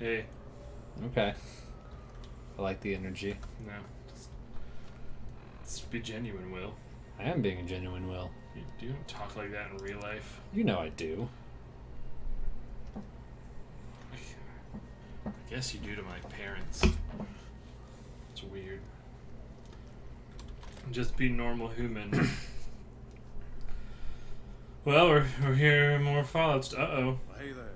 Hey. Okay. I like the energy. No. Just be genuine, Will. I am being a genuine Will. You don't talk like that in real life. You know I do. I guess you do to my parents. It's weird. Just be normal human. Well, we're hearing more Fallout. Uh-oh. Well, hey there.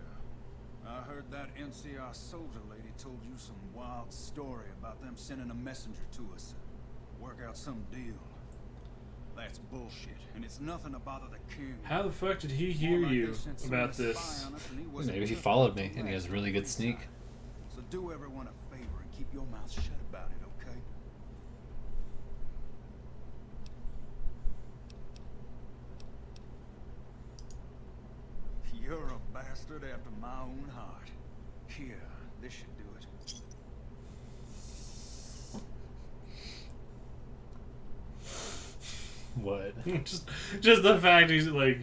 I heard that NCR soldier lady told you some wild story about them sending a messenger to us. Work out some deal. That's bullshit, and it's nothing to bother the king. How the fuck did he hear you about this? Maybe he followed me and he has really good sneak. So do everyone a favor and keep your mouth shut about it, okay? You're a bastard after my own heart. Here, this should do it. What? just the fact he's like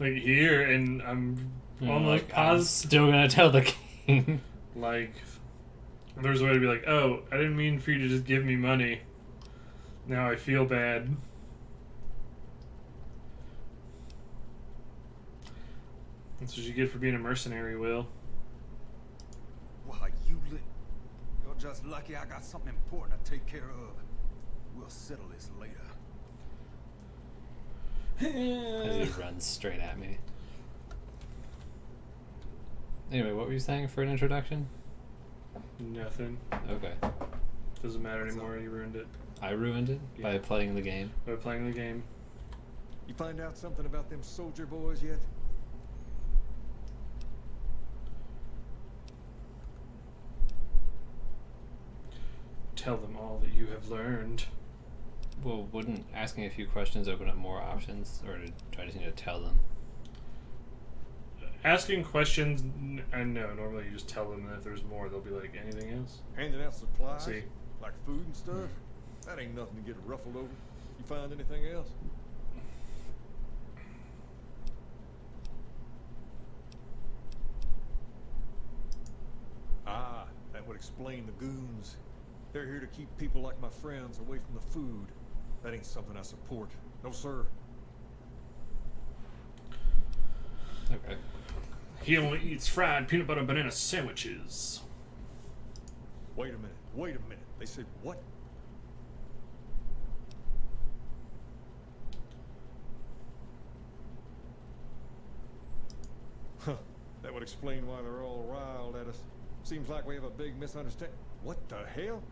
here, and I'm almost I'm positive. still gonna tell the king. Like, there's a way to be like, oh, I didn't mean for you to just give me money. Now I feel bad. That's what you get for being a mercenary, Will. Why, you're just lucky I got something important to take care of. We'll settle this later. As he runs straight at me. Anyway, what were you saying for an introduction? Nothing. Okay. Doesn't matter anymore. You ruined it I ruined it by Yeah. playing the game. by playing the game. You find out something about them soldier boys yet? Tell them all that you have learned. Well, wouldn't asking a few questions open up more options, or do I just need to tell them? Asking questions, I know. Normally you just tell them that if there's more, they'll be like, anything else? Handing out supplies? See. Like food and stuff? That ain't nothing to get ruffled over. You find anything else? Ah, that would explain the goons. They're here to keep people like my friends away from the food. That ain't something I support. No, sir. Okay. He only eats fried peanut butter banana sandwiches. Wait a minute. Wait a minute. They said what? Huh. That would explain why they're all riled at us. Seems like we have a big misunderstanding. What the hell?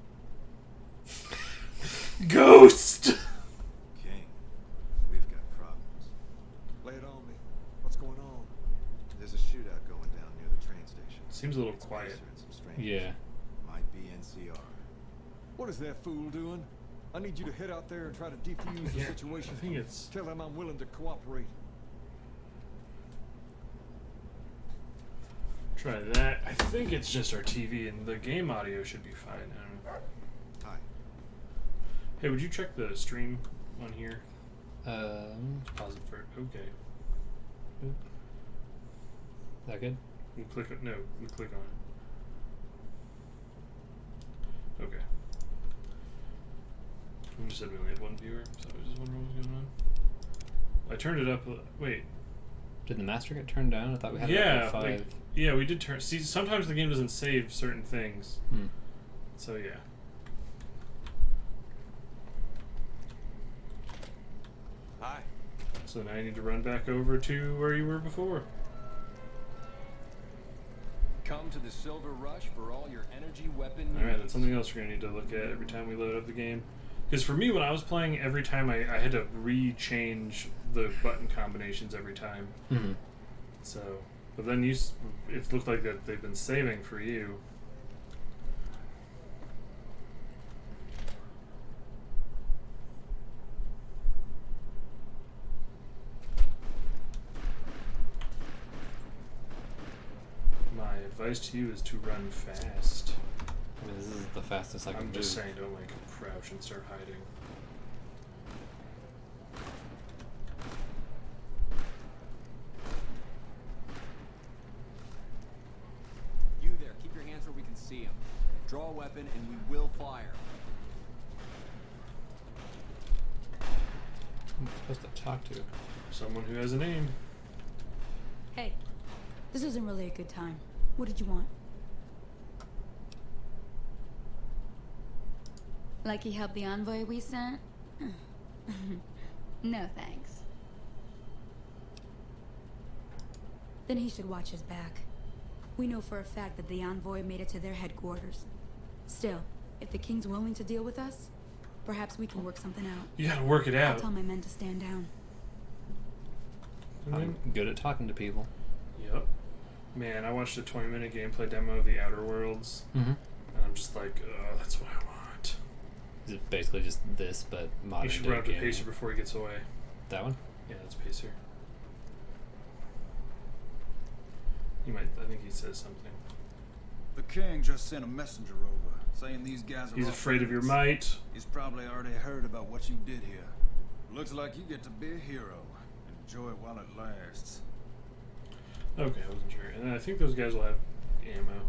Ghost! King, we've got problems. Lay it on me. What's going on? There's a shootout going down near the train station. Seems a little It's quiet. Mercer and some strangers. Yeah. Might be NCR. What is that fool doing? I need you to head out there and try to defuse the Yeah, situation. I think it's- Tell them I'm willing to cooperate. Try that. I think it's just our TV, and the game audio should be fine. I don't know. Hi. Hey, would you check the stream on here? Is Pause it for. Okay. that good? We'll click it. No, we'll click on it. Okay. We just said we only had one viewer, so I was just wondering what was going on. I turned it up. Wait. Did the master get turned down? I thought we had it Yeah, up at 5. like, yeah, we did turn. See, sometimes the game doesn't save certain things. Hmm. So yeah. Hi. So now you need to run back over to where you were before. Come to the Silver Rush for all your energy weapon needs. Alright, that's something else we're going to need to look at every time we load up the game. Because for me, when I was playing, every time I had to re-change the button combinations every time. Mm-hmm. So, but then it looked like that they've been saving for you. My advice to you is to run fast. I mean, this is the fastest I can I'm do. just saying, don't like crouch and start hiding. You there, keep your hands where we see him. Draw a weapon and we will fire. I'm supposed to talk to. Someone who has a name. Hey, this isn't really a good time. What did you want? Like he helped the envoy we sent? No thanks. Then he should watch his back. We know for a fact that the envoy made it to their headquarters. Still, if the king's willing to deal with us, perhaps we can work something out. You gotta work it I'll out. tell my men to stand down. And I'm then- good at talking to people. Yep. Man, I watched a 20-minute gameplay demo of the Outer Worlds, Mm-hmm. and I'm just like, oh, that's what I want. Is it basically just this, but modern You should day run up to gaming? Pacer before he gets away. That one? Yeah, that's Pacer. I think he says something. The king just sent a messenger over, saying these guys are He's all afraid of your friends. might. He's probably already heard about what you did here. Looks like you get to be a hero. Enjoy it while it lasts. Okay, I wasn't sure. And then I think those guys will have ammo.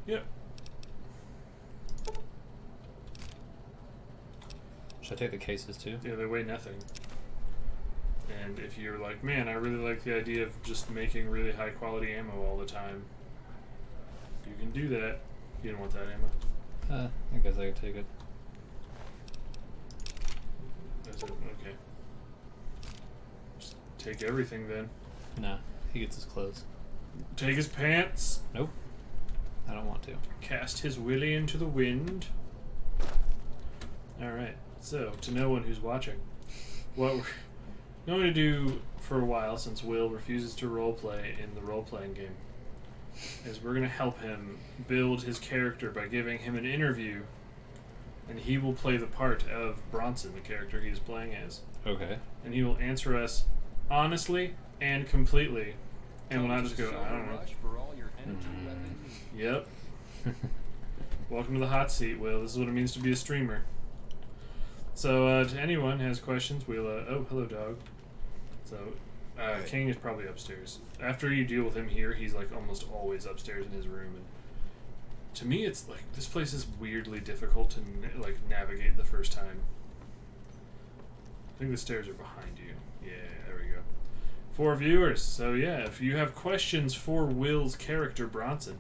Yep. Should I take the cases too? Yeah, they weigh nothing. And if you're like, man, I really like the idea of just making really high quality ammo all the time, you can do that. You don't want that ammo. I guess I could take it. That's it. Okay. Just take everything then. Nah, he gets his clothes. Take his pants. Nope. I don't want to. Cast his willy into the wind. Alright, so to no one who's watching, what we're going to do for a while, since Will refuses to roleplay in the role-playing game, is we're going to help him build his character by giving him an interview, and he will play the part of Bronson, the character he is playing as. Okay. And he will answer us honestly and completely, and will Come not to just the go, I Silver don't know. Rush for all your energy weapons. Yep. Welcome to the hot seat, Will. This is what it means to be a streamer. So, to anyone who has questions, we'll, oh, hello, dog. So, Hey. King is probably upstairs. After you deal with him here, he's, like, almost always upstairs in his room. And to me, it's, like, this place is weirdly difficult to, navigate the first time. I think the stairs are behind you. Yeah, there we go. For viewers, so yeah, if you have questions for Will's character, Bronson,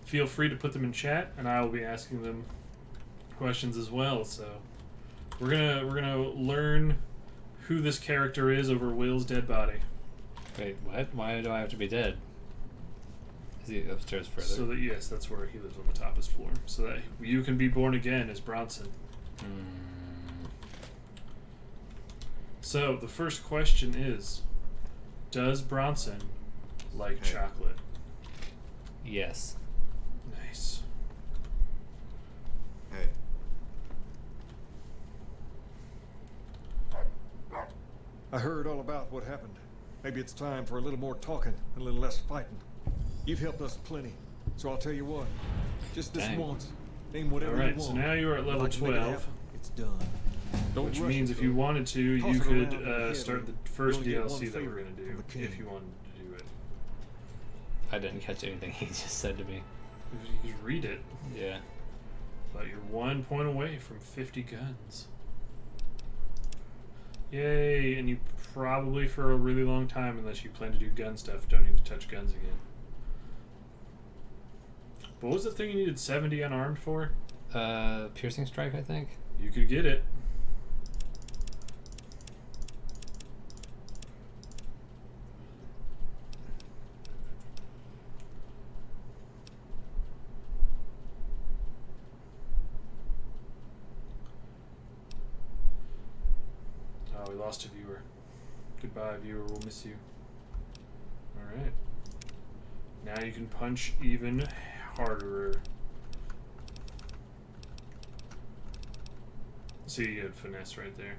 feel free to put them in chat, and I will be asking them questions as well. So we're gonna learn who this character is over Will's dead body, Wait, what? Why do I have to be dead? Is he upstairs further? so that yes, that's where he lives, on the toppest floor, so that you can be born again as Bronson. So the first question is, does Bronson like Hey. chocolate? Yes. Nice. Hey, I heard all about what happened. Maybe it's time for a little more talking and a little less fighting. You've helped us plenty, so I'll tell you what. Just this Dang. once. Name whatever you Alright, want. so now you are at level Like to make it 12. happen, it's done. Don't Which rush means it, if you though. wanted to, Toss you it around could in the head start and the first you only get one DLC that we're favor going to do, from the king. if you wanted to do it. I didn't catch anything he just said to me. If you could read it, Yeah. but you're 1 point away from 50 guns. Yay, and you probably for a really long time, unless you plan to do gun stuff, don't need to touch guns again. What was the thing you needed 70 unarmed for? Piercing strike, I think. You could get it. Oh, we lost a viewer. Goodbye, viewer. We'll miss you. Alright. Now you can punch even harder. See, you had finesse right there.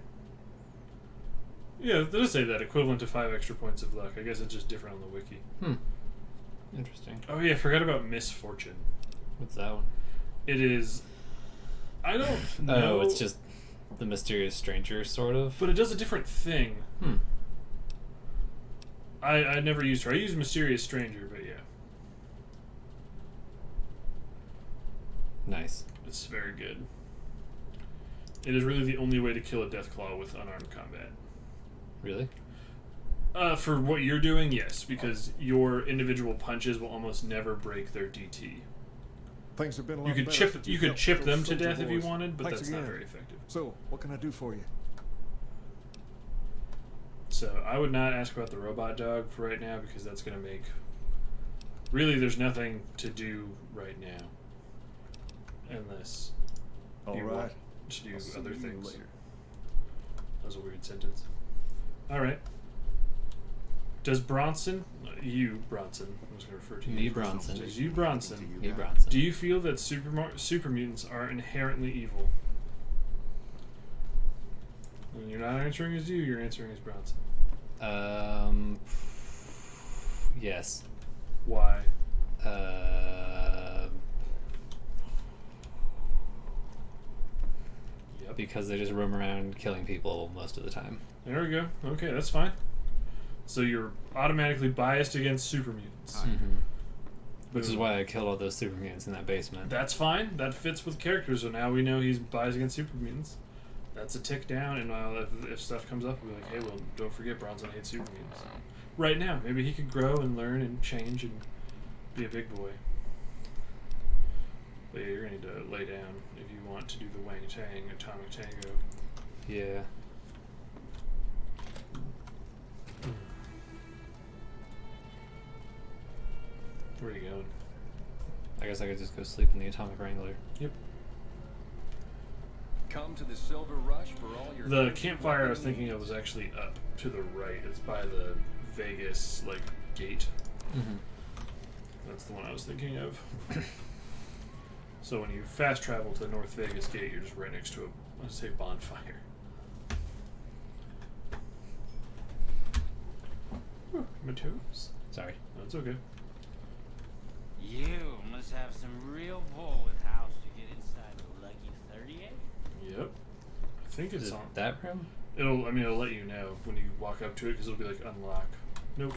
Yeah, it does say that. Equivalent to 5 extra points of luck. I guess it's just different on the wiki. Interesting. Oh yeah, I forgot about misfortune. What's that one? It is... I don't know. Oh, it's just the mysterious stranger, sort of. But it does a different thing. Hmm. I never used her. I used Mysterious Stranger, but yeah. Nice. It's very good. It is really the only way to kill a Deathclaw with unarmed combat. Really? For what you're doing, yes, because your individual punches will almost never break their DT. Things have been a lot You could better chip since you you've could helped chip those them to soldier death if you boys. wanted, but Thanks that's not again. very effective. So, what can I do for you? So I would not ask about the robot dog for right now because that's going to make... Really, there's nothing to do right now. Unless All you right. want to do I'll see other you things. later. That was a weird sentence. Alright. Does Bronson... you, Bronson. I was going to refer to you. Me, Bronson. Does you, Bronson. Me, Bronson. Do you feel that super mutants are inherently evil? And you're not answering as you, you're answering as Bronson. Yes. Why? Yep. Because they just roam around killing people most of the time. There we go. Okay, that's fine. So you're automatically biased against super mutants. Mm-hmm. Which is Boom. why I killed all those super mutants in that basement. That's fine. That fits with characters. So now we know he's biased against super mutants. That's a tick down, and if stuff comes up, we'll be like, hey, well, don't forget Bronson hates super mutants. Right now, maybe he could grow and learn and change and be a big boy. But yeah, you're gonna need to lay down if you want to do the Wang Tang Atomic Tango. Yeah. Where are you going? I guess I could just go sleep in the Atomic Wrangler. Yep. Come to the Silver Rush for all your The energy campfire I was weapon thinking of needs. was actually up to the right. It's by the Vegas gate. Mm-hmm. That's the one I was thinking of. So when you fast travel to the North Vegas gate, you're just right next to a, let's say, bonfire. Whew, my toes. Sorry. That's okay. You must have some real pull with house to get inside the Lucky 38. Yep. I think it's Is it on. that room? It'll let you know when you walk up to it because it'll be like unlock. Nope.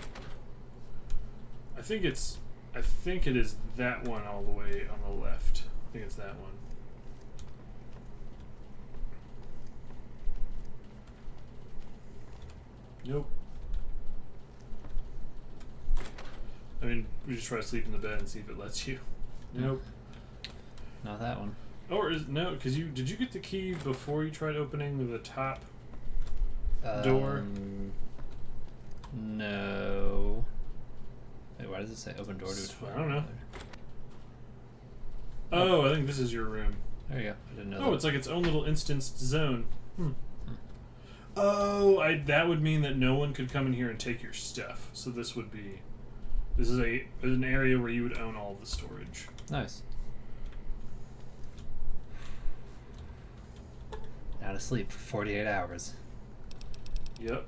I think it is that one all the way on the left. I think it's that one. Nope. I mean, we just try to sleep in the bed and see if it lets you. Nope. Not that one. Or is no? Because did you get the key before you tried opening the top door? No. Wait, why does it say open door to a toilet? I don't know. Oh, I think this is your room. There you go. I didn't know Oh, that. it's like its own little instanced zone. Oh, that would mean that no one could come in here and take your stuff. So this is an area where you would own all the storage. Nice. Now to sleep for 48 hours. Yep.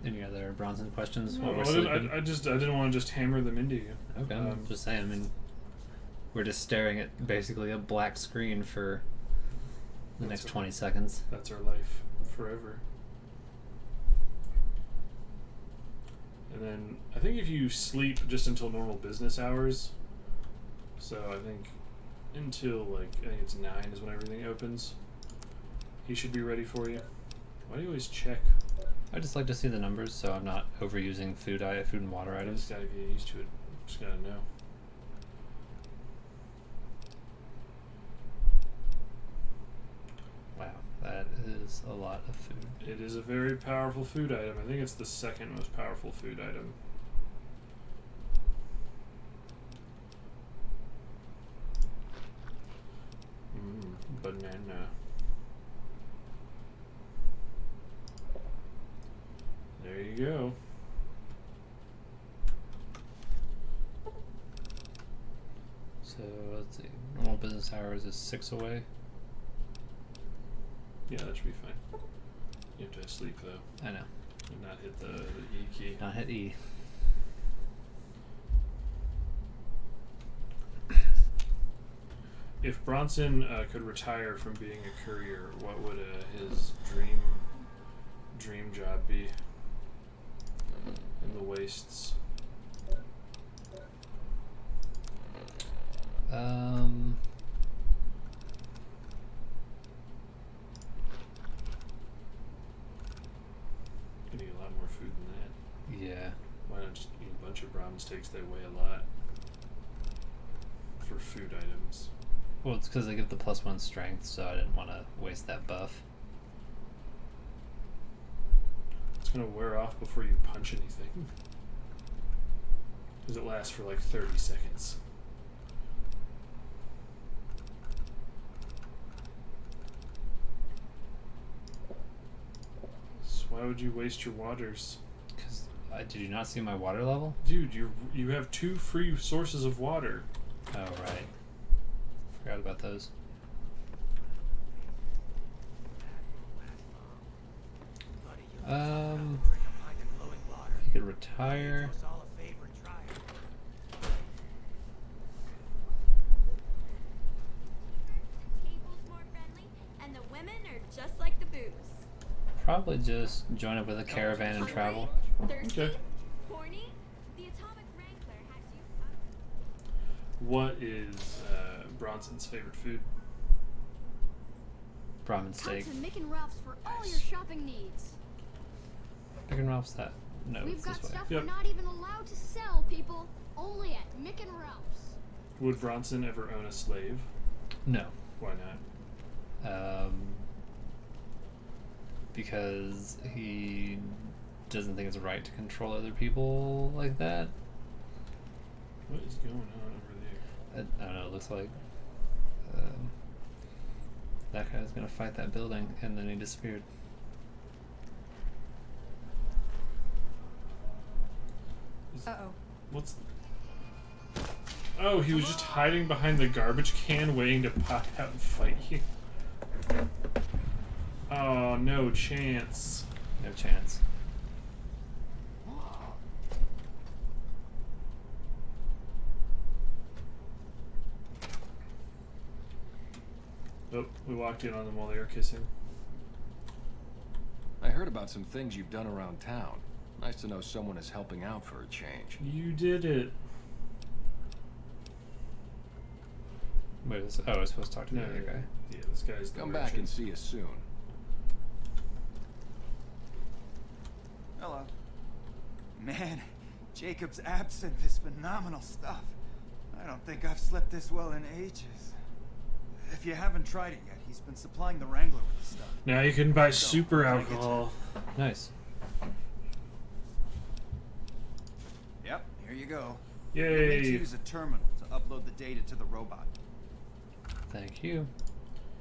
Any other Bronson questions No, while we're I sleeping? didn't want to just hammer them into you. Okay, I'm just saying. I mean, we're just staring at basically a black screen for the That's next okay. 20 seconds. That's our life forever. And then I think if you sleep just until normal business hours, so I think until I think it's 9 is when everything opens, he should be ready for you. Why do you always check? I just like to see the numbers so I'm not overusing food and water I items. just gotta get used to it. Just gotta know. Wow, that is a lot of food. It is a very powerful food item. I think it's the second most powerful food item. Banana. There you go. So let's see. Normal business hours is 6 away. Yeah, that should be fine. You have to sleep though, I know. and not hit the E key. Not hit E. If Bronson could retire from being a courier, what would his dream job be? wastes? You need a lot more food than that. Yeah. Why not just eat a bunch of Brahmin steaks? They weigh a lot for food items. Well, it's because they give the +1 strength, so I didn't want to waste that buff. It's gonna wear off before you punch anything. Because it lasts for like 30 seconds. So why would you waste your waters? Because did you not see my water level? Dude, you have 2 free sources of water. Oh, right. Forgot about those. You could retire. Table's more friendly, and the women are just like the booze. Probably just join up with a caravan and travel. Thirsty? Okay. Horny? The Atomic Wrangler has you What is Bronson's favorite food? Brahmin Come steak. to Mick and Ralph's for all your shopping needs. Pick and Ralph's that. No, We've it's got this way. stuff Yep. we're not even allowed to sell, people. Only at Mick and Ralph's. Would Bronson ever own a slave? No. Why not? Because he doesn't think it's right to control other people like that. What is going on over there? I don't know, it looks like that guy was gonna fight that building and then he disappeared. Uh-oh. What's... Oh, he was just hiding behind the garbage can waiting to pop out and fight you. Oh, no chance. No chance. Oh, we walked in on them while they were kissing. I heard about some things you've done around town. Nice to know someone is helping out for a change. You did it. Wait, I was supposed to talk to the No, other guy. Yeah, this guy's the Come back merchant. and see us soon. Hello. Man, Jacob's absinthe is phenomenal stuff. I don't think I've slept this well in ages. If you haven't tried it yet, he's been supplying the Wrangler with the stuff. Now you can buy super alcohol. Nice. Yep, here you go. Yay. You'll need to use a terminal to upload the data to the robot. Thank you.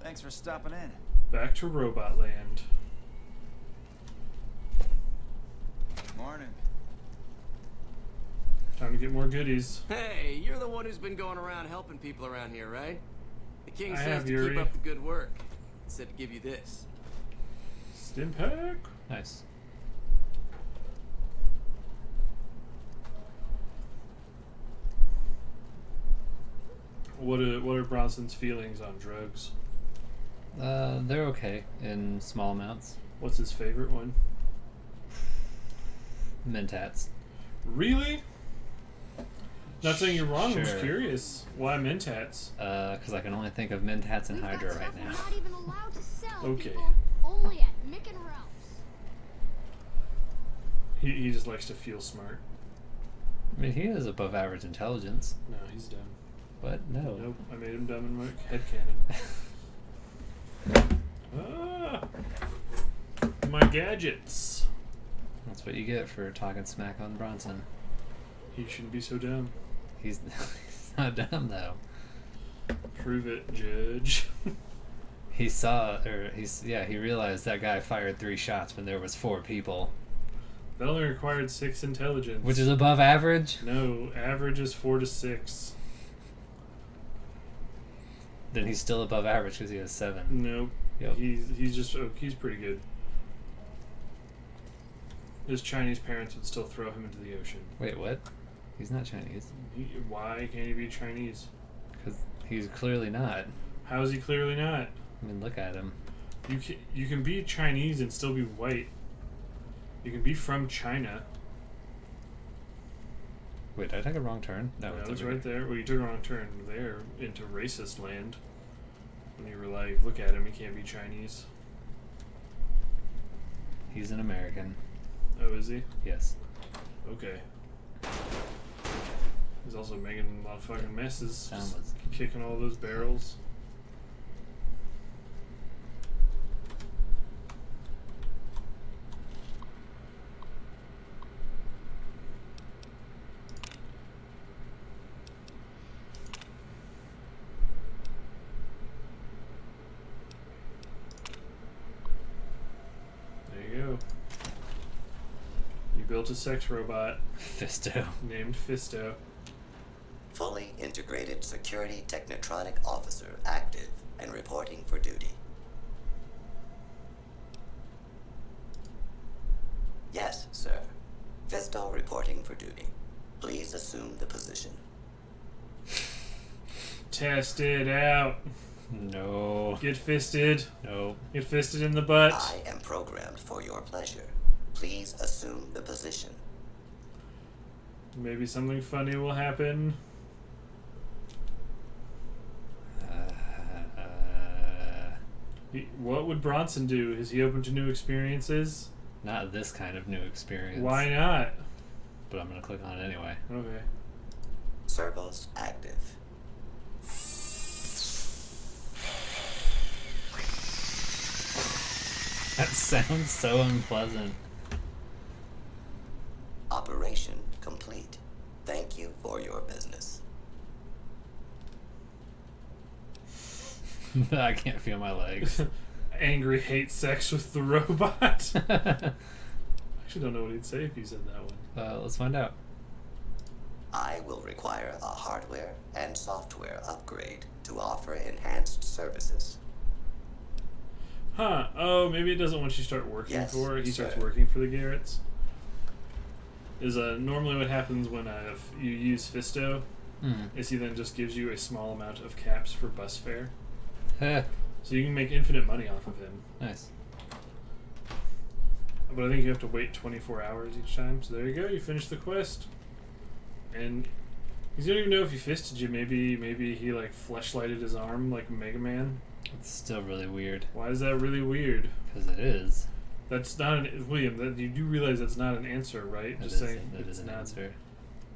Thanks for stopping in. Back to Robot Land. Morning. Time to get more goodies. Hey, you're the one who's been going around helping people around here, right? The king I says have, to Yuri. keep up the good work. He said to give you this. Stimpack? Nice. What are Bronson's feelings on drugs? They're okay in small amounts. What's his favorite one? Mentats. Really? Not saying you're wrong, I'm just Sure. curious. Why Mentats? Because I can only think of Mentats and We've got Hydra stuff right we're now. not even allowed to sell, Okay. people. Only at Mick and Ralph's. He just likes to feel smart. I mean, he has above average intelligence. No, he's dumb. What? No. Nope, I made him dumb in my headcanon. My gadgets. That's what you get for talking smack on Bronson. He shouldn't be so dumb. He's, he's not dumb though. Prove it, Judge. He saw, or he realized that guy fired 3 shots when there was 4 people, That only required 6 intelligence. which is above average. No, average is 4 to 6. Then he's still above average because he has 7. Nope. Yep. He's pretty good. His Chinese parents would still throw him into the ocean. Wait, what? He's not Chinese. Why can't he be Chinese? Because he's clearly not. How is he clearly not? I mean, look at him. You can be Chinese and still be white. You can be from China. Wait, did I take a wrong turn? No, Yeah, it's it was over right here. there. Well, you took a wrong turn there into racist land. When you were like, look at him, he can't be Chinese. He's an American. Oh, is he? Yes. Okay. He's also making a lot of fucking messes. Sounds Just kicking all those barrels. There you go. You built a sex robot Fisto. named Fisto. Fully integrated security technotronic officer active and reporting for duty. Yes, sir. Fisto reporting for duty. Please assume the position. Test it out. No. Get fisted. No. Get fisted in the butt. I am programmed for your pleasure. Please assume the position. Maybe something funny will happen. What would Bronson do? Is he open to new experiences? Not this kind of new experience. Why not? But I'm gonna click on it anyway. Okay. Servos active. That sounds so unpleasant. Operation complete. Thank you for your business. I can't feel my legs. Angry hate sex with the robot. I actually don't know what he'd say if you said that one. Let's find out. I will require a hardware and software upgrade to offer enhanced services. Huh. Oh, maybe it doesn't want you to start working Yes, for it. He starts sir. working for the Garretts. Is normally what happens when if you use Fisto is he then just gives you a small amount of caps for bus fare. So you can make infinite money off of him. Nice. But I think you have to wait 24 hours each time. So there you go. You finish the quest. And you don't even know if he fisted you. Maybe he like fleshlighted his arm like Mega Man. It's still really weird. Why is that really weird? Because it is. That's not an William. That you do realize that's not an answer, right? That Just is- saying that it's is an not. answer.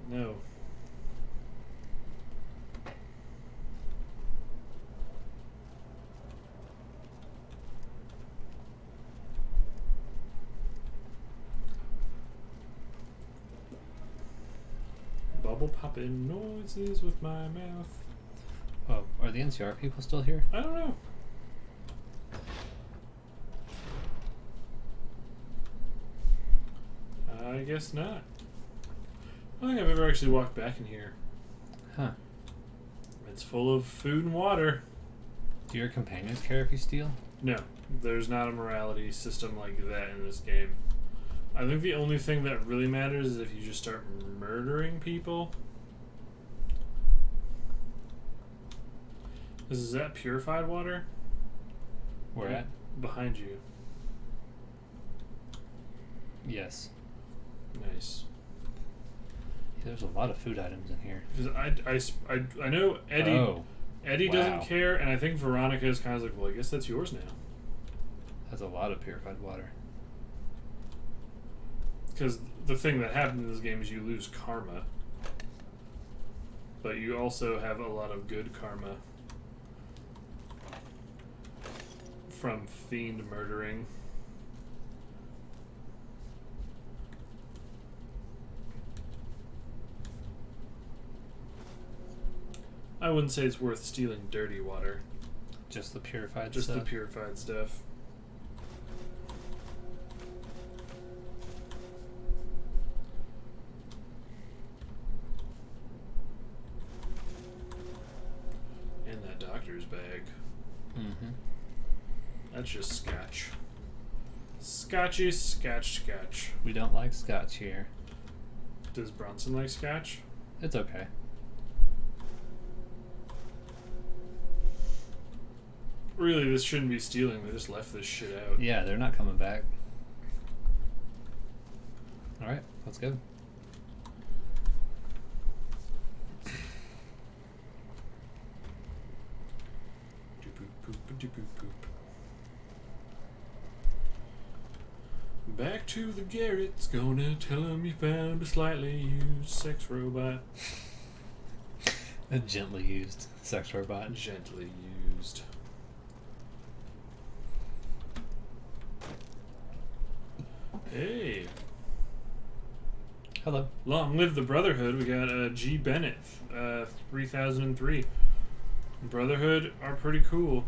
No. Bubble popping noises with my mouth. Oh, are the NCR people still here? I don't know. I guess not. I don't think I've ever actually walked back in here. Huh. It's full of food and water. Do your companions care if you steal? No, there's not a morality system like that in this game. I think the only thing that really matters is if you just start murdering people. Is that purified water? Where at? Behind you. Yes. Nice. There's a lot of food items in here. Because I know Eddie. Oh. Eddie Wow. doesn't care, and I think Veronica is kind of like, well, I guess that's yours now. That's a lot of purified water. Because the thing that happens in this game is you lose karma. But you also have a lot of good karma from fiend murdering. I wouldn't say it's worth stealing dirty water. Just the purified Just stuff? the purified stuff. And that doctor's bag. Mm-hmm. That's just scotch. Scotchy, scotch. We don't like scotch here. Does Bronson like scotch? It's okay. Really, this shouldn't be stealing. They just left this shit out. Yeah, they're not coming back. Alright, let's go. Back to the Garrett's, gonna tell him you found a slightly used sex robot. A gently used sex robot. Gently used. Hey. Hello. Long live the Brotherhood. We got G. Bennett, 3003. Brotherhood are pretty cool.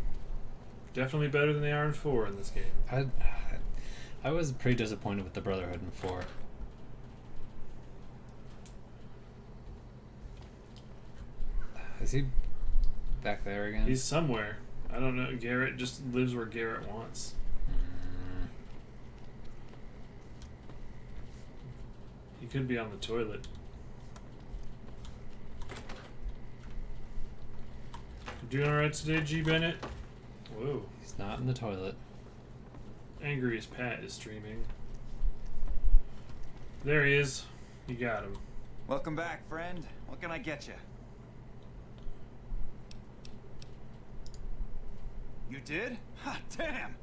Definitely better than they are in 4 in this game. I was pretty disappointed with the Brotherhood in 4. Is he back there again? He's somewhere. I don't know. Garrett just lives where Garrett wants. He could be on the toilet. You doing alright today, G. Bennett? Whoa. He's not in the toilet. Angry as Pat is streaming. There he is. You got him. Welcome back, friend. What can I get you? You did? Ha, damn!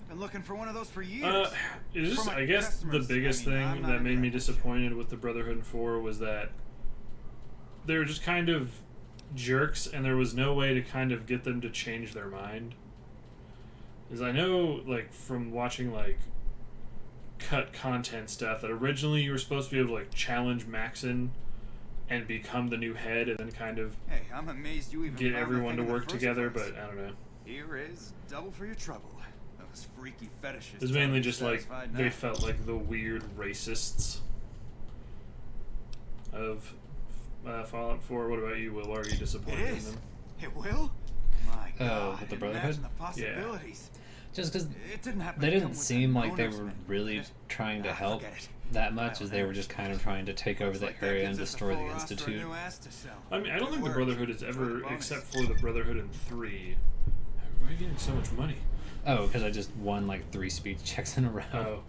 I've been looking for one of those for years. It's just, I guess the biggest I'm thing not that made me interested. disappointed with the Brotherhood 4 was that they were just kind of jerks, and there was no way to kind of get them to change their mind. Because I know, like, from watching, like, cut content stuff, that originally you were supposed to be able to, like, challenge Maxon and become the new head, and then kind of Hey, I'm amazed you even get found the everyone thing to in the work first together, place. but I don't know. Here is double for your trouble. Those freaky fetishes. It was mainly totally just like satisfied they now. felt like the weird racists of Fallout 4. What about you, Will? Are you disappointed It in is. them? It will? My God. with the imagine Brotherhood? the possibilities. Just because It didn't happen they to come didn't with seem the like they bonus were menu, really did it? trying to help forget it. that much, as they were just kind of trying to take over the Looks like that area and gives us a destroy full the roster of Institute. new ass to sell. I mean, I don't Good think the work. Brotherhood has For the ever, bonus. except for the Brotherhood in 3. Why are you getting so much money? Oh, because I just won like 3 speed checks in a row. Oh.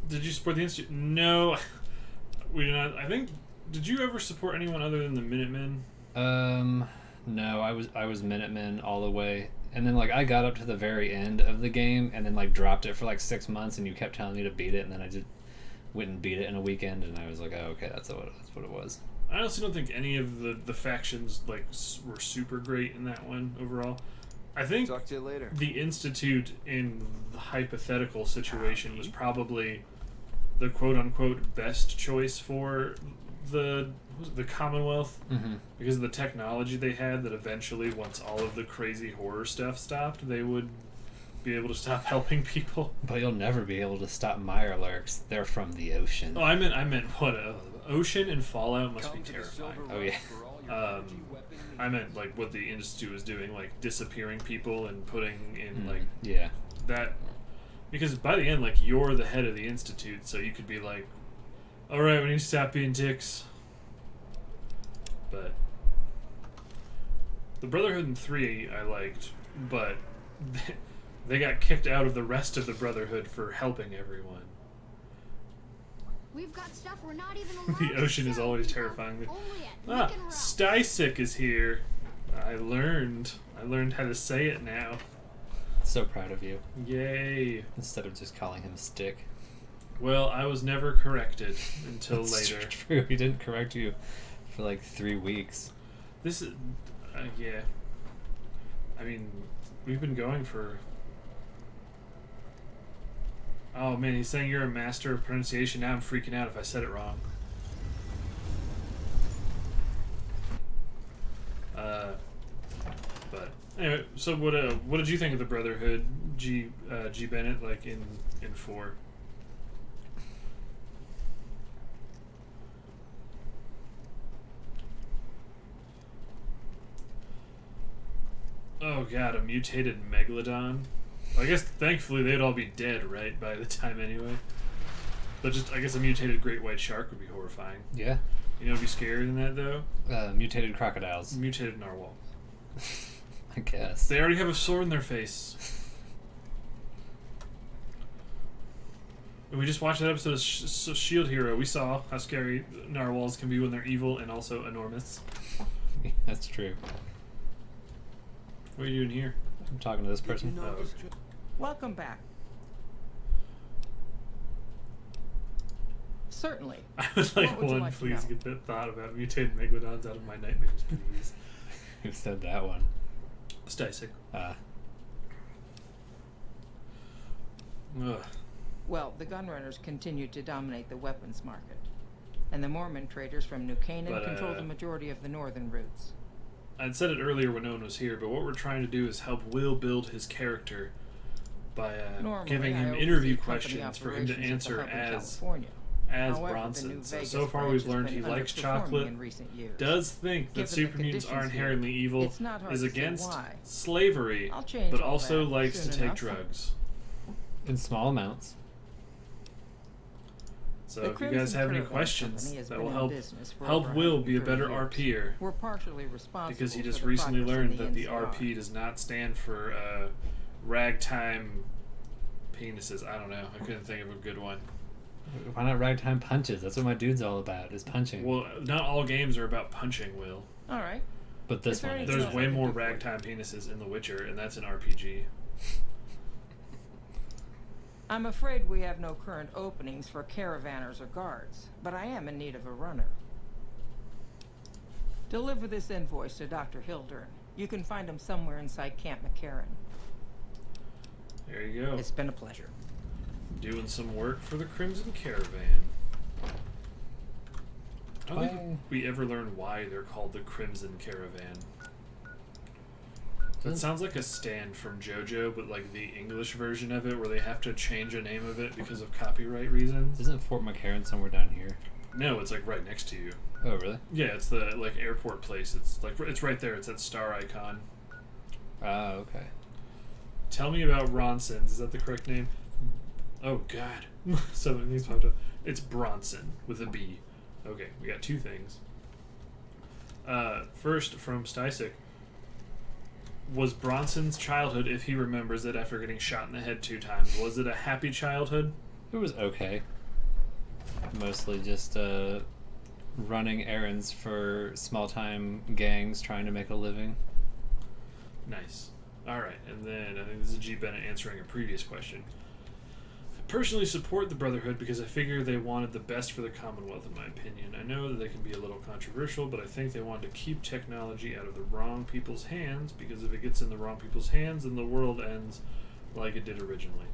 Did you support the Institute? No. We did not. I think. Did you ever support anyone other than the Minutemen? No, I was Minutemen all the way, and then like I got up to the very end of the game, and then like dropped it for like 6 months, and you kept telling me to beat it, and then I just went and beat it in a weekend, and I was like, oh, okay, that's what it was. I honestly don't think any of the factions like were super great in that one overall. I think Talk to you later. the Institute in the hypothetical situation was probably the quote-unquote best choice for the Commonwealth, because of the technology they had, that eventually, once all of the crazy horror stuff stopped, they would be able to stop helping people. But you'll never be able to stop Mirelurks. They're from the ocean. Oh, I meant what? Ocean and Fallout must be terrifying. Oh yeah. I meant like what the Institute was doing, like disappearing people and putting in like yeah, that, because by the end, like, you're the head of the Institute, so you could be like, all right, we need to stop being dicks. But the Brotherhood in 3 I liked, but they got kicked out of the rest of the Brotherhood for helping everyone. We've got stuff we're not even allowed The ocean to is sell, always people. terrifying me. Only at Nick and Ralph. Stysik is here. I learned how to say it now. So proud of you. Yay. Instead of just calling him Stick. Well, I was never corrected until That's later. true. He didn't correct you for like 3 weeks. This is, yeah. I mean, we've been going for. Oh man, he's saying you're a master of pronunciation. Now I'm freaking out if I said it wrong. But anyway, so what did you think of the Brotherhood, G Bennett, like in 4? Oh god, a mutated Megalodon. I guess thankfully they'd all be dead, right, by the time anyway. But just, I guess a mutated great white shark would be horrifying. Yeah. You know what'd be scarier than that, though? Mutated crocodiles. Mutated narwhal. I guess. They already have a sword in their face. When we just watched that episode of Shield Hero, we saw how scary narwhals can be when they're evil and also enormous. That's true. What are you doing here? I'm talking to this person. Oh, okay. Welcome back. Certainly. I would like What would you one, like to please know? get that thought about mutated megalodons out of my nightmares, please. Who said that one? Sticek. Ah. Ugh. Well, the gunrunners continue to dominate the weapons market, and the Mormon traders from New Canaan But, control the majority of the northern routes. I'd said it earlier when no one was here, but what we're trying to do is help Will build his character by Normally, giving him I interview oversee company questions for him to operations at the answer hub in as California. However, the Bronson. New So Vegas far branch we've has learned been he likes underperforming chocolate, in recent years. does think that Given the super mutants conditions are here, inherently evil, it's not hard is to see against why. slavery, I'll change but all also that likes to soon take enough. drugs. In small amounts. So The if you guys Crimson have any Caravan questions Company has that been will in help business for help over Will be a 130 better years. RPer, We're partially responsible because he for just the recently progress learned in that the NCR. RP does not stand for ragtime penises. I don't know. I couldn't think of a good one. Why not ragtime punches? That's what my dude's all about, is punching. Well, not all games are about punching, Will. All right. But this Is there one is. anything There's else I way can more do for you? ragtime penises in The Witcher, and that's an RPG. I'm afraid we have no current openings for caravanners or guards, but I am in need of a runner. Deliver this invoice to Dr. Hildern. You can find him somewhere inside Camp McCarran. There you go. It's been a pleasure. Doing some work for the Crimson Caravan. I don't think we ever learned why they're called the Crimson Caravan. That sounds like a stand from JoJo, but like the English version of it, where they have to change a name of it because of copyright reasons. Isn't Fort McCarran somewhere down here? No, it's like right next to you. Oh, really? Yeah, it's the like airport place. It's like it's right there. It's that star icon. Ah, okay. Tell me about Ronsons. Is that the correct name? Oh God, something's popped up. It's Bronson with a B. Okay, we got two things. First, from Sticek. Was Bronson's childhood, if he remembers it after getting shot in the head 2 times, was it a happy childhood? It was okay. Mostly just running errands for small-time gangs trying to make a living. Nice. Alright, and then I think this is G. Bennett answering a previous question. I personally support the Brotherhood because I figure they wanted the best for the Commonwealth, in my opinion. I know that they can be a little controversial, but I think they wanted to keep technology out of the wrong people's hands, because if it gets in the wrong people's hands, then the world ends like it did originally.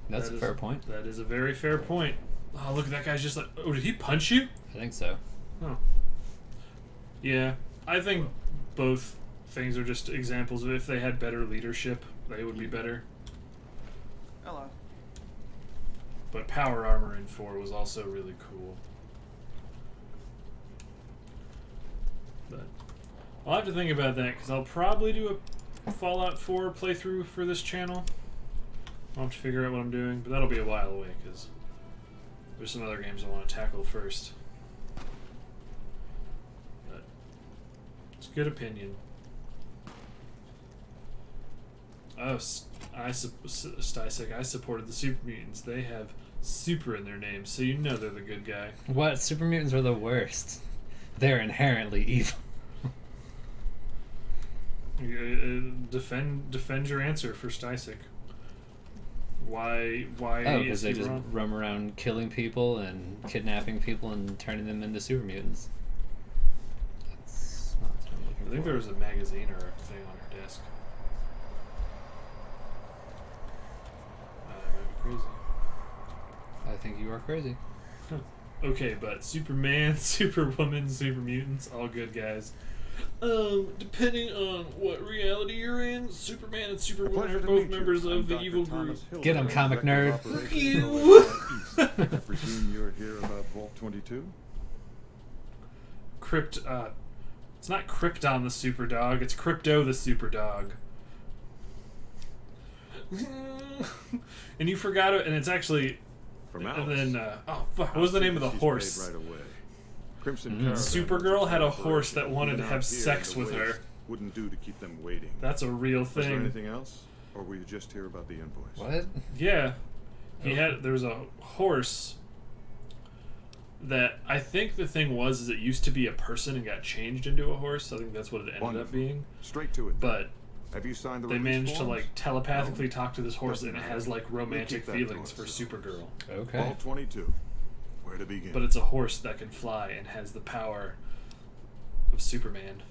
That's a fair point. That is a very fair point. Oh, look, that guy's just like... Oh, did he punch you? I think so. Oh. Yeah, I think both things are just examples of if they had better leadership, they would be better. Hello. But power armor in 4 was also really cool. But I'll have to think about that, because I'll probably do a Fallout 4 playthrough for this channel. I'll have to figure out what I'm doing, but that'll be a while away, because there's some other games I want to tackle first. But it's a good opinion. Oh, Sticek, I supported the Super Mutants. They have super in their name, so you know they're the good guy. What? Super mutants are the worst. They're inherently evil. Defend your answer for Sticek. Why Oh, because is they he just wrong? roam around killing people and kidnapping people and turning them into super mutants. That's not what I'm looking I think for. there was a magazine or a thing on her desk. That might be crazy. I think you are crazy. Okay, but Superman, Superwoman, Super Mutants, all good guys. Depending on what reality you're in, Superman and Superwoman are both members of the evil group. Get him, comic nerd. Fuck you! I presume you're here about Vault 22? It's not Krypton the super dog, it's Crypto the super dog. And you forgot it, and it's actually... From and Alice. then, what was the name of the She's horse? paid right away. Crimson Caravan Supergirl had a operation. horse that wanted to Even have out here sex in the with her. waste Wouldn't do to keep them waiting. That's a real Was there thing. anything else? Or were you just here about the invoice? What? Yeah. There was a horse that I think the thing was is it used to be a person and got changed into a horse. I think that's what it ended up Wonderful. being. Straight to it. But Have you signed the They release managed to forms? like telepathically No? talk to this horse, Doesn't and it matter. has like We'll romantic keep that feelings to for ourselves. Supergirl. Okay. Vault 22. Where to begin? But it's a horse that can fly and has the power of Superman.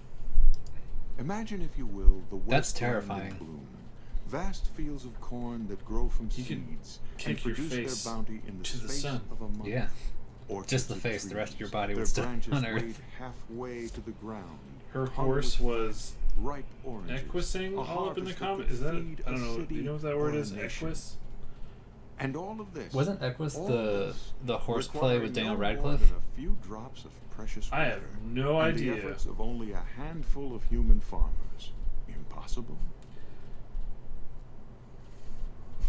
Imagine, if you will, the That's wasteland terrifying. in bloom. Vast fields of corn that grow from You can seeds kick and your produce face their bounty in the to the space sun. of a month. Yeah. Orchards Just the of face, the rest of your trees, body their would still branches on Earth. laid halfway to the ground. Her hung horse with was ripe oranges. equising a all up in the harvest comment. could Is that, feed I don't a know, do city you know what that word or a is? nation. Equus? And all of this. Wasn't Equus all the this horseplay with requiring Daniel no more Radcliffe? than a few drops of precious I water have no and idea. The efforts of only a handful of human farmers. Impossible?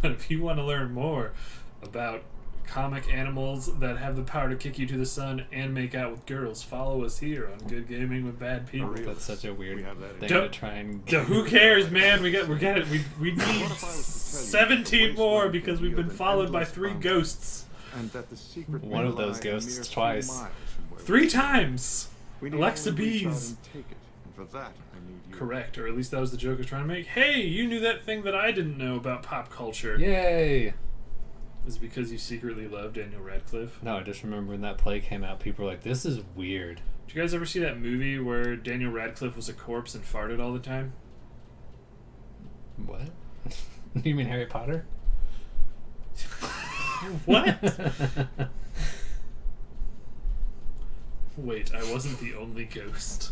But if you want to learn more about comic animals that have the power to kick you to the sun and make out with girls, follow us here on Good Gaming with Bad People. That's such a weird We have that in thing Don't- to try and. Who cares, man? We need What if I was to tell you 17 that more wasteland because can we've yield been an followed by endless 3 bounty, ghosts. and that the secret One may of those lie a mere ghosts few twice. miles from where we 3 live. times! We need Alexa only reach out Bees. and take it, and for that I need you. Correct, or at least that was the joke I was trying to make. Hey, you knew that thing that I didn't know about pop culture. Yay! Is it because you secretly love Daniel Radcliffe? No, I just remember when that play came out, people were like, "This is weird." Did you guys ever see that movie where Daniel Radcliffe was a corpse and farted all the time? What? You mean Harry Potter? What? Wait, I wasn't the only ghost.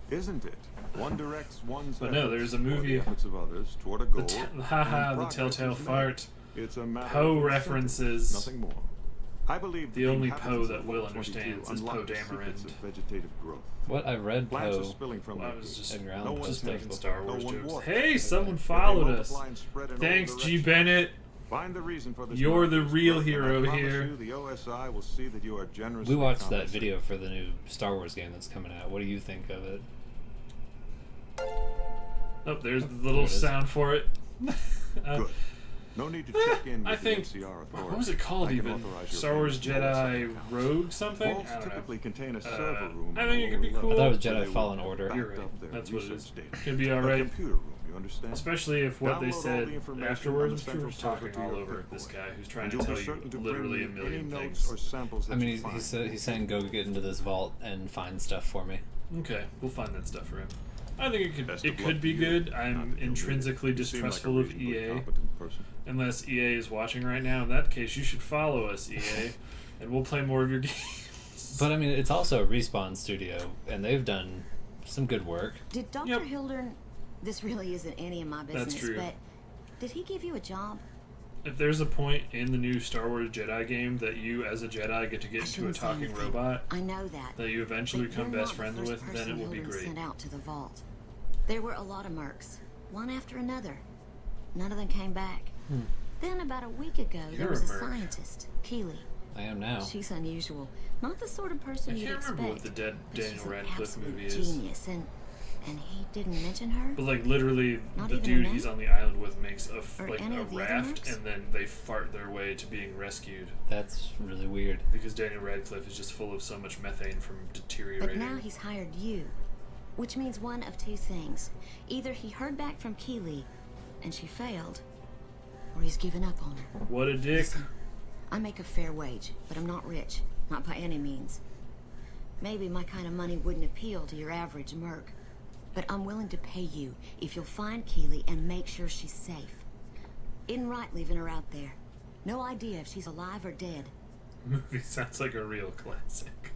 Isn't it? One directs one's But no, efforts there's a or the movie- efforts of others toward a The goal. haha, and the progress telltale is made. fart. It's a matter Poe of incentive, references. nothing more. I believe The that only inhabitants Poe of that Will Vault 22 understands is unlock Poe the secrets Dameron. of vegetative growth. What? I've read Plants are Poe. spilling from Well, I their was roots. just, Edgar Allan No Poe. one's just making thankful, Star no Wars one jokes. waters. Hey, someone But they followed us. multiply and spread in all Thanks, G. directions. Bennett. Find the reason for this You're the miraculous real growth, and hero I promise here. you, the OSI will see that you are generously We watched that compensated. video for the new Star Wars game that's coming out. What do you think of it? Oh, there's the There little it is. sound for it. Good. No need to check in with I the think. NCR authorities. What was it called I can even? authorize your Star Wars payments to OSI Jedi accounts. Rogue something? Vaults I don't know. typically contain a server room. I on think a it could be lower cool. I thought it was level Jedi where they Fallen will Order. back You're right. up their That's what it research is. data. Could be A alright. computer room, you understand? Especially if what they Download all said the information afterwards, on the which we central were server talking to all your over clipboard. this guy who's trying And to you'll be tell you certain to bring literally me a million any things. notes or samples I that mean, you he find. said he's saying go get into this vault and find stuff for me. Okay, we'll find that stuff for him. I think Best it of luck could be to you. good. Not I'm that you'll need it. intrinsically You seem like a distrustful of reasonably EA. competent person. Unless EA is watching right now. In that case, you should follow us, EA, and we'll play more of your games. But I mean, it's also a Respawn studio, and they've done some good work. Did Dr. Hildern... This really isn't any of my business, That's true. but did he give you a job? If there's a point in the new Star Wars Jedi game that you, as a Jedi, get to get into a shouldn't say talking anything. robot I know that. that you eventually But become you're best not the friends first with, then it person will be Hildern great. sent out to the vault. There were a lot of mercs, one after another. None of them came back. Then about a week ago, there You're was a a merc. scientist, Keeley. I am now. She's unusual. Not the sort of I person you'd can't expect. remember what the dead but Daniel she's an Radcliffe absolute movie is. genius, and he didn't mention her? But like literally, Not the even dude a he's name? on the island with makes a Or like any a of the other raft, mercs? and then they fart their way to being rescued That's really weird. because Daniel Radcliffe is just full of so much methane from But deteriorating. now he's hired you, which means one of two things. Either he heard back from Keeley, and she failed, or he's given up on her. What a dick! Listen, I make a fair wage, but I'm not rich. Not by any means. Maybe my kind of money wouldn't appeal to your average merc. But I'm willing to pay you if you'll find Keeley and make sure she's safe. Isn't right leaving her out there. No idea if she's alive or dead. Movie sounds like a real classic.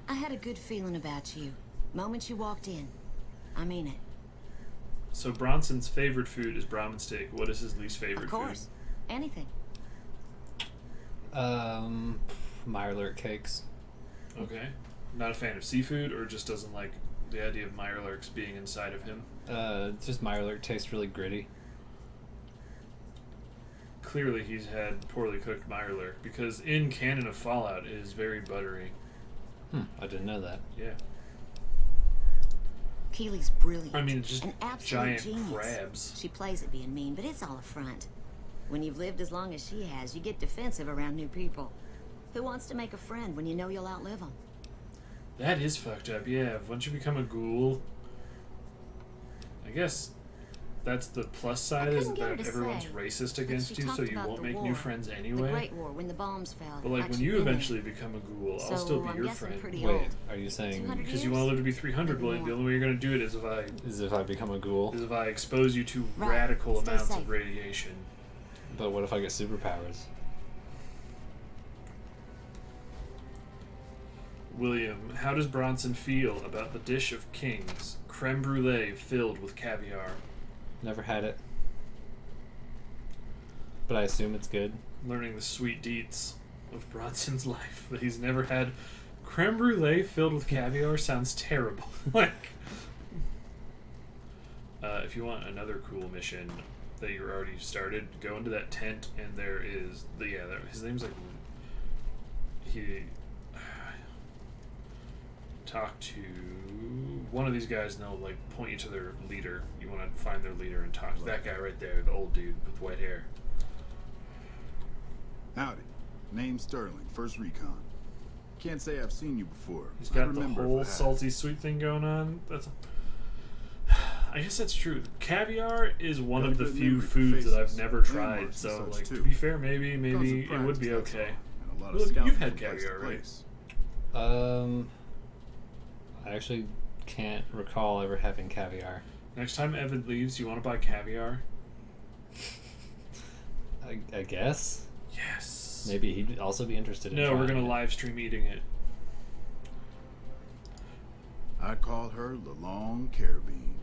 I had a good feeling about you. Moment you walked in. I mean it. So Bronson's favorite food is Brahmin steak. What is his least favorite Of course. Anything. Mirelurk cakes. food? Okay. Not a fan of seafood, or just doesn't like the idea of Mirelurks being inside of him. Just Mirelurk tastes really gritty. Clearly, he's had poorly cooked Mirelurk because in canon of Fallout, it is very buttery. I didn't know that. Yeah. Keeley's brilliant. I mean, just an absolute giant genius. crabs. She plays at being mean, but it's all a front. When you've lived as long as she has, you get defensive around new people. Who wants to make a friend when you know you'll outlive them? That is fucked up, yeah. Once you become a ghoul, I guess that's the plus side, is couldn't get her that to everyone's say, racist but against she you, so talked you about won't the make war. new friends The anyway. Great War, when the bombs fell. But like when she'd you been there. eventually become a ghoul, I'll So, still be I'm your guessing friend. pretty Wait, old. are you saying 200 Because you want to live to be 300, William. The only way you're going to do it is if I become a ghoul? if I expose you to Right. radical Stay amounts safe. of radiation. But what if I get superpowers? William, how does Bronson feel about the dish of kings, creme brulee filled with caviar? Never had it. But I assume it's good. Learning the sweet deets of Bronson's life that he's never had. Creme brulee filled with caviar sounds terrible. Like, if you want another cool mission that you're already started, go into that tent and there is his name's like he. Talk to one of these guys and they'll like point you to their leader. You want to find their leader and talk to that guy right there, the old dude with white hair. Howdy. Name's Sterling, First Recon. Can't say I've seen you before. He's I got the remember if I whole had. salty sweet thing going on. I guess that's true. Caviar is one Got of the good few memory for foods that I've faces, never tried. landmarks So, and like, such, to too. be fair, maybe Comes with it would be practice, that's okay. all. And a lot of Well, scouting you've had from place to caviar, right? place. I actually can't recall ever having caviar. Next time Evan leaves, you want to buy caviar? I guess. Yes. Maybe he'd also be interested in No, we're trying gonna it. live stream eating it. I called her the Long Carabine.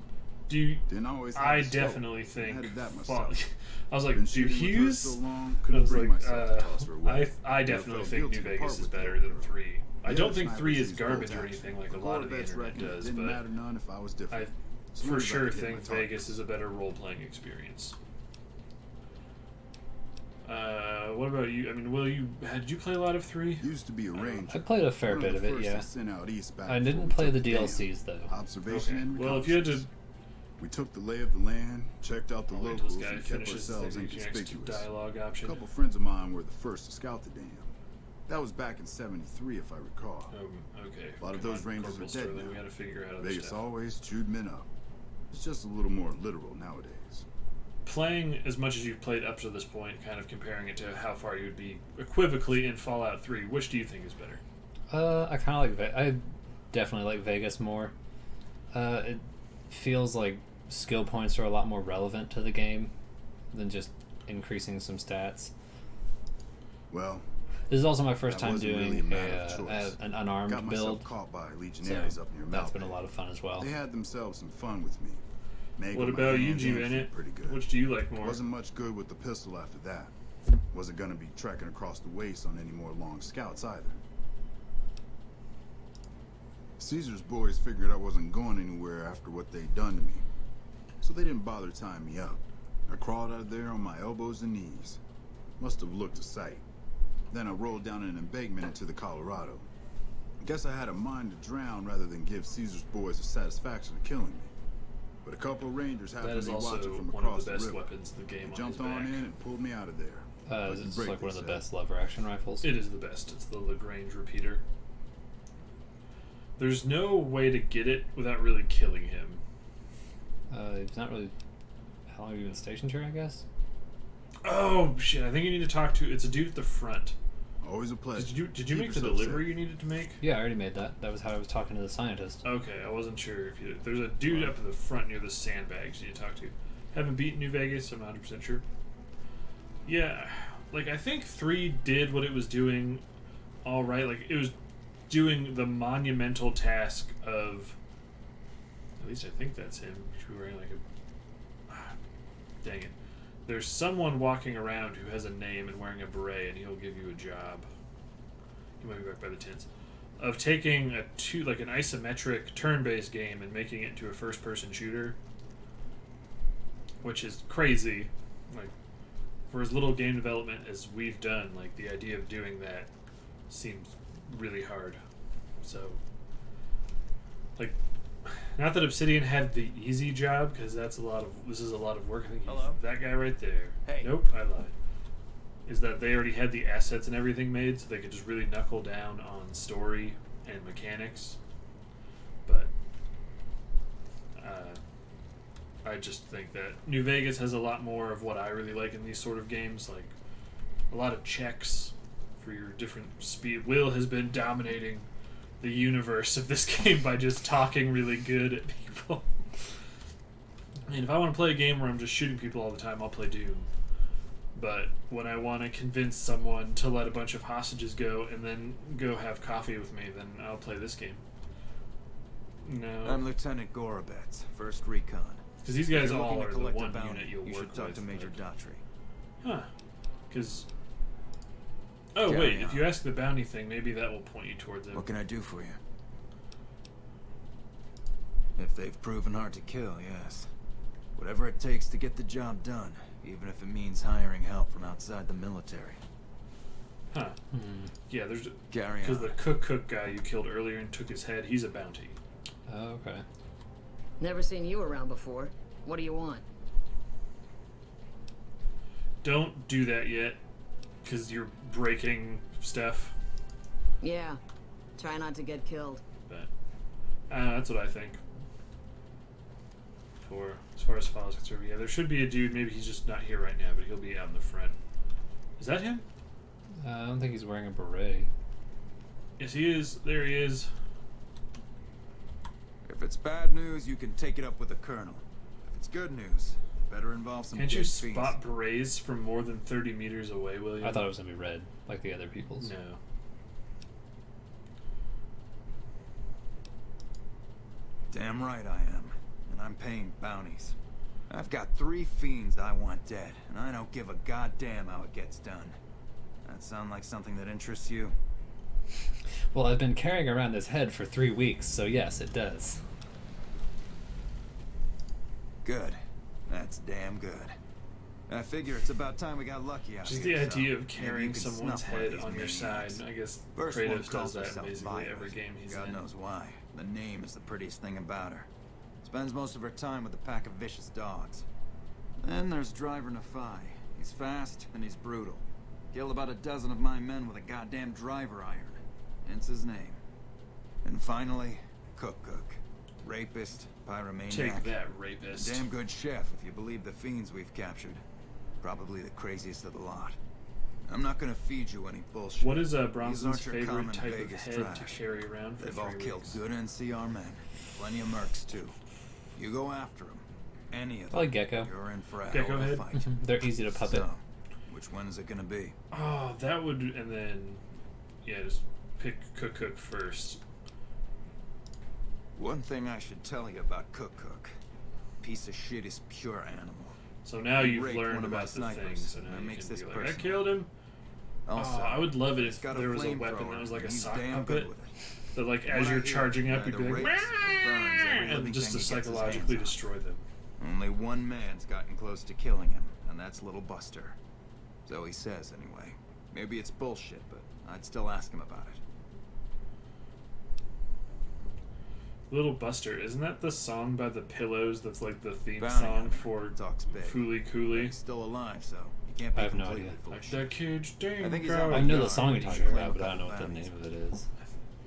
Do you, Didn't always have I the scope. definitely think. I had that well, myself. I was like, Been do shooting with her Hughes? so long, I couldn't was bring like, myself to toss her away. I Never definitely felt think guilty New to Vegas part is with better the than girl. 3. I The don't other think snipers 3 is used bolt garbage or action. anything like a The lot of the Corvettes internet reckoned it does, didn't but matter none if I was I different. As long for as I sure could hit my think targets. Vegas is a better role-playing experience. What about you? I mean, did you play a lot of 3? Used to be a ranger. I played a fair One bit the of it, first yeah. to send out east back I before didn't we play took the dam. DLCs though. Observation Okay. and Well, if you had to, reconnaissance. We took the lay of the land, checked out the I'll wait till locals, this guy and kept finishes ourselves the next inconspicuous. dialogue A option. couple friends of mine were the first to scout the dam. That was back in '73, if I recall. Okay. A lot of Come those on, rangers Corporal are dead Sterling, now. We gotta figure out other Vegas stuff. always chewed men up. It's just a little more literal nowadays. Playing as much as you've played up to this point, kind of comparing it to how far you would be equivocally in Fallout 3, which do you think is better? I kind of like I definitely like Vegas more. It feels like skill points are a lot more relevant to the game than just increasing some stats. Well, this is also my first that time wasn't doing really a matter of choice. an unarmed Got myself build. caught by legionaries so up near that's Malpe. been a lot of fun as well. They had themselves some fun with me. Meg What with my about you, hands and G-Bennett? feet pretty good. Which do you like more? Wasn't much good with the pistol after that. Wasn't gonna be trekking across the waste on any more long scouts either. Caesar's boys figured I wasn't going anywhere after what they'd done to me, so they didn't bother tying me up. I crawled out of there on my elbows and knees. Must have looked a sight. Then I rolled down an embankment into the Colorado. I guess I had a mind to drown rather than give Caesar's boys the satisfaction of killing me. But a couple of rangers That happened is to be also watching from one of across the the best river. weapons in the game. They On jumped his on back. in and pulled me out of there. It's break, like one of they the said. best lever action rifles. It is the best. It's the Lagrange repeater. There's no way to get it without really killing him. It's not really. How long have you been stationed here? I guess. Oh shit! I think you need to talk to. It's a dude at the front. Always a pleasure. Did you Keep make the yourself delivery safe. you needed to make? Yeah, I already made that. That was how I was talking to the scientist. Okay, I wasn't sure if you. There's a dude up at the front near the sandbags you need to talk to. Haven't beaten New Vegas. I'm 100% sure. Yeah, like I think 3 did what it was doing, all right. Like it was doing the monumental task of. At least I think that's him. He should be wearing like a. Dang it. There's someone walking around who has a name and wearing a beret, and he'll give you a job. He might be back by the tents. Of taking an isometric turn-based game and making it into a first-person shooter, which is crazy. Like, for as little game development as we've done, like the idea of doing that seems really hard. So, like, not that Obsidian had the easy job, because this is a lot of work. I think that guy right there. Hey. Nope, I lied. Is that they already had the assets and everything made, so they could just really knuckle down on story and mechanics. But I just think that New Vegas has a lot more of what I really like in these sort of games, like a lot of checks for your different speed. Will has been dominating the universe of this game by just talking really good at people. I mean, if I want to play a game where I'm just shooting people all the time, I'll play Doom. But when I want to convince someone to let a bunch of hostages go and then go have coffee with me, then I'll play this game. No. I'm Lieutenant Gorobets, 1st Recon. Because these guys If you're all looking to are the collect a one bounty, unit you'll you work should talk with. to Major but- Daughtry. Huh. Because... Oh, Carry wait, on. if you ask the bounty thing, maybe that will point you towards them. What can I do for you? If they've proven hard to kill, yes. Whatever it takes to get the job done, even if it means hiring help from outside the military. Huh. Yeah, there's... Carry Because on. the cook guy you killed earlier and took his head, he's a bounty. Oh, okay. Never seen you around before. What do you want? Don't do that yet, because you're breaking stuff. Yeah. Try not to get killed. But that's what I think. For as far as files concerned, yeah, there should be a dude. Maybe he's just not here right now, but he'll be out in the front. Is that him? I don't think he's wearing a beret. Yes, he is. There he is. If it's bad news, you can take it up with the Colonel. If it's good news, it better involve some Can't dead you fiends. spot berets from more than 30 meters away, William? I thought it was gonna be red, like the other people's. No. Damn right I am. And I'm paying bounties. I've got 3 fiends I want dead, and I don't give a goddamn how it gets done. That sound like something that interests you? Well, I've been carrying around this head for 3 weeks, so yes, it does. Good. That's damn good. I figure it's about time we got lucky out Just here. the idea so of maybe carrying you can someone's snuff one of head these on your side. maniacs. I guess First one Kratos does calls that in herself basically Violet. every game he's God in. knows why. The name is the prettiest thing about her. Spends most of her time with a pack of vicious dogs. Then there's Driver Nefai. He's fast and he's brutal. Killed about a dozen of my men with a goddamn driver iron. Hence his name. And finally, Cook. Rapist, pyromaniac. Take that, rapist. A damn good chef, if you believe the fiends we've captured. Probably the craziest of the lot. I'm not gonna feed you any bullshit. What is These Bronson's aren't your favorite common type of Vegas head trash. to carry around for They've 3 all weeks? killed good NCR men. Plenty of mercs, too. You go after them. Any of them. I like Gecko. You're in for a Gecko hell of a head? fight. They're easy to puppet. So, which one is it gonna be? Oh, that would... And then... Yeah, just pick Cook first. One thing I should tell you about Cook. Piece of shit is pure animal. So now He you've raped learned one of my about the snipers, thing, so now and that you makes can this be like, I personal. killed him. Also, Oh, I would love it he's if got a there was a flamethrower, weapon that was like a and he's sock damn puppet. good with it. That like as When I you're hear charging up, he you'd be either like, rapes or burns every living and just to thing he gets his psychologically hands on. destroy them. Only one man's gotten close to killing him, and that's Little Buster. So he says, anyway. Maybe it's bullshit, but I'd still ask him about it. Little Buster, isn't that the song by the Pillows that's like the theme Bounty song hunter. for Talks big. Fooly But Cooley? he's still alive, so he can't be I have no completely idea. full of Like shit. that caged dang I think he's crowd. out I of know the yard. song you're He talking should about, claim but I don't know what the bounties. name of it is.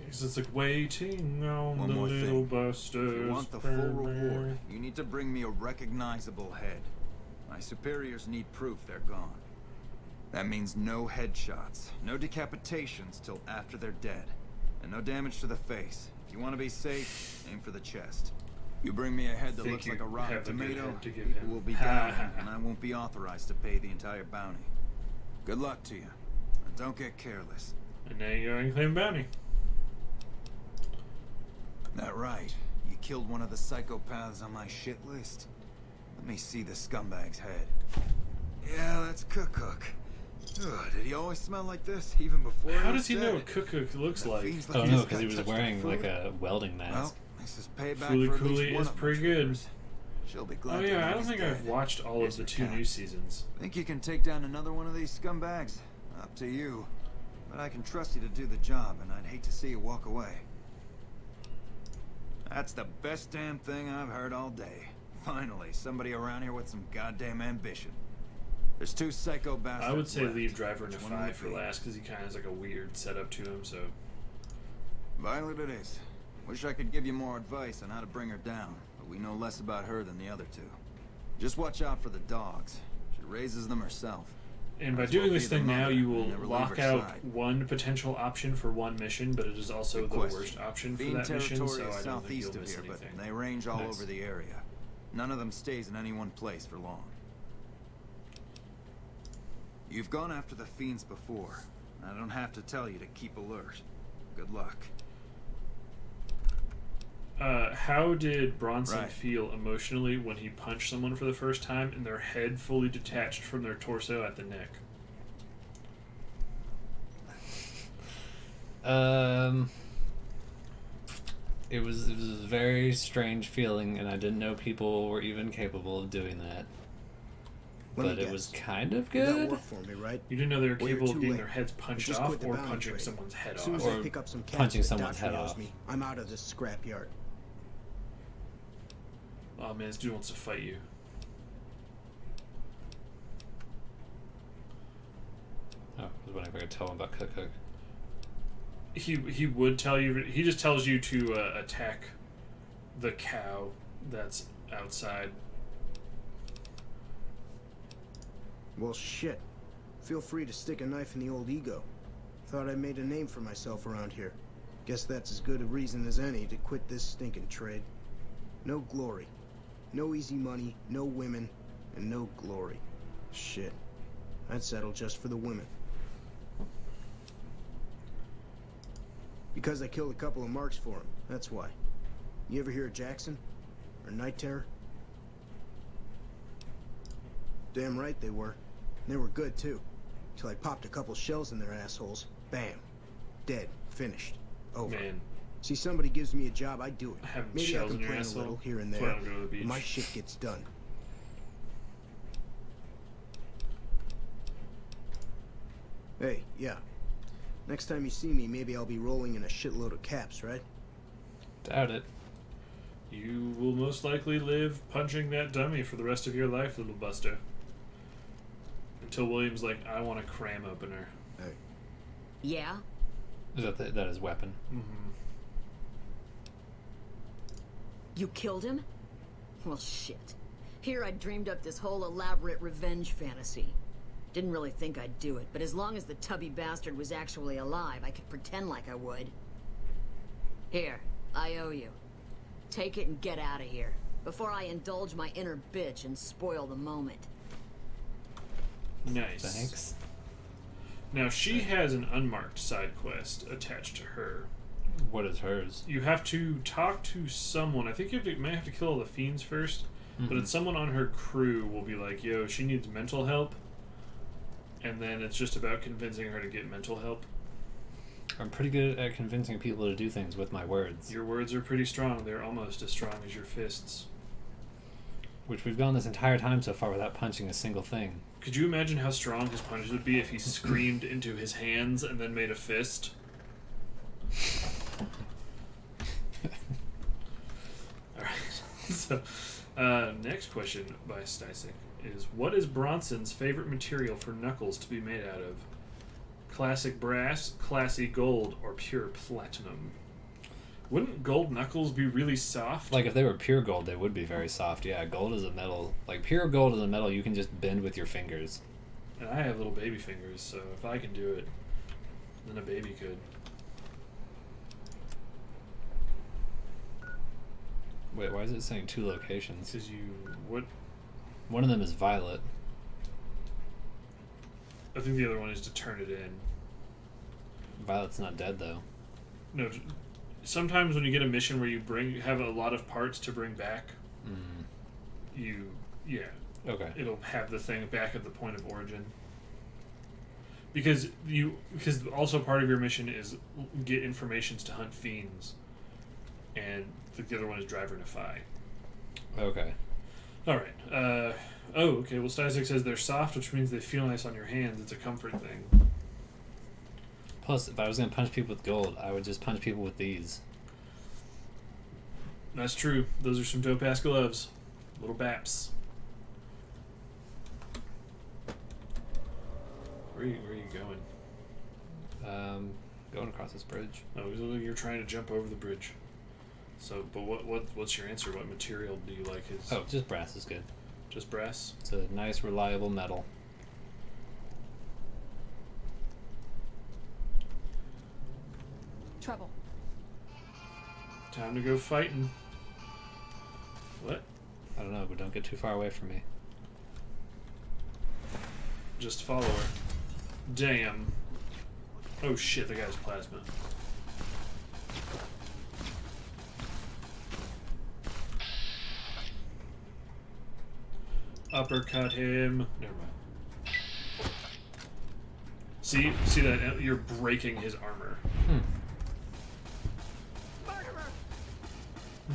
Because it's like waiting on One the more little thing. Busters. If you want the full reward, you need to bring me a recognizable head. My superiors need proof they're gone. That means no headshots, no decapitations till after they're dead, and no damage to the face. If you want to be safe, aim for the chest. You bring me a head that Think looks you like a rotten have a good tomato, head to give people him. will be down, and I won't be authorized to pay the entire bounty. Good luck to you, and don't get careless. And now you go and claim bounty. That right. You killed one of the psychopaths on my shit list. Let me see the scumbag's head. Yeah, that's Cook. Ugh, did he always smell like this, even before How he does he was know dead? what Cook looks That like? fiend's Oh like no, this because guy he was touched her wearing like food. a welding mask. Well, this is payback Fooly for at Cooley least one is of my pretty good. troopers. She'll be glad Oh to yeah, know I don't he's think dead. I've watched all of Here's the your 2 cat. new seasons. Think you can take down another one of these scumbags? Up to you. But I can trust you to do the job, and I'd hate to see you walk away. That's the best damn thing I've heard all day. Finally, somebody around here with some goddamn ambition. There's 2 psycho bastards I would say left. leave Driver Which one Nefai would it for be? last because he kind of has like a weird setup to him. So Violet it is. Wish I could give you more advice on how to bring her down, but we know less about her than the other 2. Just watch out for the dogs. She raises them herself. And by Might as well doing be this their thing now, mother you and will never leave lock her out side. one potential option for one mission, but it is also Good the question. worst option for Fiend that mission, territory so is I don't think southeast you'll of miss here, anything. but they range all Nice. over the area. None of them stays in any one place for long. You've gone after the fiends before. I don't have to tell you to keep alert. Good luck. How did Bronson Right. feel emotionally when he punched someone for the first time and their head fully detached from their torso at the neck? It was a very strange feeling, and I didn't know people were even capable of doing that. Let me But it guess. was kind of You got good. work for me, right? You didn't know they were Well, you're capable of too getting late. their heads I punched just off quit the or bounty punching trade. someone's head As soon as off. I pick up some punching cats that someone's Dutch head nails off. me, I'm out of this scrapyard. Oh man, this dude wants to fight you. Oh, I was wondering if I could tell him about Cook Cook. He would tell you. He just tells you to attack the cow that's outside. Well, shit. Feel free to stick a knife in the old ego. Thought I made a name for myself around here. Guess that's as good a reason as any to quit this stinking trade. No glory. No easy money, no women, and no glory. Shit. I'd settle just for the women. Because I killed a couple of marks for him, that's why. You ever hear of Jackson? Or Night Terror? Damn right they were. And they were good, too. Till I popped a couple shells in their assholes. Bam. Dead. Finished. Over. Man. See, somebody gives me a job, I do it. Having Maybe I shells in can your plan a asshole? little here and That's why I there. don't go to the but beach. my shit gets done. Hey, yeah. Next time you see me, maybe I'll be rolling in a shitload of caps, right? Doubt it. You will most likely live punching that dummy for the rest of your life, little Buster. Until William's like, I want a cram opener. Hey. Yeah? Is that his weapon? Mm-hmm. You killed him? Well, shit. Here I dreamed up this whole elaborate revenge fantasy. Didn't really think I'd do it, but as long as the tubby bastard was actually alive, I could pretend like I would. Here, I owe you. Take it and get out of here, before I indulge my inner bitch and spoil the moment. Nice. Thanks. Now, she has an unmarked side quest attached to her. What is hers? You have to talk to someone. I think you may have to kill all the fiends first, but it's someone on her crew will be like, yo, she needs mental help. And then it's just about convincing her to get mental help. I'm pretty good at convincing people to do things with my words. Your words are pretty strong. They're almost as strong as your fists. Which we've gone this entire time so far without punching a single thing. Could you imagine how strong his punches would be if he screamed into his hands and then made a fist? Alright. So, next question by Stysik is, what is Bronson's favorite material for knuckles to be made out of? Classic brass, classy gold, or pure platinum? Wouldn't gold knuckles be really soft? Like, if they were pure gold, they would be very soft. Yeah, gold is a metal. Like, pure gold is a metal you can just bend with your fingers. And I have little baby fingers, so if I can do it, then a baby could. Wait, why is it saying 2 locations? Because what? One of them is Violet. I think the other one is to turn it in. Violet's not dead, though. No, sometimes when you get a mission where you have a lot of parts to bring back, Okay. it'll have the thing back at the point of origin. Because also part of your mission is get informations to hunt fiends, and the other one is drive or defy. Okay. All right. Okay. Well, Stysik says they're soft, which means they feel nice on your hands. It's a comfort thing. Plus, if I was going to punch people with gold, I would just punch people with these. That's true. Those are some dope-ass gloves. Little baps. Where are you going? Going across this bridge. Oh, you're trying to jump over the bridge. So, but what's your answer? What material do you like? Oh, just brass is good. Just brass? It's a nice, reliable metal. Trouble. Time to go fighting. What? I don't know, but don't get too far away from me. Just follow her. Damn. Oh shit, the guy's plasma. Uppercut him. Never mind. See that? You're breaking his armor.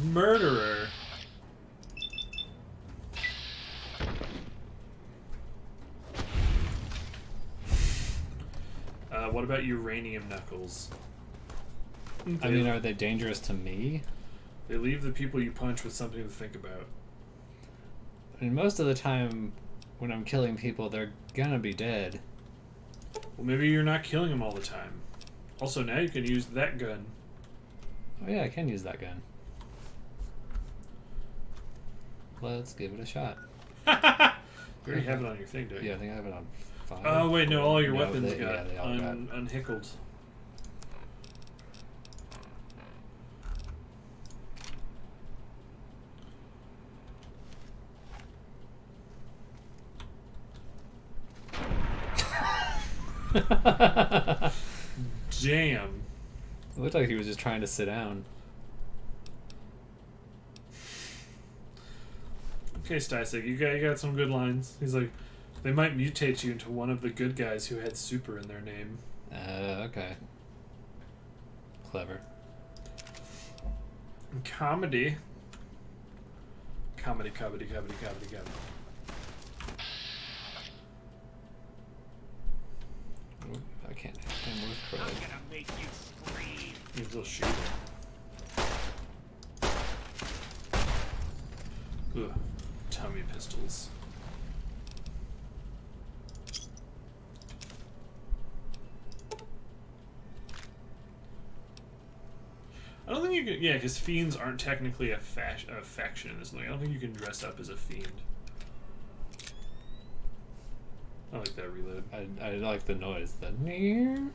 Murderer. What about uranium knuckles? I mean, are they dangerous to me? They leave the people you punch with something to think about. I mean, most of the time when I'm killing people, they're gonna be dead. Well, maybe you're not killing them all the time. Also, now you can use that gun. Oh yeah, I can use that gun. Let's give it a shot. You already have it on your thing, don't you? Yeah, I think I have it on 5. Oh wait, no, all your No, weapons they got all got unhickled. Damn. It looked like he was just trying to sit down. Okay, Stasek, you got some good lines. He's like, they might mutate you into one of the good guys who had super in their name. Okay. Clever. Comedy. Comedy. Ooh, I can't hit him with Craig. I'm gonna make you scream. Maybe they'll shoot him. Ugh. Tummy pistols. I don't think you can. Yeah, because fiends aren't technically a faction in this thing. I don't think you can dress up as a fiend. I like that reload. I like the noise. The near.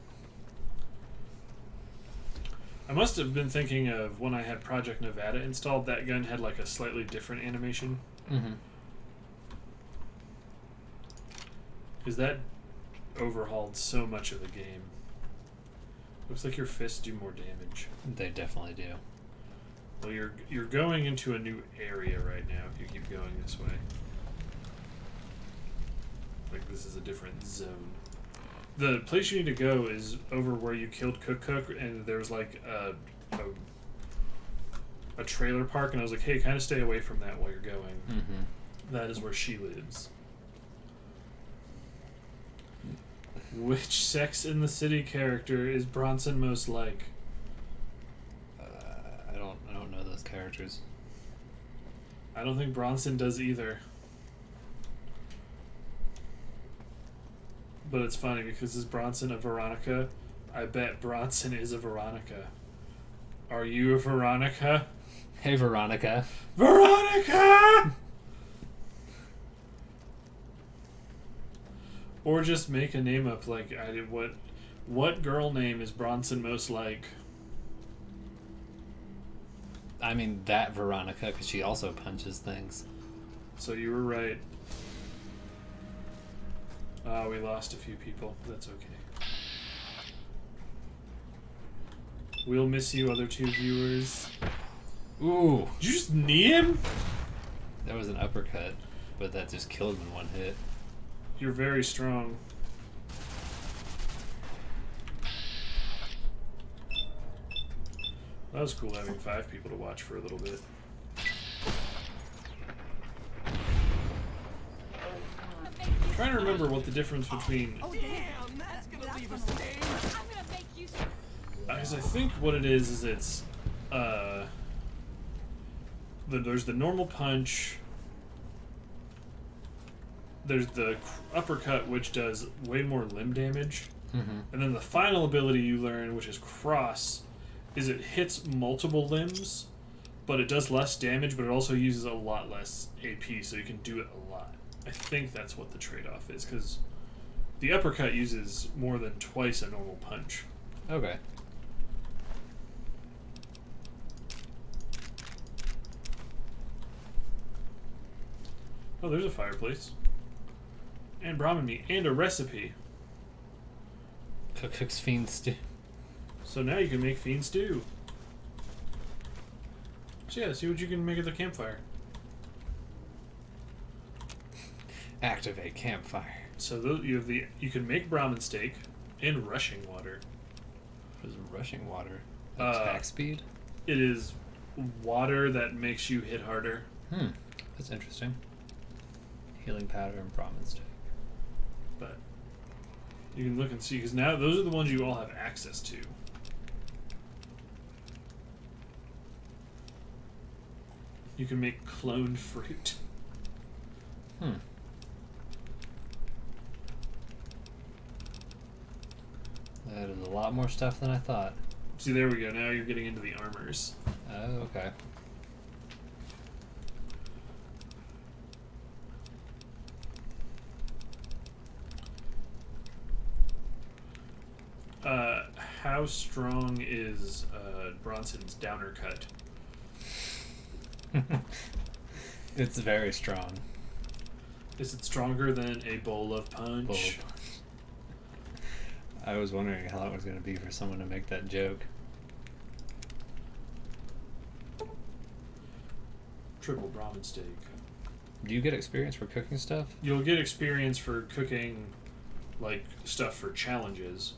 I must have been thinking of when I had Project Nevada installed. That gun had like a slightly different animation. Mm-hmm. Because that overhauled so much of the game. Looks like your fists do more damage. They definitely do. Well, you're going into a new area right now if you keep going this way. Like this is a different zone. The place you need to go is over where you killed Cook, and there's like a trailer park, and I was like, hey, kind of stay away from that while you're going. Mm-hmm. That is where she lives. Which Sex in the City character is Bronson most like? I don't know those characters. I don't think Bronson does either. But it's funny because is Bronson a Veronica? I bet Bronson is a Veronica. Are you a Veronica? Hey, Veronica. Veronica! Or just make a name up like I did. What girl name is Bronson most like? I mean that Veronica, because she also punches things. So you were right. We lost a few people. That's okay. We'll miss you, other 2 viewers. Ooh. Did you just knee him? That was an uppercut, but that just killed him in one hit. You're very strong. That was cool having 5 people to watch for a little bit. I'm trying to remember what the difference between... Oh damn, that's gonna leave a stain. I'm gonna make you. Because I think what it is it's... there's the normal punch... There's the uppercut, which does way more limb damage. Mm-hmm. And then the final ability you learn, which is cross, is it hits multiple limbs, but it does less damage, but it also uses a lot less AP, so you can do it a lot. I think that's what the trade-off is, because the uppercut uses more than twice a normal punch. Okay. Oh, there's a fireplace. And Brahmin meat. And a recipe. Cook's Fiend Stew. So now you can make Fiend Stew. So yeah, see what you can make at the campfire. Activate campfire. So you can make Brahmin steak and rushing water. What is rushing water? Attack speed? It is water that makes you hit harder. That's interesting. Healing powder and Brahmin steak. But you can look and see, because now those are the ones you all have access to. You can make cloned fruit. That is a lot more stuff than I thought. See, there we go. Now you're getting into the armors. Oh, okay. How strong is Bronson's downer cut? It's very strong. Is it stronger than a bowl of punch? I was wondering how it was going to be for someone to make that joke. Triple Brahmin steak. Do you get experience for cooking stuff? You'll get experience for cooking, like, stuff for challenges.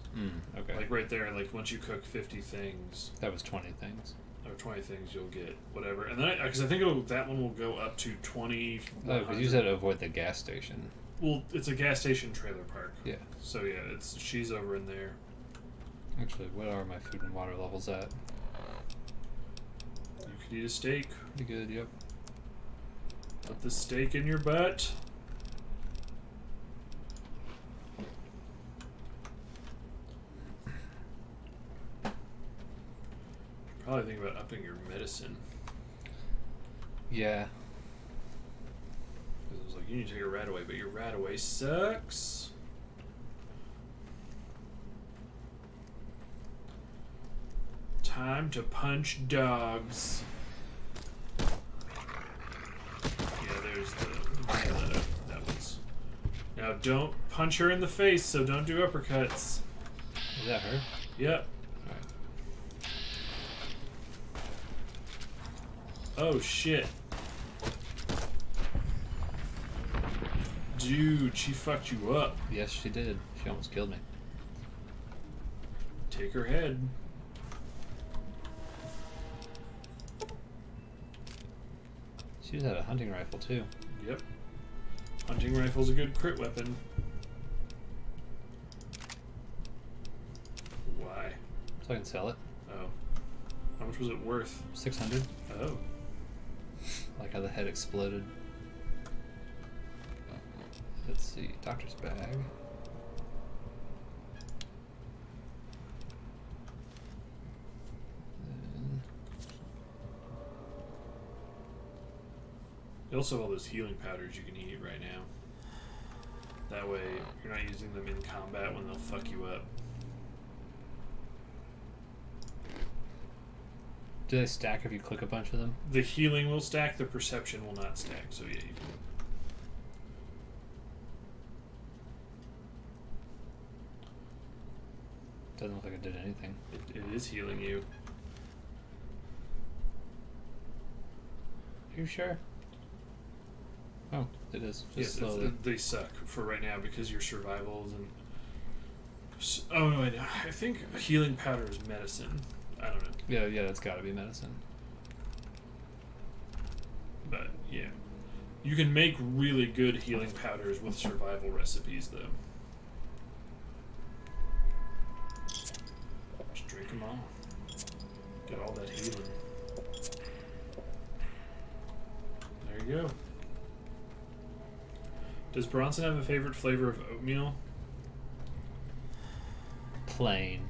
Okay. Like right there, like once you cook 50 things. That was 20 things. Or 20 things, you'll get whatever. And then, because I think that one will go up to 20. Oh, because you said avoid the gas station. Well, it's a gas station trailer park. Yeah. So yeah, she's over in there. Actually, what are my food and water levels at? You could eat a steak. Pretty good, yep. Put the steak in your butt. Probably think about upping your medicine. Yeah. Because it was like, you need to take a rat away, but your rat away sucks. Time to punch dogs. Yeah, there's that was. Now don't punch her in the face, so don't do uppercuts. Is that her? Yep. Oh shit. Dude, she fucked you up. Yes, she did. She almost killed me. Take her head. She had a hunting rifle too. Yep. Hunting rifle's a good crit weapon. Why? So I can sell it. Oh. How much was it worth? 600. Oh. Like how the head exploded. Let's see. Doctor's bag. You also have all those healing powders you can eat right now. That way, you're not using them in combat when they'll fuck you up. Do they stack if you click a bunch of them? The healing will stack, the perception will not stack, so yeah, you can. Doesn't look like it did anything. It is healing you. Are you sure? Oh, it is. Just yes, slowly. they suck for right now because your survival isn't. Oh no, I think healing powder is medicine. I don't know. Yeah, that's got to be medicine. But yeah, you can make really good healing powders with survival recipes, though. Just drink them all. Get all that healing. There you go. Does Bronson have a favorite flavor of oatmeal? Plain.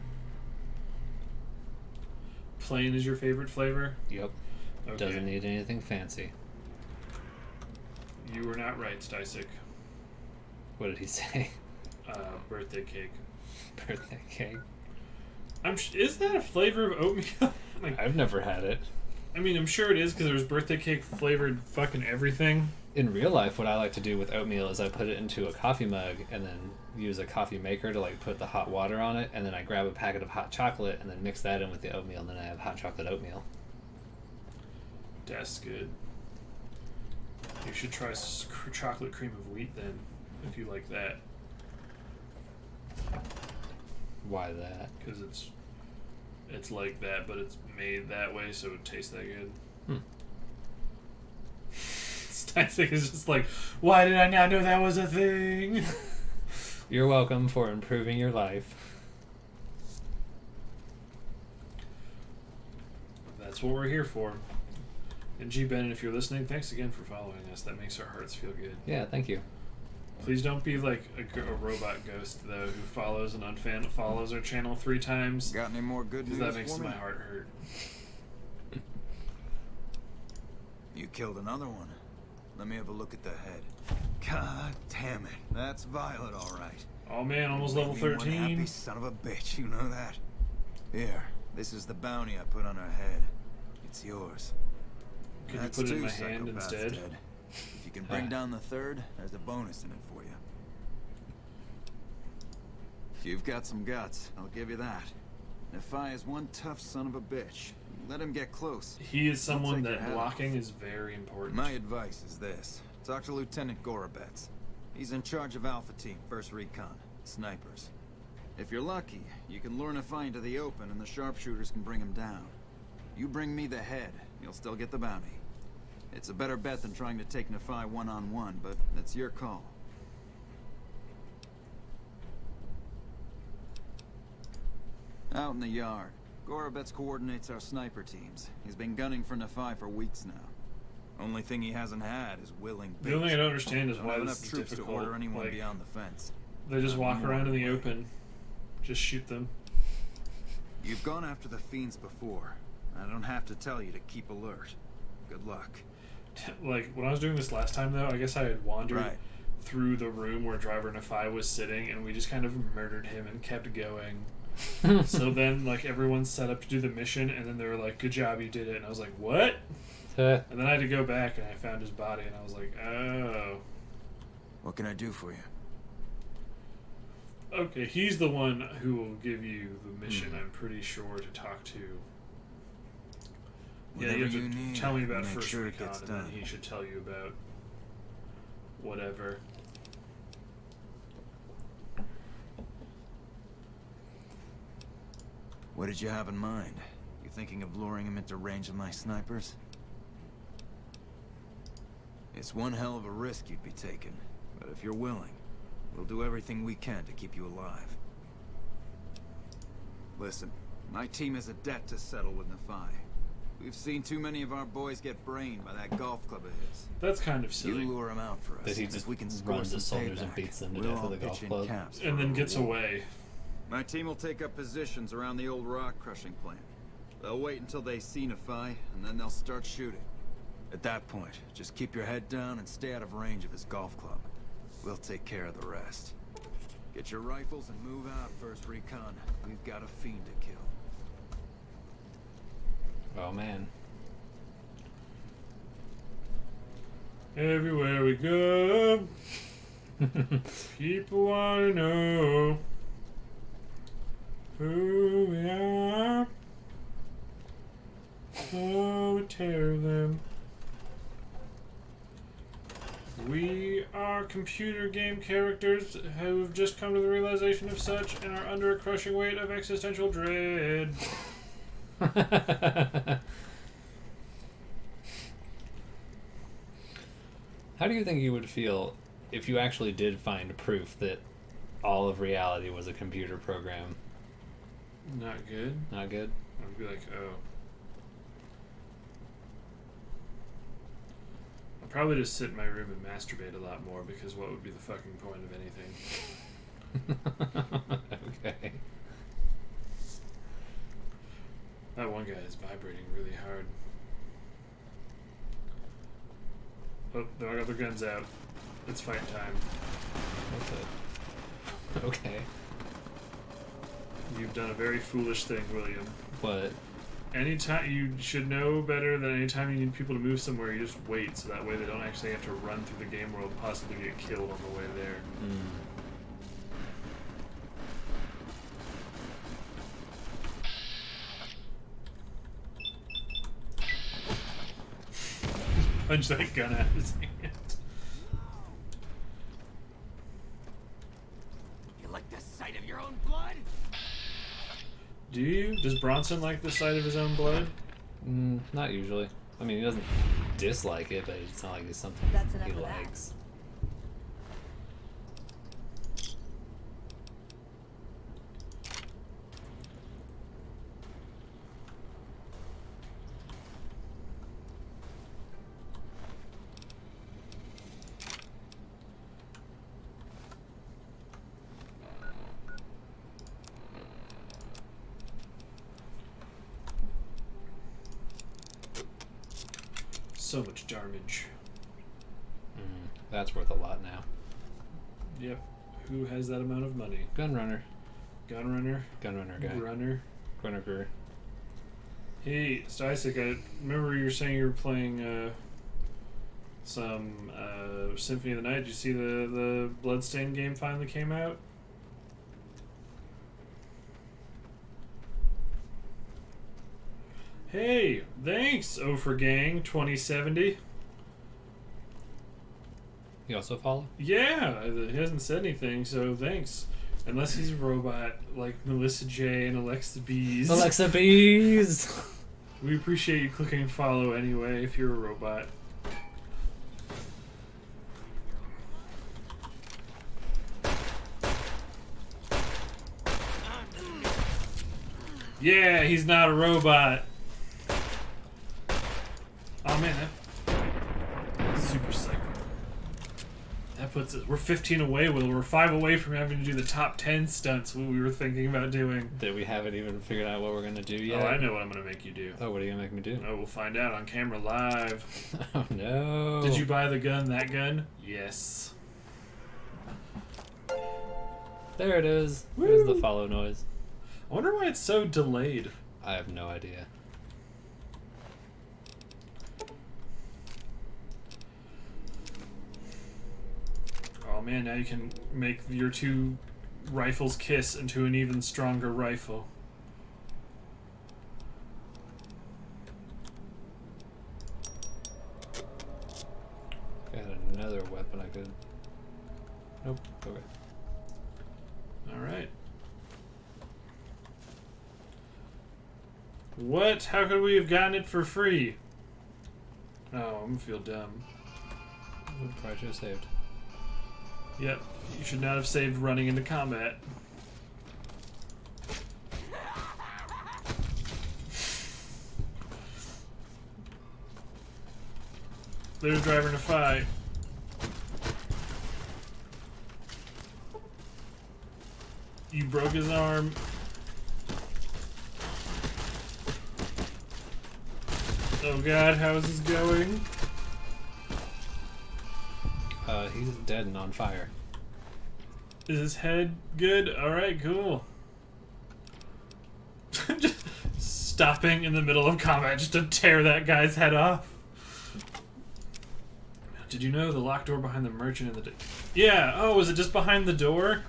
Plain is your favorite flavor? Yep. Okay. Doesn't need anything fancy. You were not right, Stisek. What did he say? Birthday cake. Birthday cake. Is that a flavor of oatmeal? Like, I've never had it. I mean, I'm sure it is because there's birthday cake flavored fucking everything. In real life, what I like to do with oatmeal is I put it into a coffee mug and then use a coffee maker to like put the hot water on it, and then I grab a packet of hot chocolate and then mix that in with the oatmeal, and then I have hot chocolate oatmeal. That's good. You should try chocolate cream of wheat then, if you like that. Why that? Because it's like that, but it's made that way, so it tastes that good. Stisek is just like, why did I not know that was a thing? You're welcome for improving your life. That's what we're here for. And G. Bennett, if you're listening, thanks again for following us. That makes our hearts feel good. Yeah, thank you. Please don't be like a robot ghost, though, who follows and follows our channel 3 times. Got any more good news? Because that makes for me? my heart hurt. You killed another one. Let me have a look at the head. God damn it. That's Violet, all right. Oh man, almost level Made me one 13. happy son of a bitch, you know that? Here, this is the bounty I put on her head. It's yours. Could That's you put it in two my hand psychopaths instead? dead. If you can bring down the third, there's a bonus in it for you. You've got some guts, I'll give you that. Nephi is one tough son of a bitch. Let him get close. He is I'll someone take your that head blocking off. is very important. My advice is this. Talk to Lieutenant Gorobets. He's in charge of Alpha Team, 1st Recon. Snipers. If you're lucky, you can lure Nephi into the open and the sharpshooters can bring him down. You bring me the head, you'll still get the bounty. It's a better bet than trying to take Nephi one-on-one, but that's your call. Out in the yard, Gorobets coordinates our sniper teams. He's been gunning for Nephi for weeks now. Only thing he hasn't had is willing The only thing I don't understand is Don't why have this enough is troops difficult. to order anyone Like, beyond the fence. they just walk Not around in the anymore. open. Just shoot them. You've gone after the fiends before. I don't have to tell you to keep alert. Good luck. Like, when I was doing this last time, though, I guess I had wandered Right. through the room where Driver Nephi was sitting, and we just kind of murdered him and kept going. So then, like, everyone's set up to do the mission, and then they were like, good job, you did it. And I was like, what? And then I had to go back, and I found his body, and I was like, oh. What can I do for you? Okay, he's the one who will give you the mission, I'm pretty sure, to talk to. Yeah, Whatever you have to you need, tell me about make First sure it Recon, gets and then done. he should tell you about whatever. What did you have in mind? You thinking of luring him into range of my snipers? It's one hell of a risk you'd be taking, but if you're willing, we'll do everything we can to keep you alive. Listen, my team has a debt to settle with Nephi. We've seen too many of our boys get brained by that golf club of his. That's kind of silly. You lure him out for us. That he If just we can score runs some his soldiers and payback, beats them to we'll death all with a golf pitch in club. caps And for then a gets reward. away. My team will take up positions around the old rock crushing plant. They'll wait until they see Nephi, and then they'll start shooting. At that point, just keep your head down and stay out of range of his golf club. We'll take care of the rest. Get your rifles and move out, First Recon. We've got a fiend to kill. Oh man. Everywhere we go, people want to know who we are. So we tear them. We are computer game characters who have just come to the realization of such and are under a crushing weight of existential dread. How do you think you would feel if you actually did find proof that all of reality was a computer program? Not good. Not good? I'd be like, oh. I'd probably just sit in my room and masturbate a lot more, because what would be the fucking point of anything? Okay. That one guy is vibrating really hard. Oh, they all got their guns out. It's fight time. Okay. You've done a very foolish thing, William. What? Anytime you should know better than anytime you need people to move somewhere, you just wait so that way they don't actually have to run through the game world and possibly get killed on the way there. Punch that gun out of his hand. You like the sight of your own blood? Do you? Does Bronson like the sight of his own blood? Not usually. I mean, he doesn't dislike it, but it's not like it's something That's enough he of that. likes. So much damage. That's worth a lot now. Yep. Who has that amount of money? Gunrunner. Gunrunner? Gunrunner guy. Gunrunner. Hey, Stisek, I remember you were saying you were playing some Symphony of the Night. Did you see the Bloodstained game finally came out? Hey, thanks, Ofer Gang 2070. You also follow? Yeah, he hasn't said anything, so thanks. Unless he's a robot like Melissa J and Alexa Bees. Alexa Bees! We appreciate you clicking follow anyway if you're a robot. Yeah, he's not a robot. Oh man, that's super psycho. That puts us. We're 15 away, Will. We're 5 away from having to do the top 10 stunts we were thinking about doing. That we haven't even figured out what we're gonna do yet. Oh, I know what I'm gonna make you do. Oh, what are you gonna make me do? Oh, we'll find out on camera live. Oh no. Did you buy the gun? That gun? Yes. There it is. There's the follow noise. I wonder why it's so delayed. I have no idea. Oh man, now you can make your 2 rifles kiss into an even stronger rifle. Got another weapon I could... Nope. Okay. Alright. What? How could we have gotten it for free? Oh, I'm gonna feel dumb. Probably should have saved. Yep, you should not have saved running into combat. There's driver in a fight. You broke his arm. Oh god, how is this going? He's dead and on fire. Is his head good? Alright, cool. Just stopping in the middle of combat just to tear that guy's head off. Did you know the locked door behind the merchant in the... Yeah, oh, was it just behind the door?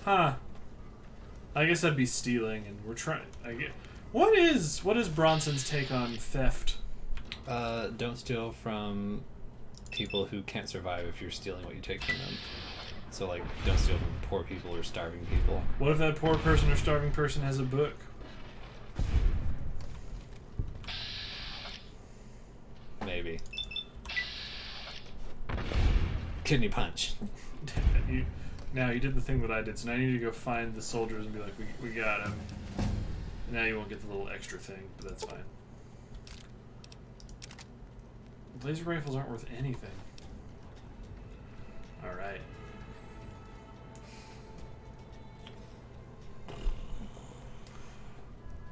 Huh. I guess that'd be stealing, and we're trying... What is Bronson's take on theft? Don't steal from people who can't survive if you're stealing what you take from them. So, like, don't steal from poor people or starving people. What if that poor person or starving person has a book? Maybe. Kidney punch. Now you did the thing that I did, so now you need to go find the soldiers and be like, we got him. Now you won't get the little extra thing, but that's fine. Laser rifles aren't worth anything. Alright.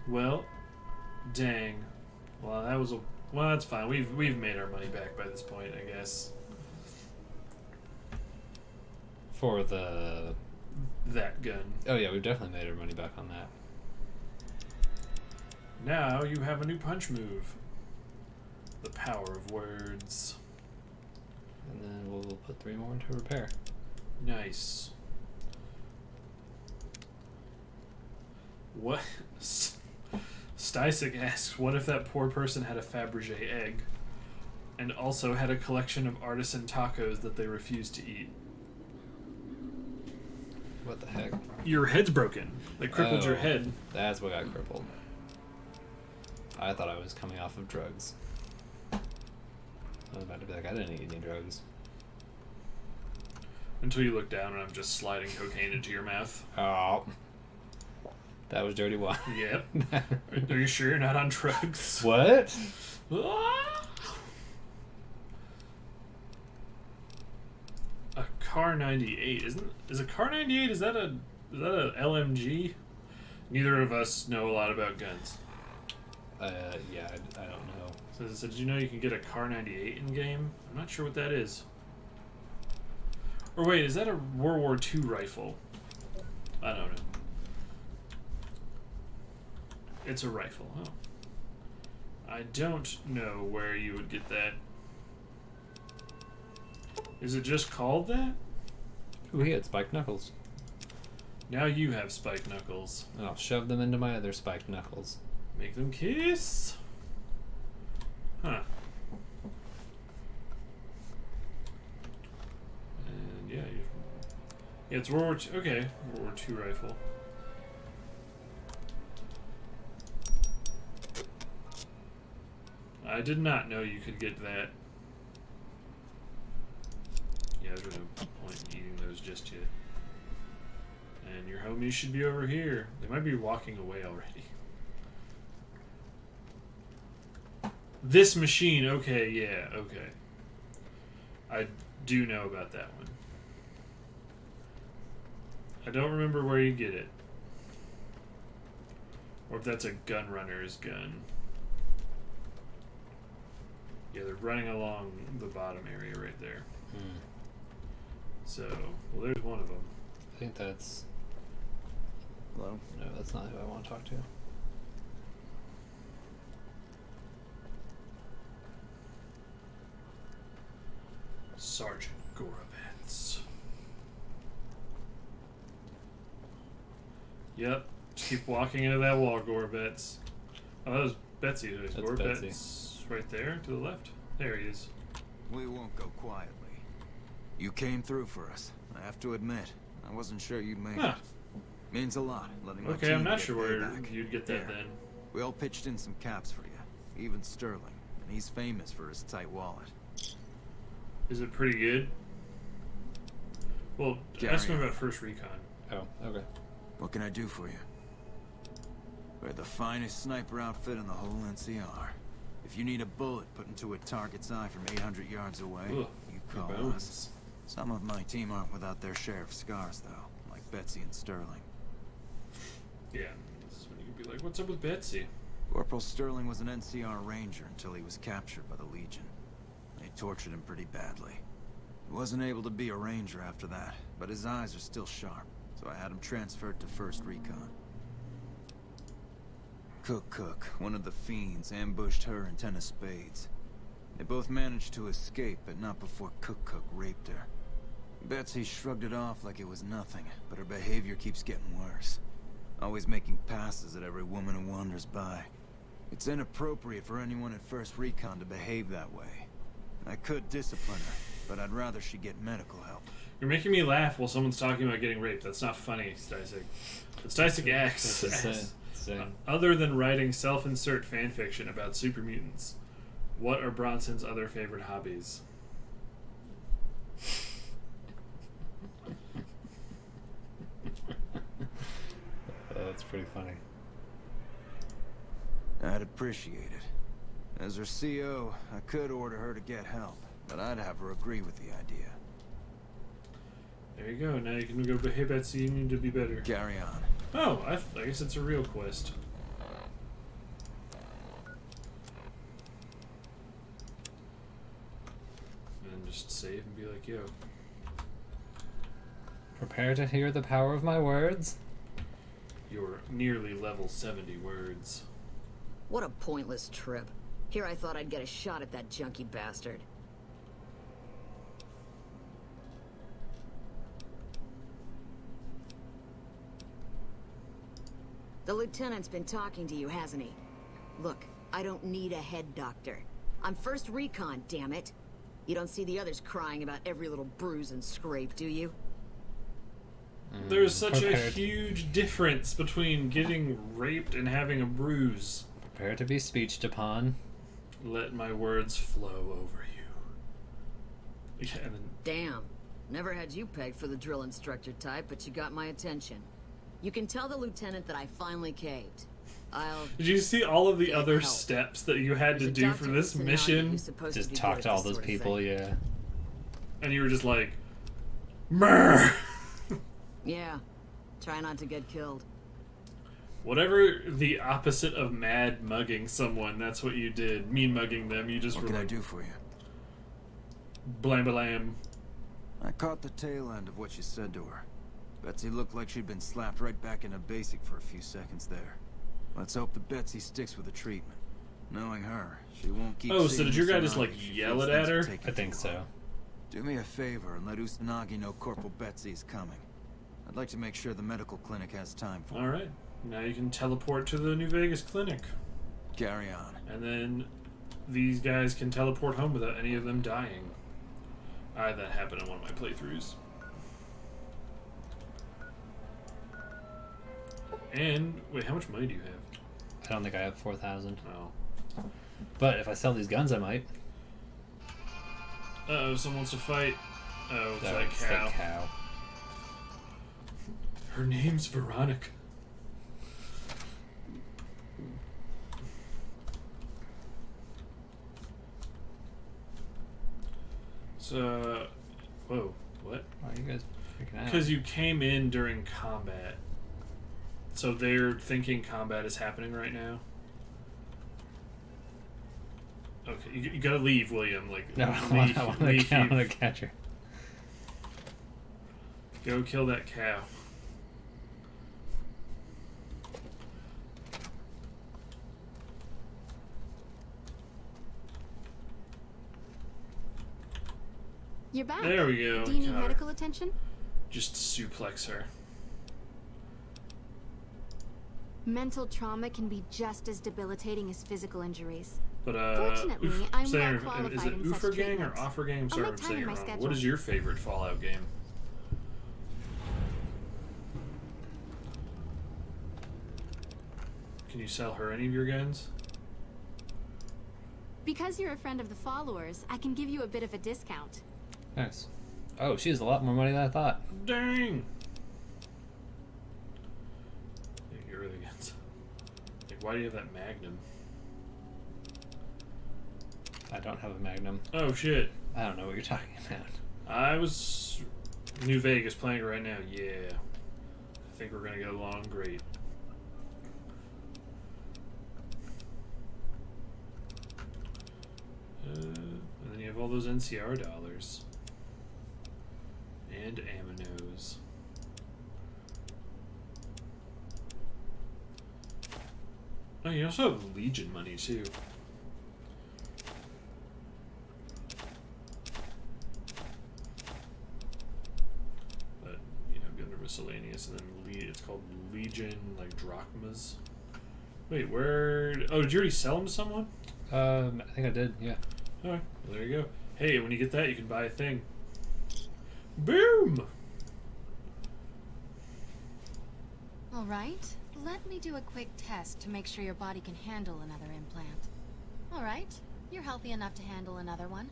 Well, dang. Well, that was a Well, that's fine. We've made our money back by this point, I guess. For the... That gun. Oh yeah, we've definitely made our money back on that. Now you have a new punch move. The power of words. And then we'll put 3 more into repair. Nice. What? Stysik asks, what if that poor person had a Fabergé egg and also had a collection of artisan tacos that they refused to eat? What the heck? Your head's broken. They crippled your head. That's what got crippled. I thought I was coming off of drugs. I was about to be like, I didn't eat any drugs. Until you look down and I'm just sliding cocaine into your mouth. Oh. That was dirty water. Yep. Are you sure you're not on drugs? What? A Car 98 is a Car 98? Is that a LMG? Neither of us know a lot about guns. Yeah, I don't know. So did you know you can get a Car 98 in game? I'm not sure what that is. Or wait, is that a World War II rifle? I don't know. It's a rifle. Oh. I don't know where you would get that. Is it just called that? Ooh, he had spiked knuckles. Now you have spiked knuckles. And I'll shove them into my other spiked knuckles. Make them kiss. Huh. And yeah, it's World War II. Okay, World War II rifle. I did not know you could get that. Yeah, there's no point in eating those just yet. And your homies should be over here. They might be walking away already. This machine, okay, yeah, okay. I do know about that one. I don't remember where you get it. Or if that's a gun runner's gun. Yeah, they're running along the bottom area right there. Hmm. So, well, there's one of them. I think that's... Hello? No, that's not who I want to talk to. Sergeant Gorobets. Yep, just keep walking into that wall, Gorobets. Oh, that was Betsy. There's That's Gorobets Betsy. right there to the left. There he is. We won't go quietly. You came through for us. I have to admit, I wasn't sure you'd make Huh. it. Means a lot, letting my Okay, team I'm not get sure where payback. you'd get that There. then. We all pitched in some caps for you. Even Sterling. And he's famous for his tight wallet. Is it pretty good? Well, Carry ask him on. about First Recon. Oh, okay. What can I do for you? We're the finest sniper outfit in the whole NCR. If you need a bullet put into a target's eye from 800 yards away, Ugh, you your call bones. us. Some of my team aren't without their share of scars, though, like Betsy and Sterling. Yeah, this is when you can be like, what's up with Betsy? Corporal Sterling was an NCR ranger until he was captured by the Legion. They tortured him pretty badly. He wasn't able to be a ranger after that, but his eyes are still sharp, so I had him transferred to First Recon. Cook, one of the fiends, ambushed her and 10 of spades. They both managed to escape, but not before Cook raped her. Betsy shrugged it off like it was nothing, but her behavior keeps getting worse. Always making passes at every woman who wanders by. It's inappropriate for anyone at First Recon to behave that way. I could discipline her, but I'd rather she get medical help. You're making me laugh while someone's talking about getting raped. That's not funny, Stysik. But Stysik asks, That's insane. other than writing self-insert fanfiction about super mutants, what are Bronson's other favorite hobbies? That's pretty funny. I'd appreciate it. As her CO, I could order her to get help, but I'd have her agree with the idea. There you go. Now you can go, hey Betsy, you need to be better. Carry on. Oh, I guess it's a real quest. save and be like, yo. Prepare to hear the power of my words. Your nearly level 70 words. What a pointless trip. Here I thought I'd get a shot at that junkie bastard. The lieutenant's been talking to you, hasn't he? Look, I don't need a head doctor. I'm first recon, damn it. You don't see the others crying about every little bruise and scrape, do you? There's such a huge difference between getting raped and having a bruise. Prepare to be speeched upon. Let my words flow over you. Yeah, and then, Damn. Never had you pegged for the drill instructor type, but you got my attention. You can tell the lieutenant that I finally caved. did you see all of the other steps that you had to do for this mission? Just talk to all those people, yeah. And you were just like, Murr! Yeah. Try not to get killed. Whatever the opposite of mad mugging someone, that's what you did. Mean mugging them, you just What were can I like, do for you? Blam blam. I caught the tail end of what you said to her. Betsy looked like she'd been slapped right back into basic for a few seconds there. Let's hope that Betsy sticks with the treatment. Knowing her, she won't keep. Oh, so did your guy seeing just us like around if she yell feels it at things are her? taking I think too so. long. Do me a favor and let Ustanagi know Corporal Betsy is coming. I'd like to make sure the medical clinic has time for her. Alright. Now you can teleport to the New Vegas clinic. Carry on. And then these guys can teleport home without any of them dying. I had that happen in one of my playthroughs. And, wait, how much money do you have? I don't think I have 4,000. Oh. But if I sell these guns, I might. Uh-oh, someone wants to fight. Oh, it's that It's cow. that cow. Her name's Veronica. So, whoa, what? Why are you guys freaking out? Because you came in during combat. So they're thinking combat is happening right now. Okay, you gotta leave, William. Like, No, leave, I want leave. to catch her. Go kill that cow. You're back. There we go. Do you need Got her. medical attention? Just suplex her. Mental trauma can be just as debilitating as physical injuries. But Fortunately, I'm well qualified is it in such Oofer Gang or treatment. Offer Gang? I'm I'll sorry make if I'm time saying in it my wrong. schedule. What is your favorite Fallout game? Can you sell her any of your guns? Because you're a friend of the followers, I can give you a bit of a discount. Nice. Oh, she has a lot more money than I thought. Dang! Yeah, get rid of the guns. Like, why do you have that Magnum? I don't have a Magnum. Oh, shit. I don't know what you're talking about. I was New Vegas playing it right now. Yeah. I think we're gonna get along great. And then you have all those NCR dollars. And Aminos. Oh, you also have Legion money, too. But, you know, go to miscellaneous, and then it's called Legion, like, drachmas. Wait, where... Oh, did you already sell them to someone? I think I did, yeah. Alright, well, there you go. Hey, when you get that, you can buy a thing. Boom! All right, let me do a quick test to make sure your body can handle another implant. All right, you're healthy enough to handle another one.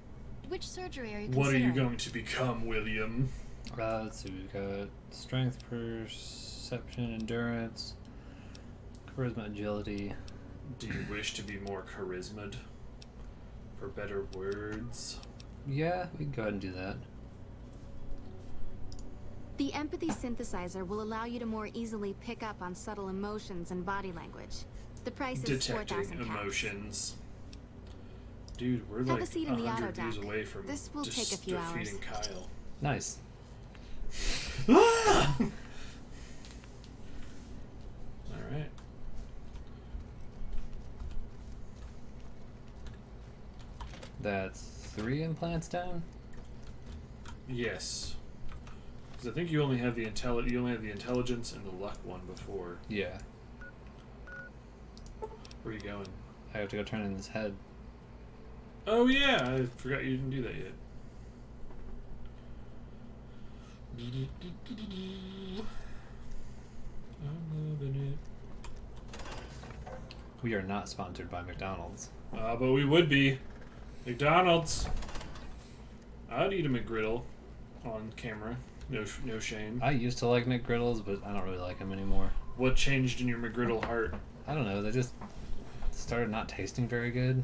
Which surgery are you What are considering? you going to become, William? Let's see, we've got strength, perception, endurance, charisma, agility. Do you wish to be more charismaed? For better words? Yeah, we can go ahead and do that. The empathy synthesizer will allow you to more easily pick up on subtle emotions and body language. The price is Detecting 4,000 pounds. emotions. Dude, we're Have like a seat in the 100 auto views dock. away from This will just take a few hours. defeating Kyle. Nice. Alright. That's 3 implants down? Yes. Because I think you only have the intelligence and the luck one before. Yeah. Where are you going? I have to go turn in his head. Oh yeah, I forgot you didn't do that yet. I'm loving it. We are not sponsored by McDonald's. But we would be. McDonald's. I'd eat a McGriddle on camera. No shame. I used to like McGriddles, but I don't really like them anymore. What changed in your McGriddle heart? I don't know. They just started not tasting very good.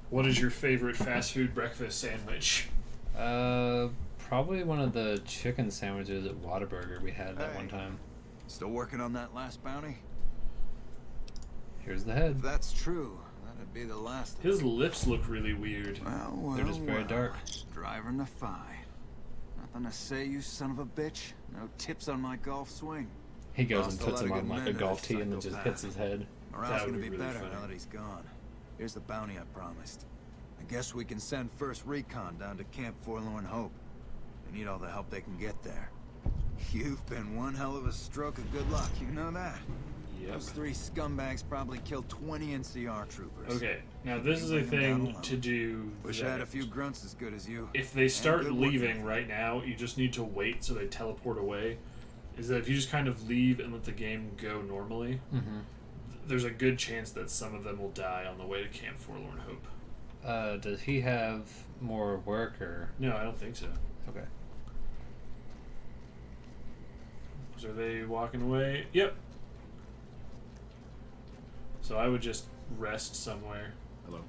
What is your favorite fast food breakfast sandwich? Probably one of the chicken sandwiches at Whataburger we had that one time. Still working on that last bounty? Here's the head. If that's true, that'd be the last. His lips look really weird. Well, They're just very dark. Driving the fight. Nothing to say, you son of a bitch. No tips on my golf swing. He goes Lost and puts a him lot on of like good a men golf to tee that and then just psychopath. hits his head. Morale's That would gonna be be really better funny. now that he's gone. Here's the bounty I promised. I guess we can send First Recon down to Camp Forlorn Hope. They need all the help they can get there. You've been one hell of a stroke of good luck, you know that? Yep. Those 3 scumbags probably killed 20 NCR troopers. Okay, now this is a You bring them down thing alone. to do. Wish I had a few grunts as good as you. If they And start good leaving work. right now, you just need to wait so they teleport away. Is that if you just kind of leave and let the game go normally, there's a good chance that some of them will die on the way to Camp Forlorn Hope. Does he have more work or? No, I don't think so. Okay. So are they walking away? Yep. So I would just rest somewhere. Hello.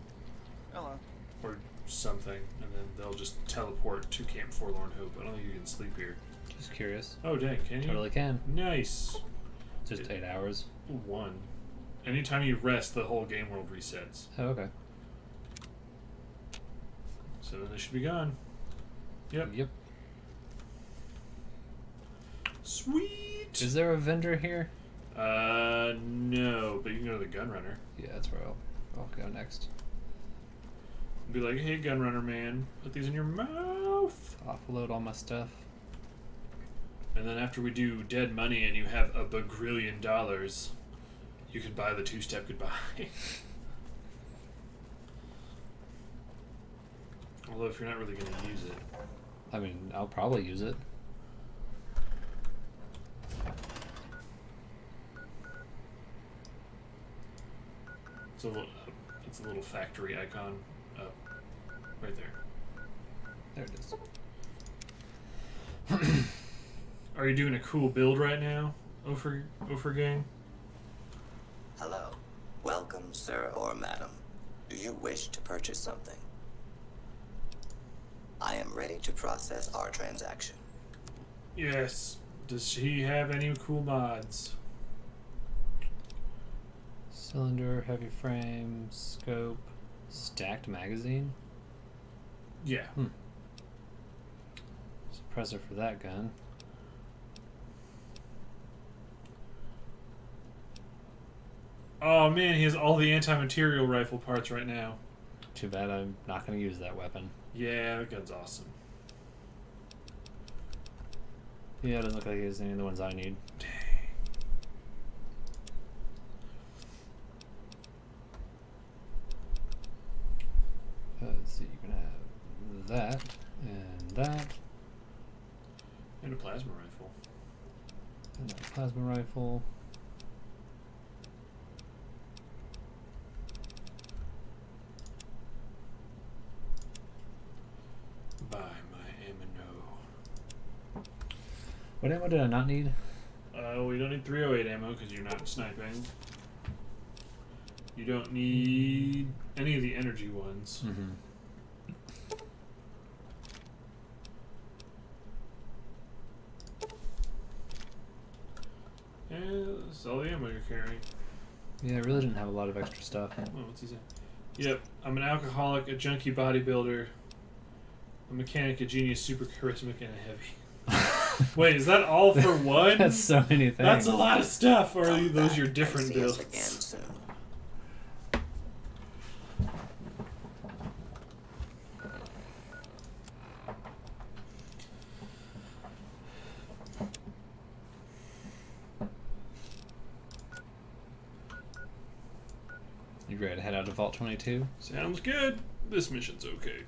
Hello. Or something, and then they'll just teleport to Camp Forlorn Hope. I don't think you can sleep here. Just curious. Oh dang, can you? Totally can. Nice. Just 8 hours. 1. Anytime you rest, the whole game world resets. Oh, okay. So then they should be gone. Yep. Yep. Sweet. Is there a vendor here? No, but you can go to the Gunrunner. Yeah, that's where I'll go next. Be like, hey, Gunrunner man, put these in your mouth. Offload all my stuff. And then after we do Dead Money and you have a bagrillion dollars, you can buy the 2-step goodbye. Although if you're not really going to use it. I mean, I'll probably use it. It's a little factory icon up right there. There it is. Are you doing a cool build right now, Ophir gang? Hello. Welcome, sir or madam. Do you wish to purchase something? I am ready to process our transaction. Yes. Does he have any cool mods? Cylinder, heavy frame, scope, stacked magazine. Yeah. Suppressor for that gun. Oh man, he has all the anti-material rifle parts right now. Too bad I'm not going to use that weapon. Yeah, that gun's awesome. Yeah, it doesn't look like he has any of the ones I need. Dang. Let's see, you can have that, and that, And a plasma rifle. and a plasma rifle. Buy my ammo. What ammo did I not need? We don't need 308 ammo because you're not sniping. You don't need any of the energy ones. Mm-hmm. Yeah, that's all the ammo you're carrying. Yeah, I really didn't have a lot of extra stuff. Oh, what's he say? Yep, I'm an alcoholic, a junkie bodybuilder, a mechanic, a genius, super charismatic, and a heavy. Wait, is that all for one? That's so many things. That's a lot of stuff. Or are those your different See us builds? again soon. You ready to head out to Vault 22? Sounds good. This mission's okay.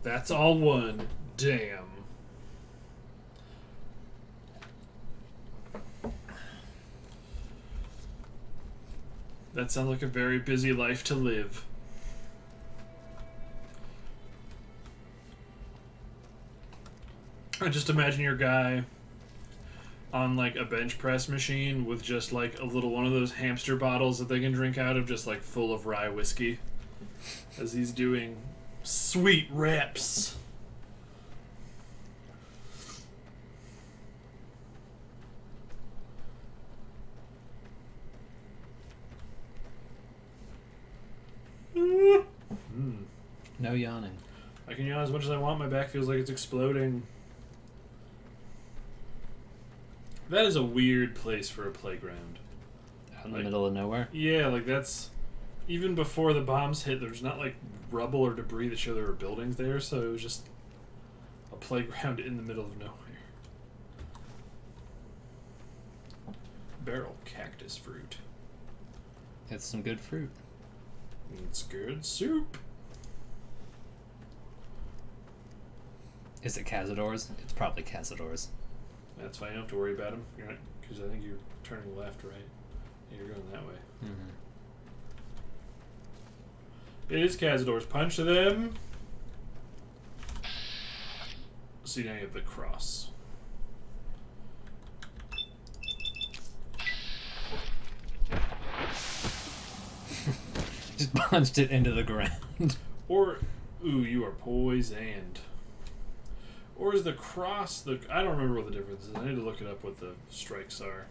That's all one. Damn. That sounds like a very busy life to live. I just imagine your guy on like a bench press machine with just like a little one of those hamster bottles that they can drink out of, just like full of rye whiskey, as he's doing sweet reps. No yawning. I can yawn as much as I want. My back feels like it's exploding. That is a weird place for a playground. Out in the middle of nowhere? Yeah, like that's... Even before the bombs hit, there's not like rubble or debris that show there were buildings there, so it was just a playground in the middle of nowhere. Barrel cactus fruit. It's some good fruit. It's good soup. Is it Cazador's? It's probably Cazador's. That's fine. You don't have to worry about them. You're not, because I think you're turning left, right? Yeah, you're going that way. Mm-hmm. It is Cazador's. Punch to them. See, now you have the cross. Just punched it into the ground. Or, ooh, you are poisoned. Or is the cross the... I don't remember what the difference is. I need to look it up what the strikes are.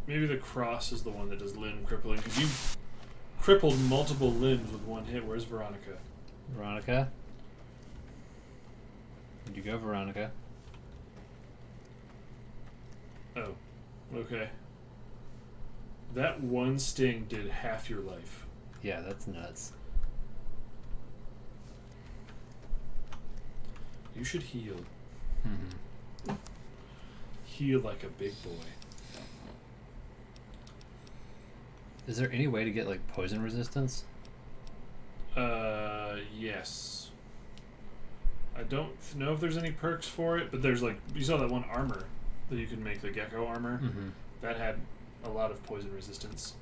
Maybe the cross is the one that does limb crippling. Because you crippled multiple limbs with one hit. Where's Veronica? Veronica? Where'd you go, Veronica? Oh. Okay. That one sting did half your life. Yeah, that's nuts. You should heal. Mm-hmm. Heal like a big boy. Is there any way to get, like, poison resistance? Yes. I don't know if there's any perks for it, but there's, like, you saw that one armor that you can make, the gecko armor. Mm-hmm. That had a lot of poison resistance.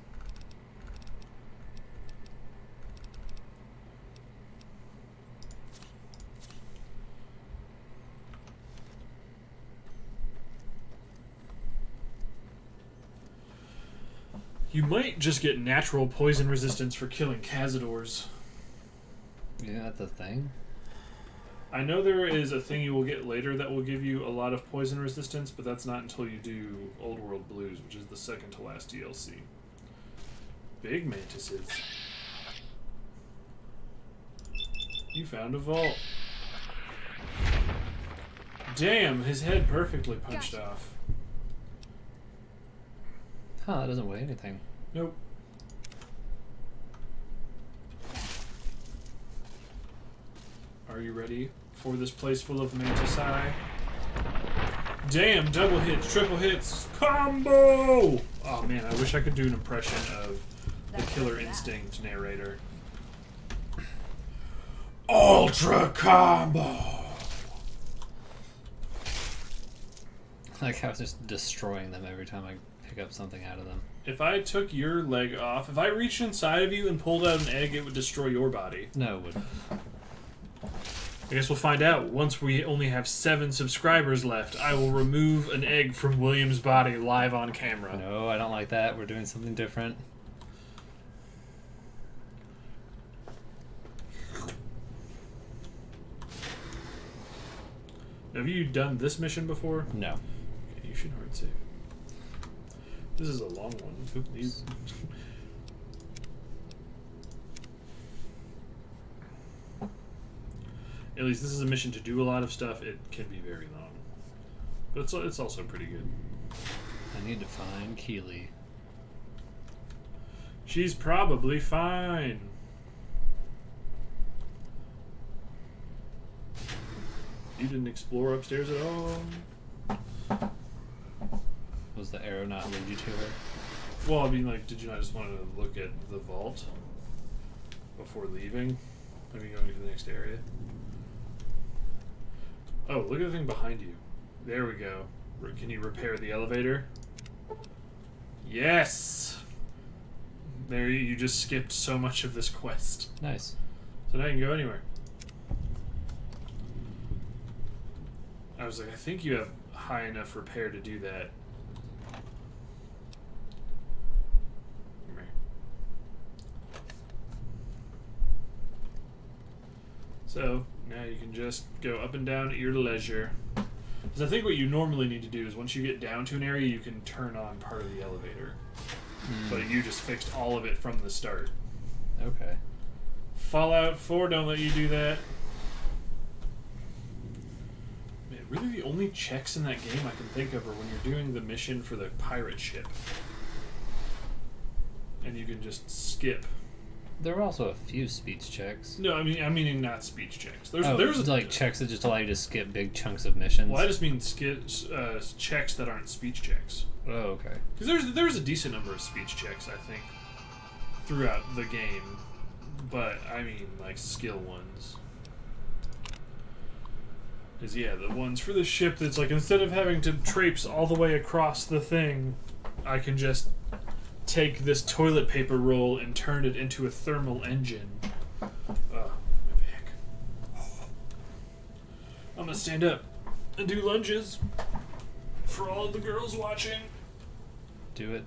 You might just get natural poison resistance for killing Cazadors. You think that's a thing? I know there is a thing you will get later that will give you a lot of poison resistance, but that's not until you do Old World Blues, which is the second to last DLC. Big mantises. You found a vault. Damn, his head perfectly punched off. Huh, that doesn't weigh anything. Nope. Are you ready for this place full of mantisae? Damn, double hits, triple hits, combo! Oh man, I wish I could do an impression of the Killer Instinct narrator. Ultra combo! Like I was just destroying them every time I pick up something out of them. If I took your leg off, if I reached inside of you and pulled out an egg, it would destroy your body. No, it wouldn't. I guess we'll find out. Once we only have 7 subscribers left, I will remove an egg from William's body live on camera. No, I don't like that. We're doing something different. Have you done this mission before? No. Okay, you should hard save. This is a long one. Oop, At least this is a mission to do a lot of stuff. It can be very long. But it's also pretty good. I need to find Keely. She's probably fine. You didn't explore upstairs at all? Was the arrow not lead you to her? Well, I mean, like, did you not just want to look at the vault before leaving? Maybe going to the next area? Oh, look at the thing behind you. There we go. Can you repair the elevator? Yes! There, you just skipped so much of this quest. Nice. So now you can go anywhere. I was like, I think you have high enough repair to do that. Come here. So, now you can just go up and down at your leisure. Because I think what you normally need to do is once you get down to an area, you can turn on part of the elevator. But you just fixed all of it from the start. Okay. Fallout 4 don't let you do that. Man, really the only checks in that game I can think of are when you're doing the mission for the pirate ship. And you can just skip. There were also a few speech checks. No, I mean not speech checks. There's like checks that just allow you to skip big chunks of missions. Well, I just mean checks that aren't speech checks. Oh, okay. Because there's a decent number of speech checks, I think, throughout the game. But, I mean, like, skill ones. Because, yeah, the ones for the ship that's like, instead of having to traipse all the way across the thing, I can just take this toilet paper roll and turn it into a thermal engine. Oh, my back. I'm gonna stand up and do lunges for all of the girls watching. Do it.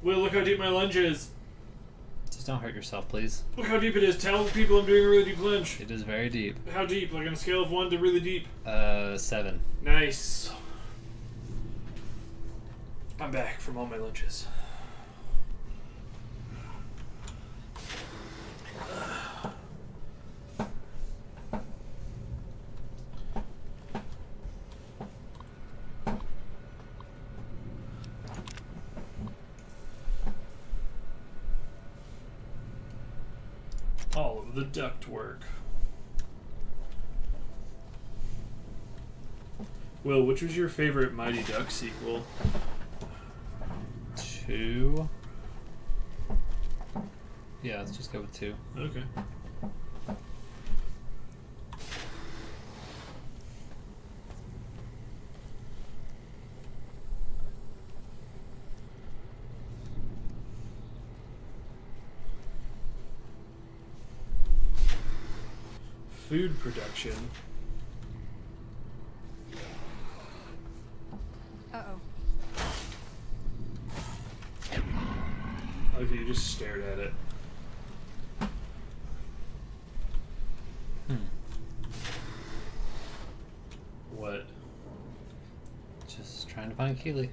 Will, look how deep my lunge is. Just don't hurt yourself, please. Look how deep it is. Tell people I'm doing a really deep lunge. It is very deep. How deep? Like on a scale of 1 to really deep? 7. Nice. I'm back from all my lunches. All of the ductwork. Will, which was your favorite Mighty Duck sequel? 2. Yeah, let's just go with 2. Okay. Food production. Uh-oh. Like you just stared at it. What? Just trying to find Keely.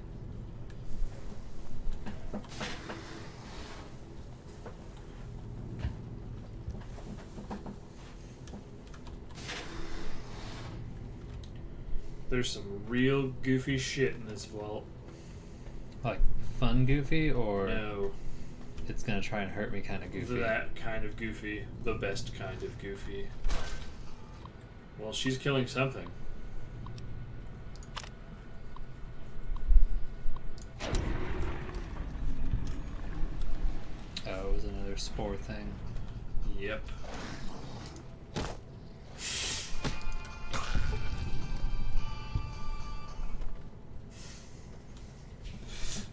There's some real goofy shit in this vault. Like fun goofy, or no? It's gonna try and hurt me kind of goofy. That kind of goofy. The best kind of goofy. Well, she's killing something. Oh, it was another spore thing. Yep.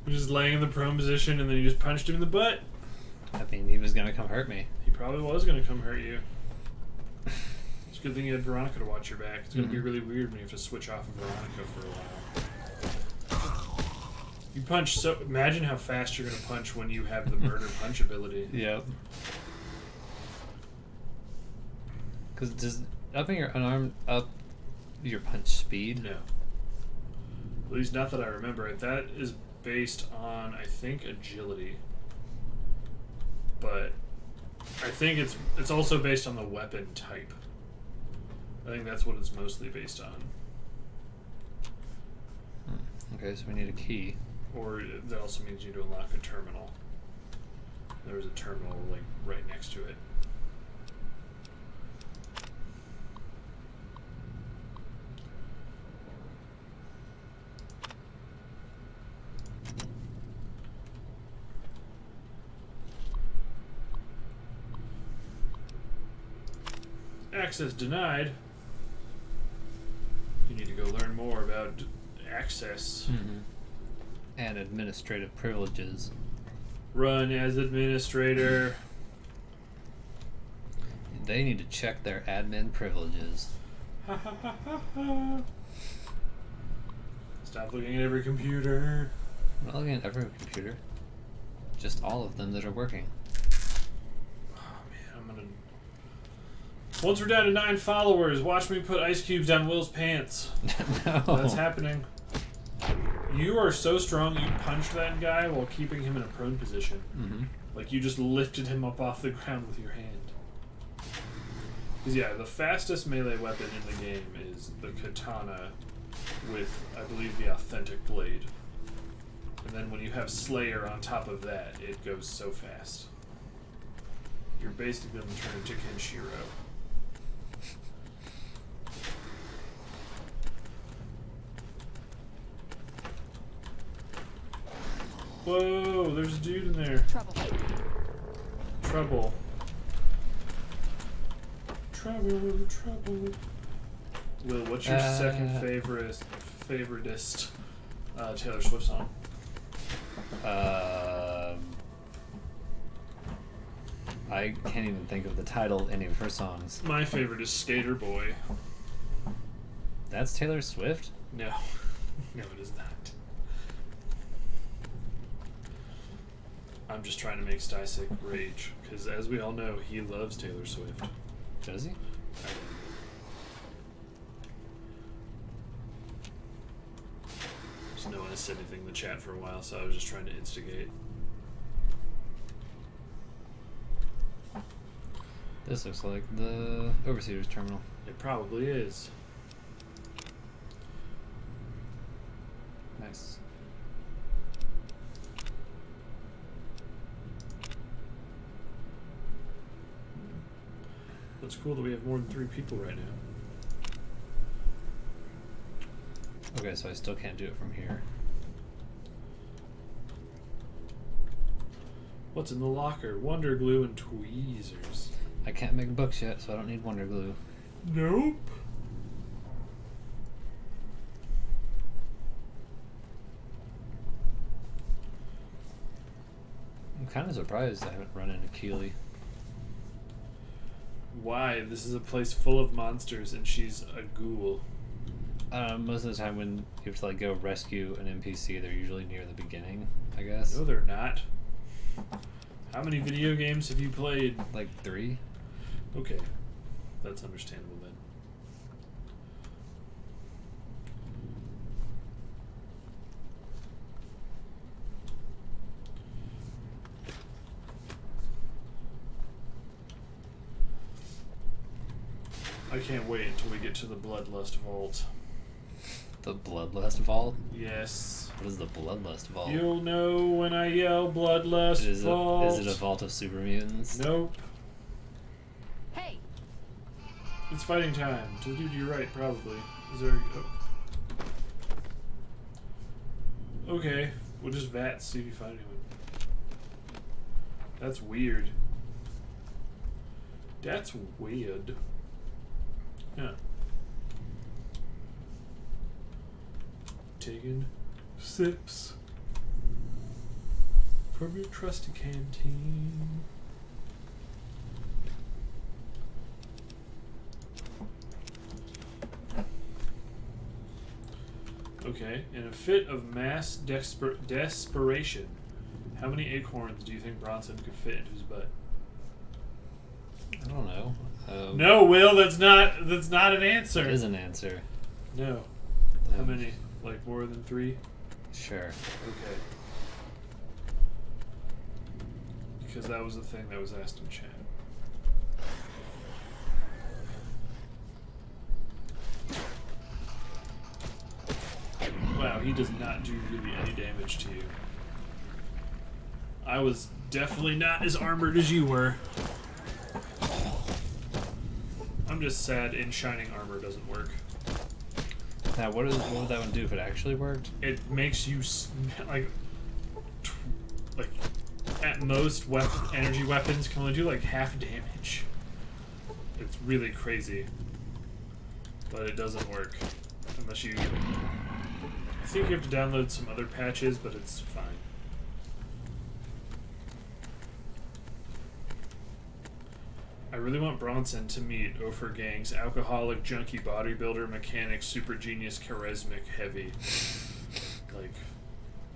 You're just laying in the prone position and then you just punched him in the butt. I mean, he was gonna come hurt me. He probably was gonna come hurt you. It's a good thing you had Veronica to watch your back. It's gonna be really weird when you have to switch off of Veronica for a while. You punch so... Imagine how fast you're gonna punch when you have the murder punch ability. Yep. Because does upping your unarmed up Your punch speed? No. At least not that I remember. That is based on, I think, agility. But I think it's also based on the weapon type. I think that's what it's mostly based on. Okay, so we need a key. Or that also means you need to unlock a terminal. There's a terminal like right next to it. Access denied. You need to go learn more about access. And administrative privileges. Run as administrator. They need to check their admin privileges. Stop looking at every computer. I'm not looking at every computer. Just all of them that are working. Once we're down to 9 followers, watch me put ice cubes down Will's pants. No. That's happening. You are so strong you punched that guy while keeping him in a prone position. Like you just lifted him up off the ground with your hand. Because yeah, the fastest melee weapon in the game is the katana with, I believe, the authentic blade. And then when you have Slayer on top of that, it goes so fast. You're basically going to turn into Kenshiro. Whoa, there's a dude in there. Trouble. Trouble. Trouble. Will, what's your second favoritist Taylor Swift song? I can't even think of the title of any of her songs. My favorite is Skater Boy. That's Taylor Swift? No. No, it is not. I'm just trying to make Stysik rage, because as we all know, he loves Taylor Swift. Does he? Just no one has said anything in the chat for a while, so I was just trying to instigate. This looks like the Overseer's terminal. It probably is. Nice. It's cool that we have more than 3 people right now. Okay, so I still can't do it from here. What's in the locker? Wonder glue and tweezers. I can't make books yet, so I don't need Wonder Glue. Nope. I'm kind of surprised I haven't run into Keely. Why? This is a place full of monsters and she's a ghoul. Most of the time when you have to like go rescue an NPC, they're usually near the beginning, I guess. No, they're not. How many video games have you played? Like 3. Okay. That's understandable then. I can't wait until we get to the Bloodlust Vault. The Bloodlust Vault? Yes. What is the Bloodlust Vault? You'll know when I yell Bloodlust Vault. Is it a vault of super mutants? Nope. Hey! It's fighting time. To the dude to your right, probably. Is there... Oh. Okay. We'll just VAT, see if you find anyone. That's weird. That's weird. Yeah. Taking sips from your trusty canteen. Okay, in a fit of mass desperation, how many acorns do you think Bronson could fit into his butt? I don't know. No, Will, that's not an answer. It is an answer. No. How many? Like more than 3? Sure. Okay. Because that was the thing that was asked in chat. Wow, he does not do really any damage to you. I was definitely not as armored as you were. I'm just sad in shining armor doesn't work. Now, what would that one do if it actually worked? It makes you like at most energy weapons can only do like half damage. It's really crazy, but it doesn't work unless you. I think you have to download some other patches, but it's fine. I really want Bronson to meet Ophir Gang's alcoholic, junkie, bodybuilder, mechanic, super genius, charismatic, heavy. Like,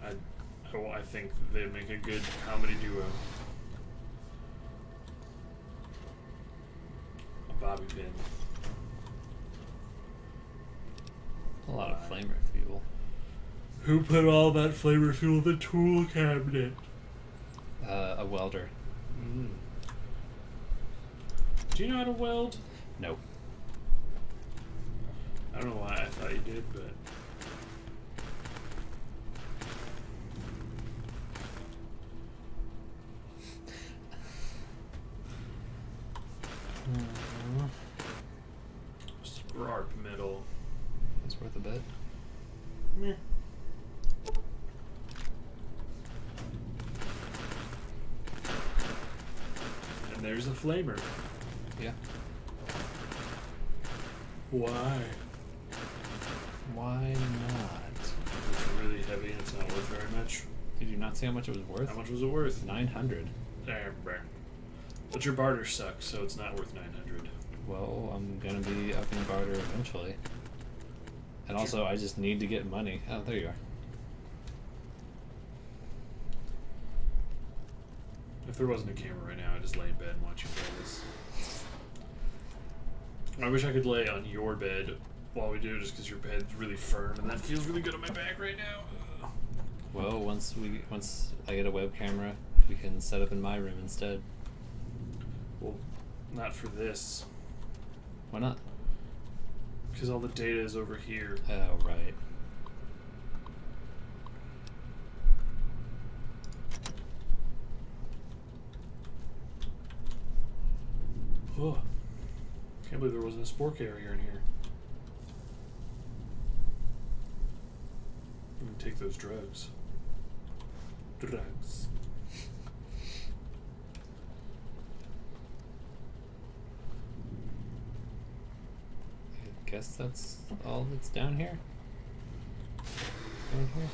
I think they'd make a good comedy duo. A bobby pin. A lot of flamer fuel. Who put all that flavor fuel in the tool cabinet? A welder. Mm. Do you know how to weld? Nope. I don't know why I thought you did, but... Scarp metal. That's worth a bet. Meh. And there's a flamer. Yeah. Why? Why not? It's really heavy and it's not worth very much. Did you not see how much it was worth? How much was it worth? 900. But your barter sucks, so it's not worth 900. Well, I'm gonna be upping barter eventually. And also, I just need to get money. Oh, there you are. If there wasn't a camera right now, I'd just lay in bed and watch you play this. I wish I could lay on your bed while we do, just because your bed's really firm and that feels really good on my back right now. Well, once I get a web camera, we can set up in my room instead. Well, not for this. Why not? Because all the data is over here. Oh, right. Oh. Can't believe there wasn't a spore carrier in here. I'm gonna take those drugs. Drugs. I guess that's all that's down here. Down here.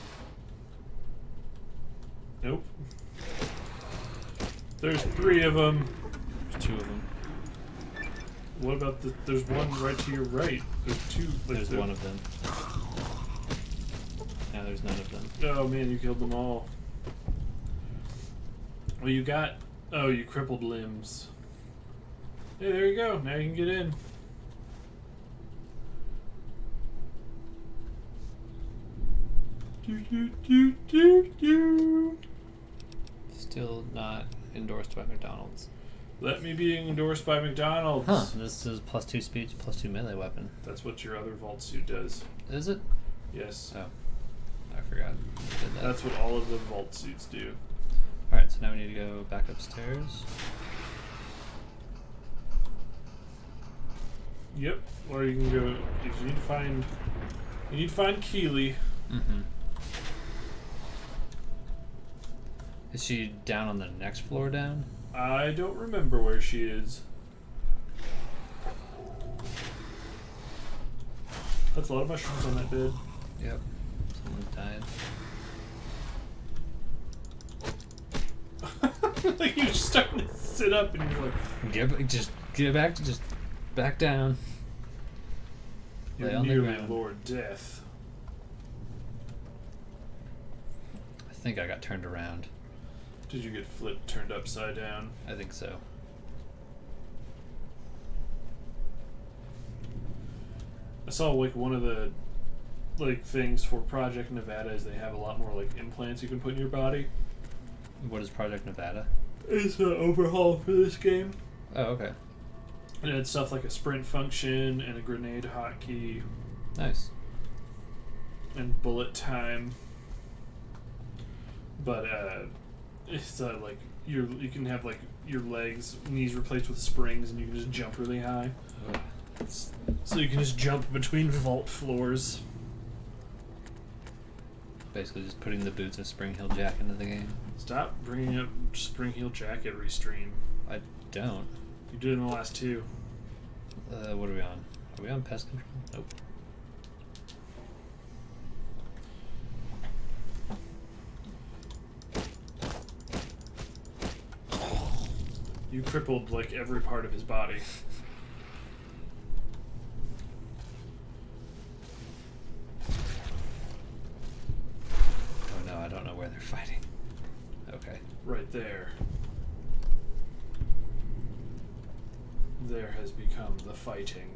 Nope. There's 3 of them. There's 2 of them. What about the? There's one right to your right. There's 2. Like, There's one of them. Now there's none of them. Oh man, you killed them all. Well, you got. Oh, you crippled limbs. Hey, there you go. Now you can get in. Still not endorsed by McDonald's. Let me be endorsed by McDonald's. Huh, this is +2 speed, +2 melee weapon. That's what your other vault suit does. Is it? Yes. Oh. I forgot. I did that. That's what all of the vault suits do. Alright, so now we need to go back upstairs. Yep. Or you can go. You need to find. You need to find Keely. Mm-hmm. Is she down on the next floor down? I don't remember where she is. That's a lot of mushrooms on that bed. Yep. Someone died. Like you're just starting to sit up and you're like, just back down. You're Lay on the nearly ground. Lord Death. I think I got turned around. Did you get flipped, turned upside down? I think so. I saw like one of the like things for Project Nevada is they have a lot more like implants you can put in your body. What is Project Nevada? It's an overhaul for this game. Oh, okay. And it's stuff like a sprint function and a grenade hotkey. Nice. And bullet time. But it's like you can have like your legs, knees replaced with springs, and you can just jump really high. So you can just jump between vault floors. Basically just putting the boots of Spring Heel Jack into the game. Stop bringing up Spring Heel Jack every stream. I don't. You did it in the last two. What are we on? Are we on pest control? Nope. You crippled like every part of his body. Oh no, I don't know where they're fighting. Okay. Right there. There has become the fighting.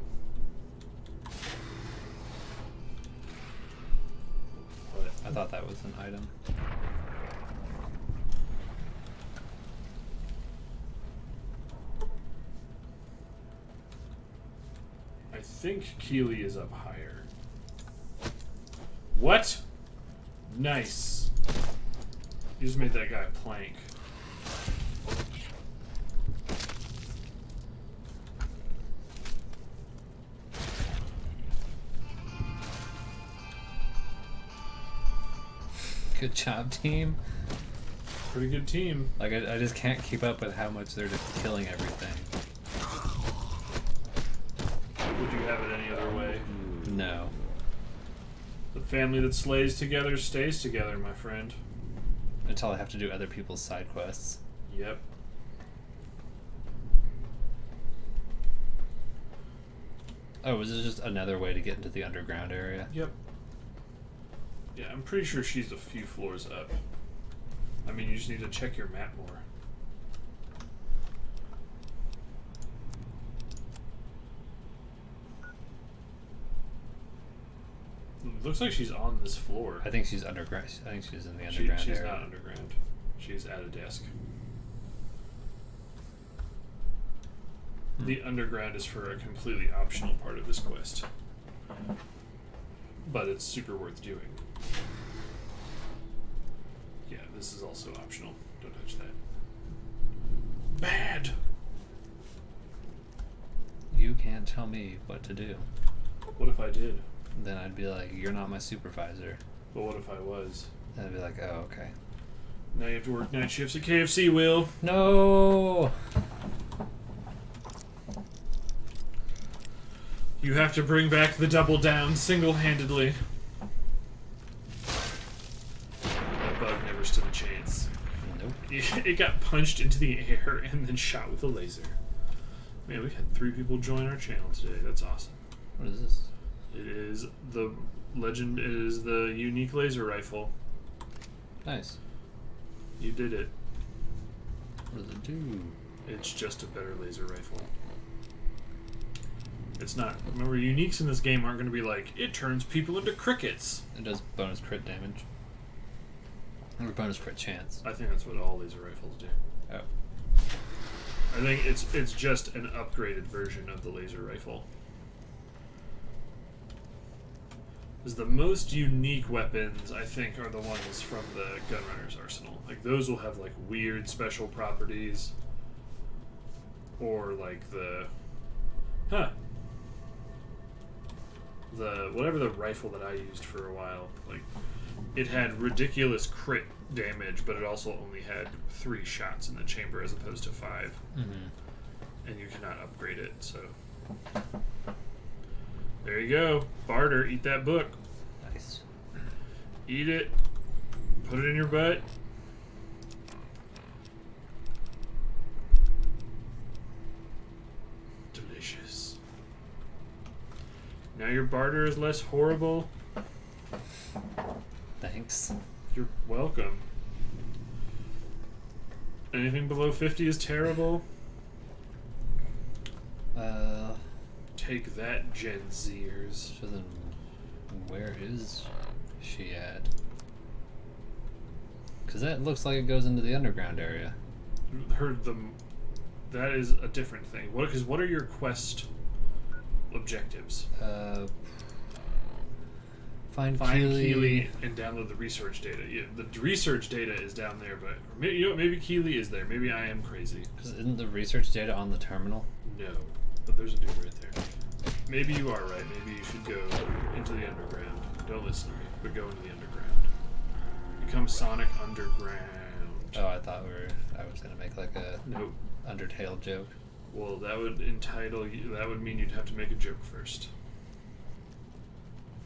What? I thought that was an item. I think Keeley is up higher. What? Nice. You just made that guy a plank. Good job, team. Pretty good team. Like, I just can't keep up with how much they're just killing everything. Would you have it any other way? No. The family that slays together stays together, my friend. Until I have to do other people's side quests. Yep. Oh, was this just another way to get into the underground area? Yep. Yeah, I'm pretty sure she's a few floors up. I mean, you just need to check your map more. Looks like she's on this floor. I think she's underground. I think she's in the underground she's area. not underground. She's at a desk. The underground is for a completely optional part of this quest. But it's super worth doing. Yeah, this is also optional. Don't touch that. Bad! You can't tell me what to do. What if I did? Then I'd be like, you're not my supervisor. But what if I was? Then I'd be like, oh, okay. Now you have to work night shifts at KFC, Will. No! You have to bring back the double down single-handedly. That bug never stood a chance. Nope. It got punched into the air and then shot with a laser. Man, we had 3 people join our channel today. That's awesome. What is this? It is the legend. It is the unique laser rifle. Nice. You did it. What does it do? It's just a better laser rifle. It's not. Remember, uniques in this game aren't going to be like, it turns people into crickets. It does bonus crit damage. Or bonus crit chance. I think that's what all laser rifles do. Oh. I think it's just an upgraded version of the laser rifle. Is the most unique weapons, I think, are the ones from the Gunrunner's arsenal. Like, those will have, like, weird special properties. Or, like, the... whatever the rifle that I used for a while. Like, it had ridiculous crit damage, but it also only had 3 shots in the chamber as opposed to 5. Mm-hmm. And you cannot upgrade it, so... There you go. Barter, eat that book. Nice. Eat it. Put it in your butt. Delicious. Now your barter is less horrible. Thanks. You're welcome. Anything below 50 is terrible. Take that, Gen Zers. So then, where is she at? Because that looks like it goes into the underground area. Heard them. That is a different thing. What are your quest objectives? Find Keely and download the research data. Yeah, the research data is down there, but maybe Keely is there. Maybe I am crazy. Isn't the research data on the terminal? No, but there's a dude right there. Maybe you are right. Maybe you should go into the underground. Don't listen to me, but go into the underground. Become Sonic Underground. Oh, I thought I was gonna make like a nope Undertale joke. Well, that would entitle you. That would mean you'd have to make a joke first.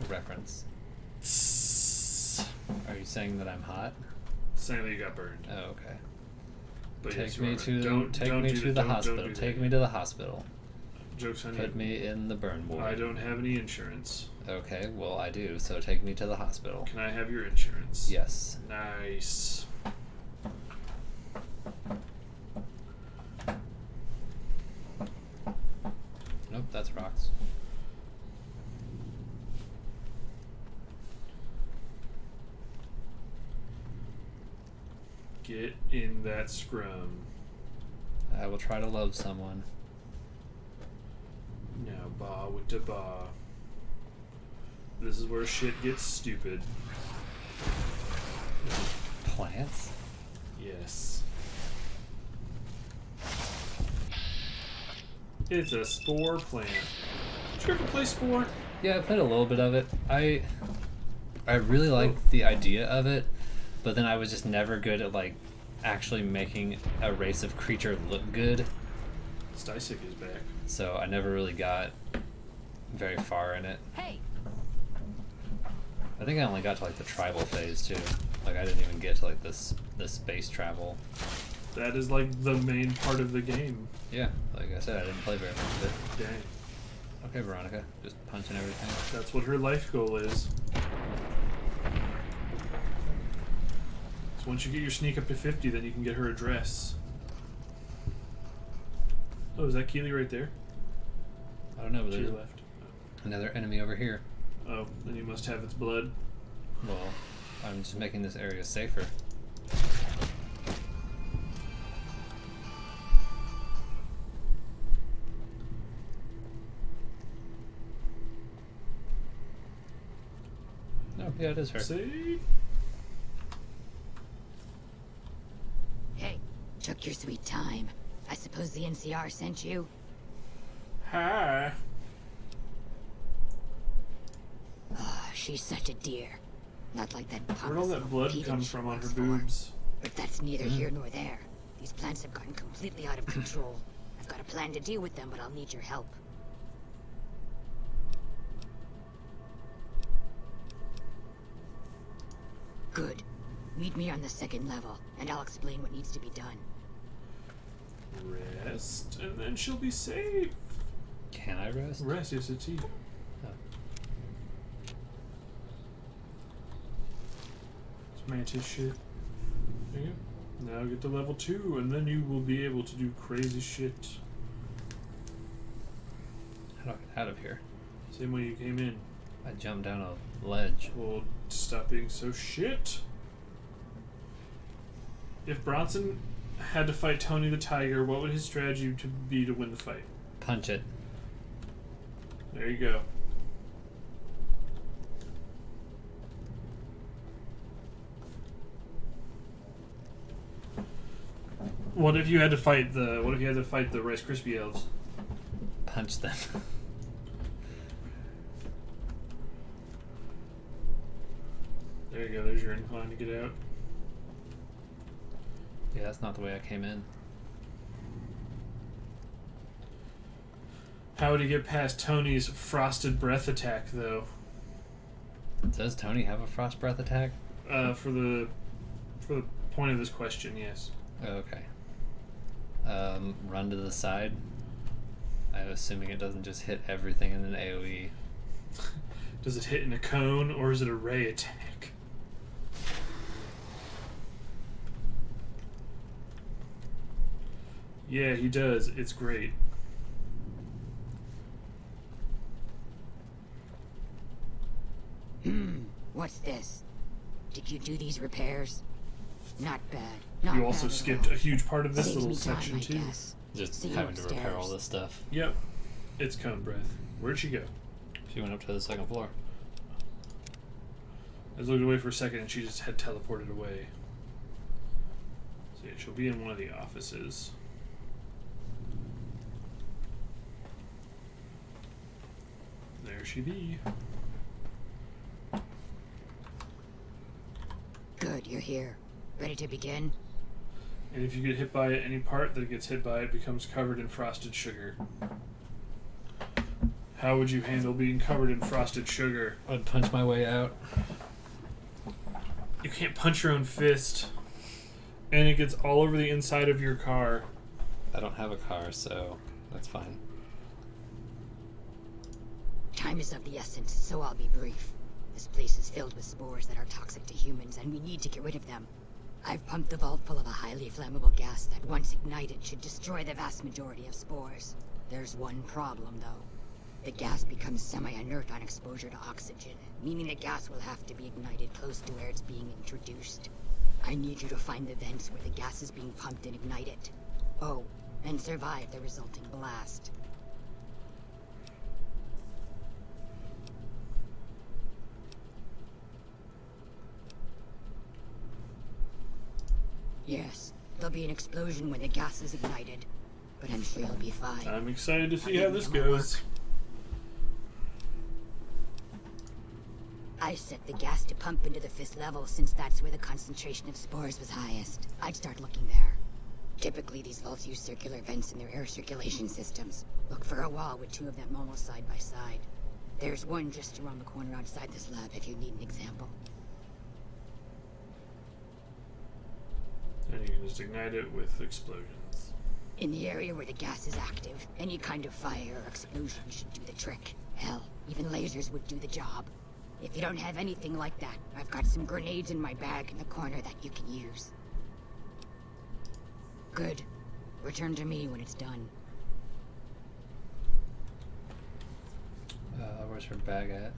A reference. Are you saying that I'm hot? Saying that you got burned. Oh, okay. But take yes, me to the hospital. Take me to the hospital. Joke's on you. Put me in the burn ward. I don't have any insurance. Okay, well I do. So take me to the hospital. Can I have your insurance? Yes. Nice. Nope, that's rocks. Get in that scrum. I will try to love someone. Now, ba with the ba. This is where shit gets stupid. Plants? Yes. It's a spore plant. Did you ever play Spore? Yeah, I played a little bit of it. I really liked the idea of it, but then I was just never good at like actually making a race of creature look good. Stysic is back. So I never really got very far in it. Hey. I think I only got to like the tribal phase too. Like I didn't even get to like this space travel. That is like the main part of the game. Yeah, like I said, I didn't play very much of it. Dang. Okay, Veronica, just punching everything. That's what her life goal is. So once you get your sneak up to 50, then you can get her address. Oh, is that Keely right there? I don't know, but to there's your left. another enemy over here. Oh, then you must have its blood. Well, I'm just making this area safer. Oh, yeah, it is her. See? Hey, took your sweet time. I suppose the NCR sent you? Hi. Oh, she's such a dear. Not like that Where'd all that blood come from on her boobs? But that's neither here nor there. These plants have gotten completely out of control. I've got a plan to deal with them, but I'll need your help. Good. Meet me on the second level, and I'll explain what needs to be done. Rest, and then she'll be safe. Can I rest? Rest, yes, it's you. Oh. It's mantis shit. There you go. Now get to level 2, and then you will be able to do crazy shit. How do I get out of here? Same way you came in. I jumped down a ledge. Well, stop being so shit. If Bronson had to fight Tony the Tiger, what would his strategy be to win the fight? Punch it. There you go. What if you had to fight the Rice Krispie elves? Punch them. There you go, there's your incline to get out. Yeah, that's not the way I came in. How would he get past Tony's frosted breath attack, though? Does Tony have a frost breath attack? For the point of this question, yes. Okay. Run to the side. I'm assuming it doesn't just hit everything in an AoE. Does it hit in a cone, or is it a ray attack? Yeah, he does. It's great. What's this? Did you do these repairs? Not bad. Not You also bad at skipped all. a huge part of this Saves little me time, section I too. guess. Just See you having to repair all upstairs. this stuff. Yep. It's Cone Breath. Where'd she go? She went up to the second floor. I was looking away for a second and she just had teleported away. So yeah, she'll be in one of the offices. There she be. Good, you're here. Ready to begin? And if you get hit by it, any part that gets hit by it becomes covered in frosted sugar. How would you handle being covered in frosted sugar? I'd punch my way out. You can't punch your own fist. And it gets all over the inside of your car. I don't have a car, so that's fine. Time is of the essence, so I'll be brief. This place is filled with spores that are toxic to humans, and we need to get rid of them. I've pumped the vault full of a highly flammable gas that, once ignited, should destroy the vast majority of spores. There's one problem, though. The gas becomes semi-inert on exposure to oxygen, meaning the gas will have to be ignited close to where it's being introduced. I need you to find the vents where the gas is being pumped and ignite it. Oh, and survive the resulting blast. Yes, there'll be an explosion when the gas is ignited, but I'm sure you'll be fine. I'm excited to see I'll how give this you my goes. work. I set the gas to pump into the 5th level since that's where the concentration of spores was highest. I'd start looking there. Typically, these vaults use circular vents in their air circulation systems. Look for a wall with 2 of them almost side by side. There's one just around the corner outside this lab if you need an example. And you can just ignite it with explosions. In the area where the gas is active, any kind of fire or explosion should do the trick. Hell, even lasers would do the job. If you don't have anything like that, I've got some grenades in my bag in the corner that you can use. Good. Return to me when it's done. Where's her bag at?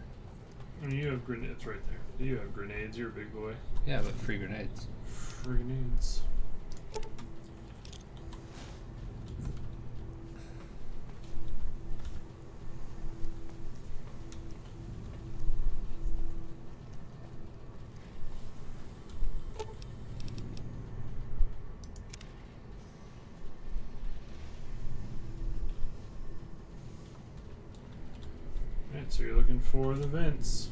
And you have grenades right there. You have grenades, you're a big boy. Yeah, but free grenades. Free grenades. Alright, so you're looking for the vents.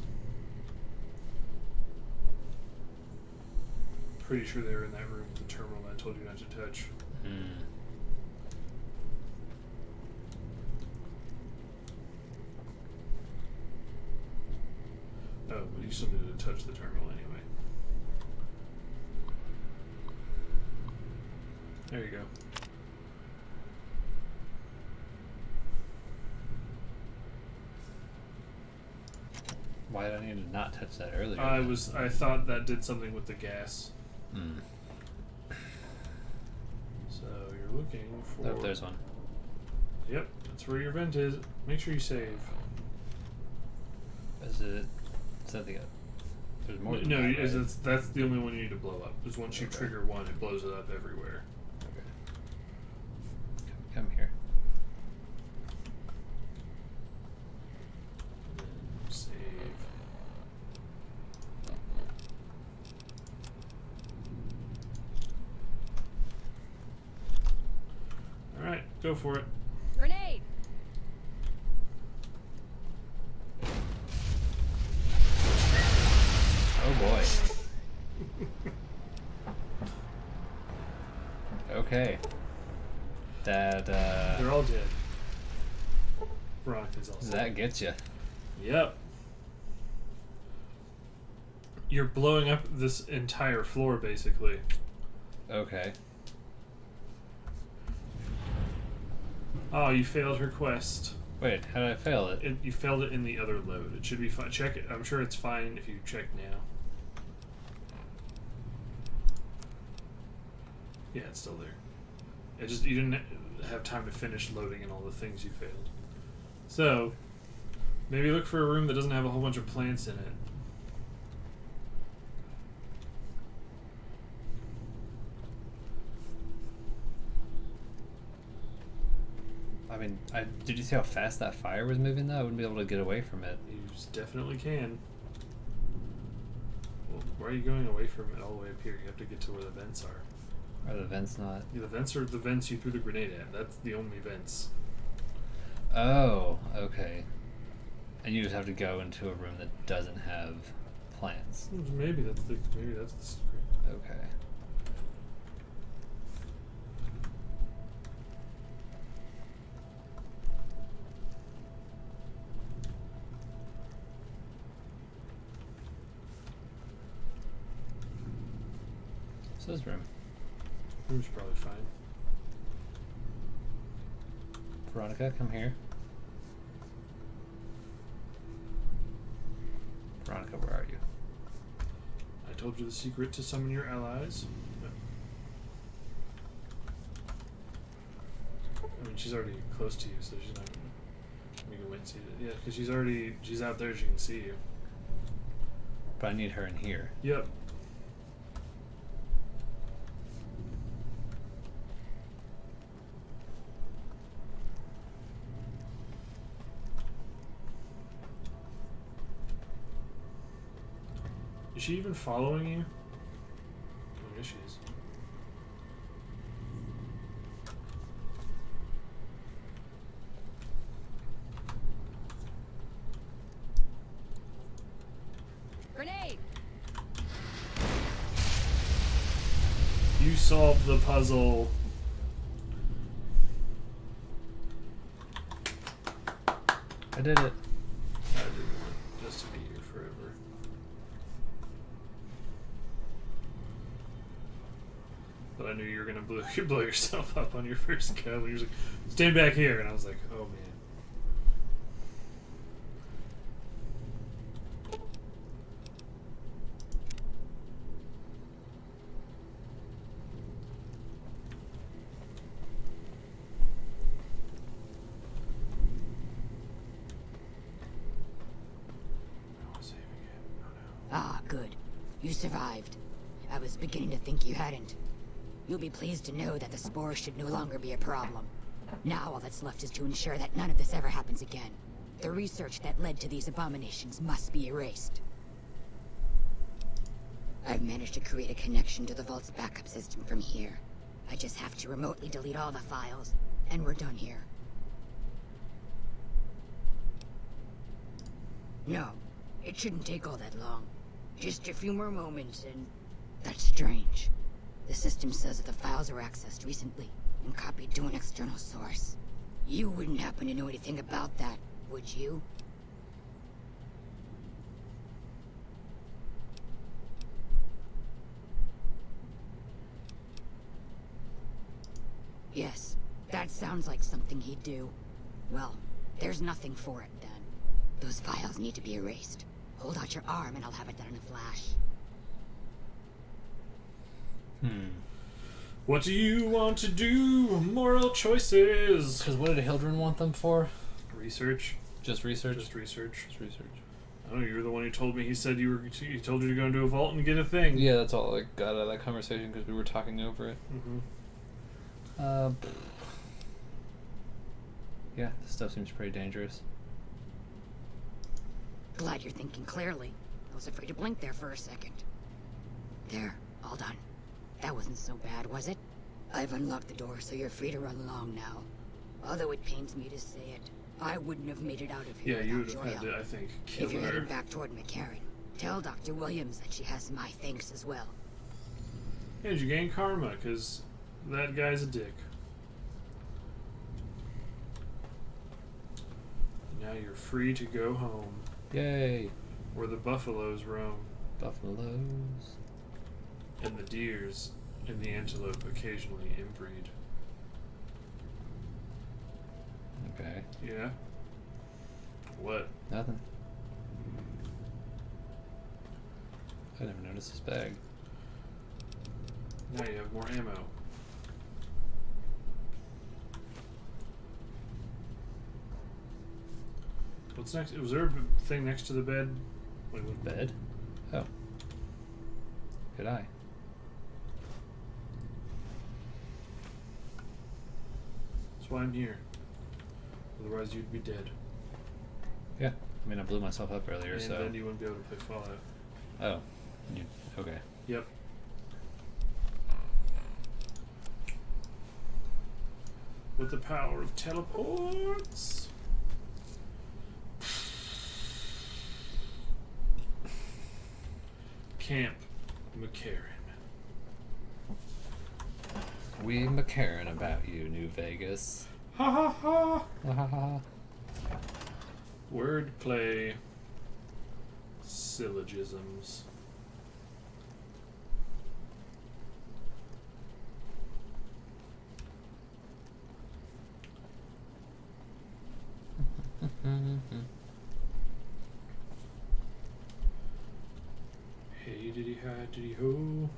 Pretty sure they were in that room with the terminal I told you not to touch. Oh, but you still needed to touch the terminal anyway. There you go. Why did I need to not touch that earlier? I thought that did something with the gas. So you're looking for. Oh, there's one. Yep, that's where your vent is. Make sure you save. Is it? Is that the? There's more. Than No, that, right? that's the only one you need to blow up. Because once you trigger one, it blows it up everywhere. Okay. Come here. Save. All right, go for it. Grenade! Oh boy. Okay. That They're all dead. Veronica's also. that gets you. Yep. You're blowing up this entire floor, basically. Okay. Oh, you failed her quest. Wait, how did I fail it? You failed it in the other load. It should be fine. Check it. I'm sure it's fine if you check now. Yeah, it's still there. It just you didn't have time to finish loading and all the things you failed. So maybe look for a room that doesn't have a whole bunch of plants in it. I mean, did you see how fast that fire was moving though? I wouldn't be able to get away from it. You definitely can. Well, why are you going away from it all the way up here? You have to get to where the vents are. Are the vents not? Yeah, the vents are the vents you threw the grenade at. That's the only vents. Oh, okay. And you just have to go into a room that doesn't have plants. Maybe that's the secret. Okay. So this room. Room's probably fine. Veronica, come here. Veronica, where are you? I told you the secret to summon your allies. I mean, she's already close to you, so she's not gonna. You can wait and see it. Yeah, because she's out there. She can see you. But I need her in here. Yep. Is she even following you? I guess she is. Grenade! You solved the puzzle. I did it. I didn't want just to be here forever. But I knew you were gonna blow yourself up on your first go. When you were like, "Stand back here," and I was like, "Oh man." Ah, good. You survived. I was beginning to think you hadn't. You'll be pleased to know that the spore should no longer be a problem. Now all that's left is to ensure that none of this ever happens again. The research that led to these abominations must be erased. I've managed to create a connection to the Vault's backup system from here. I just have to remotely delete all the files, and we're done here. No, it shouldn't take all that long. Just a few more moments, and... That's strange. The system says that the files were accessed recently, and copied to an external source. You wouldn't happen to know anything about that, would you? Yes, that sounds like something he'd do. Well, there's nothing for it then. Those files need to be erased. Hold out your arm and I'll have it done in a flash. What do you want to do? Moral choices. Because what did Hildren want them for? Research. Just research? Just research. Just research. I don't know, you were the one who told me. He said he told you to go into a vault and get a thing. Yeah, that's all I got out of that conversation because we were talking over it. Yeah, this stuff seems pretty dangerous. Glad you're thinking clearly. I was afraid to blink there for a second. There, all done. That wasn't so bad, was it? I've unlocked the door, so you're free to run along now. Although it pains me to say it, I wouldn't have made it out of here. Yeah, you would without have your had to, help. I think, kill If you're her. heading back toward McCarran, tell Dr. Williams that she has my thanks as well. Yeah, did you gain karma? Because that guy's a dick. Now you're free to go home. Yay! Where the buffaloes roam. Buffaloes. And the deers and the antelope occasionally inbreed. Okay. Yeah? What? Nothing. I never noticed this bag. Now you have more ammo. What's next? Was there a thing next to the bed? Wait, what? Bed? Oh. Good eye. That's why I'm here. Otherwise, you'd be dead. Yeah. I mean, I blew myself up earlier, And so. then you wouldn't be able to play Fallout. Oh. Okay. Yep. With the power of teleports. Camp McCarran. We McCarran about you, New Vegas. Ha ha ha! Ha ha ha. Wordplay. Syllogisms. Hey diddy hi diddy ho.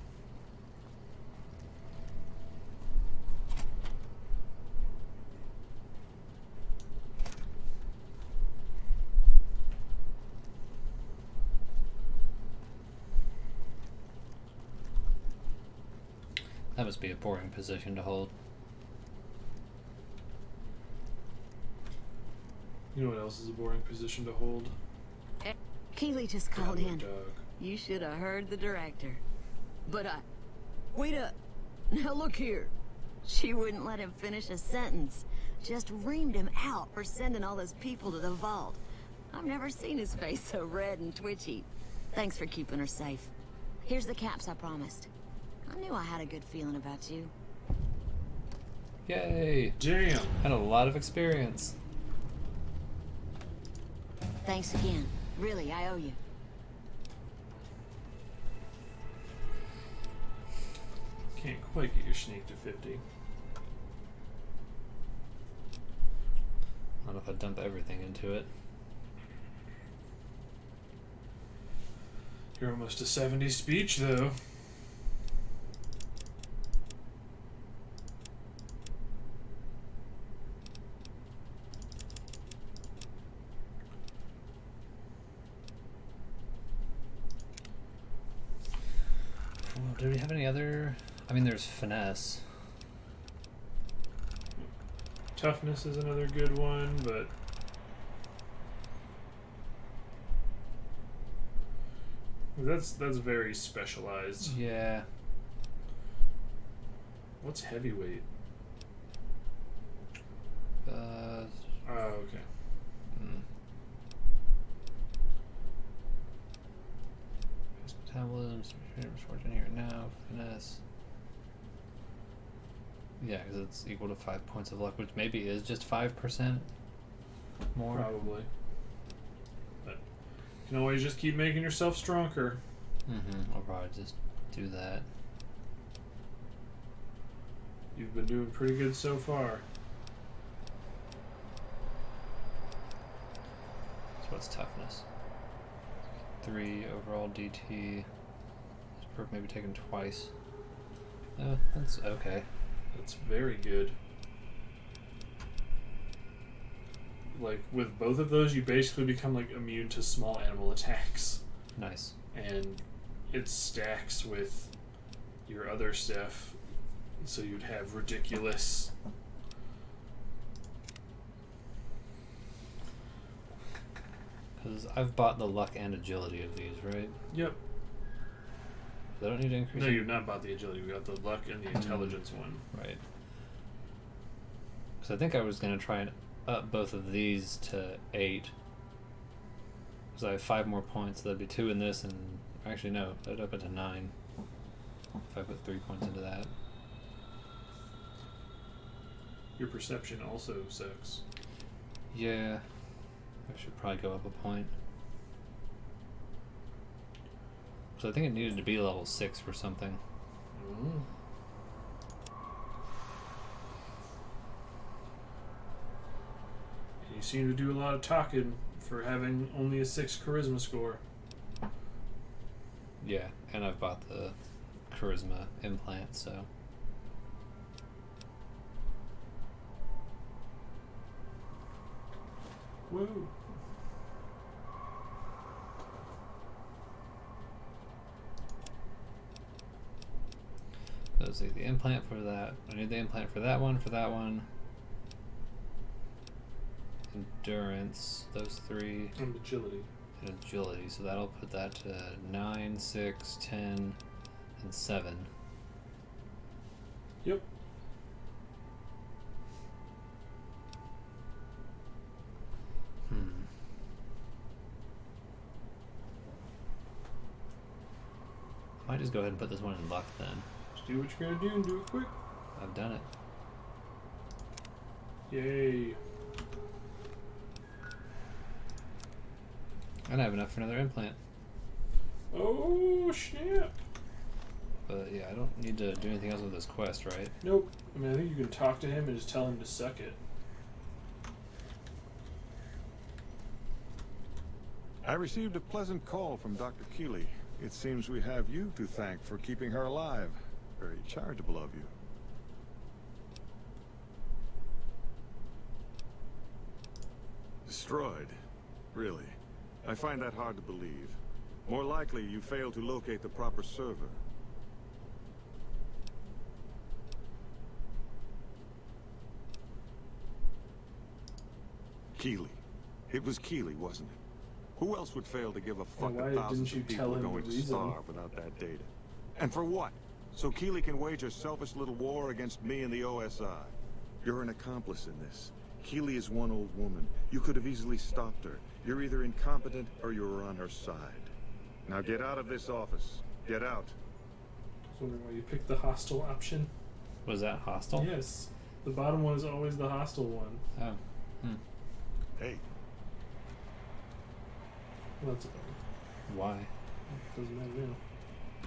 That must be a boring position to hold. You know what else is a boring position to hold? Keeley just called Downward in. dog. You should have heard the director. But wait up. Now look here. She wouldn't let him finish a sentence. Just reamed him out for sending all those people to the vault. I've never seen his face so red and twitchy. Thanks for keeping her safe. Here's the caps I promised. I knew I had a good feeling about you. Yay! Damn! Had a lot of experience. Thanks again. Really, I owe you. Can't quite get your sneak to 50. Not if I dump everything into it. You're almost a 70 speech, though. Oh, do we have any other? I mean, there's finesse. Toughness is another good one, but that's very specialized. Yeah. What's heavyweight? Uh. Oh, okay. Metabolism, misfortune here now, finesse. Yeah, because it's equal to 5 points of luck, which maybe is just 5% more. Probably. But you can always just keep making yourself stronger. I'll probably just do that. You've been doing pretty good so far. So what's toughness? 3 overall DT. This perk may be taken twice. That's okay. That's very good. Like, with both of those, you basically become, like, immune to small animal attacks. Nice. And it stacks with your other stuff, so you'd have ridiculous... Because I've bought the luck and agility of these, right? Yep. I don't need to increase. No, you've not bought the agility. We got the luck and the intelligence one. Right. Because I think I was going to try and up both of these to 8. Because I have 5 more points. So that'd be 2 in this, and actually no, that'd up it to 9. If I put 3 points into that. Your perception also sucks. Yeah. I should probably go up a point. So I think it needed to be level 6 for something. Mm. You seem to do a lot of talking for having only a 6 charisma score. Yeah, and I've bought the charisma implant, so. Woo! Let's see, the implant for that. I need the implant for that one, endurance, those 3. And agility. And agility, so that'll put that to 9, 6, 10, and 7. Yep. Might just go ahead and put this one in luck then. Just do what you're gonna do and do it quick. I've done it. Yay. And I have enough for another implant. Oh, snap. But yeah, I don't need to do anything else with this quest, right? Nope. I mean, I think you can talk to him and just tell him to suck it. I received a pleasant call from Dr. Keeley. It seems we have you to thank for keeping her alive. Very charitable of you. Destroyed? Really? I find that hard to believe. More likely, you failed to locate the proper server. Keeley. It was Keeley, wasn't it? Who else would fail to give a fuck why that thousands didn't of you people tell are him going the to reason? starve without that data? And for what? So Keeley can wage a selfish little war against me and the OSI. You're an accomplice in this. Keeley is one old woman. You could have easily stopped her. You're either incompetent or you're on her side. Now get out of this office. Get out. I was wondering why you picked the hostile option. Was that hostile? Yes. The bottom one is always the hostile one. Oh. Hey. Well, that's a bummer. Why? Doesn't matter now.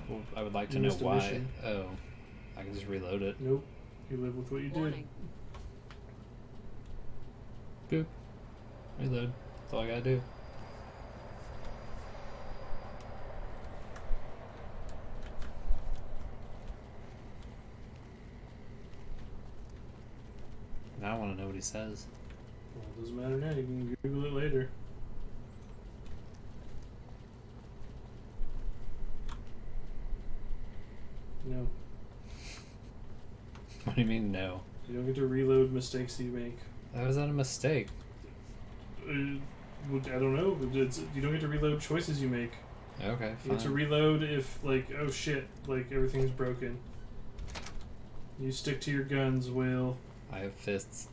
Well, I would like to You know missed a why. mission. Oh. I can just reload it. Nope. You live with what you Warning. Boop. Reload. That's all I gotta do. Now I want to know what he says. Well, it doesn't matter now. You can Google it later. No. What do you mean, no? You don't get to reload mistakes that you make. That was not a mistake. I don't know. You don't get to reload choices you make. Okay, You get to fine. reload if, like, oh shit, like, everything's broken. You stick to your guns, Will. I have fists.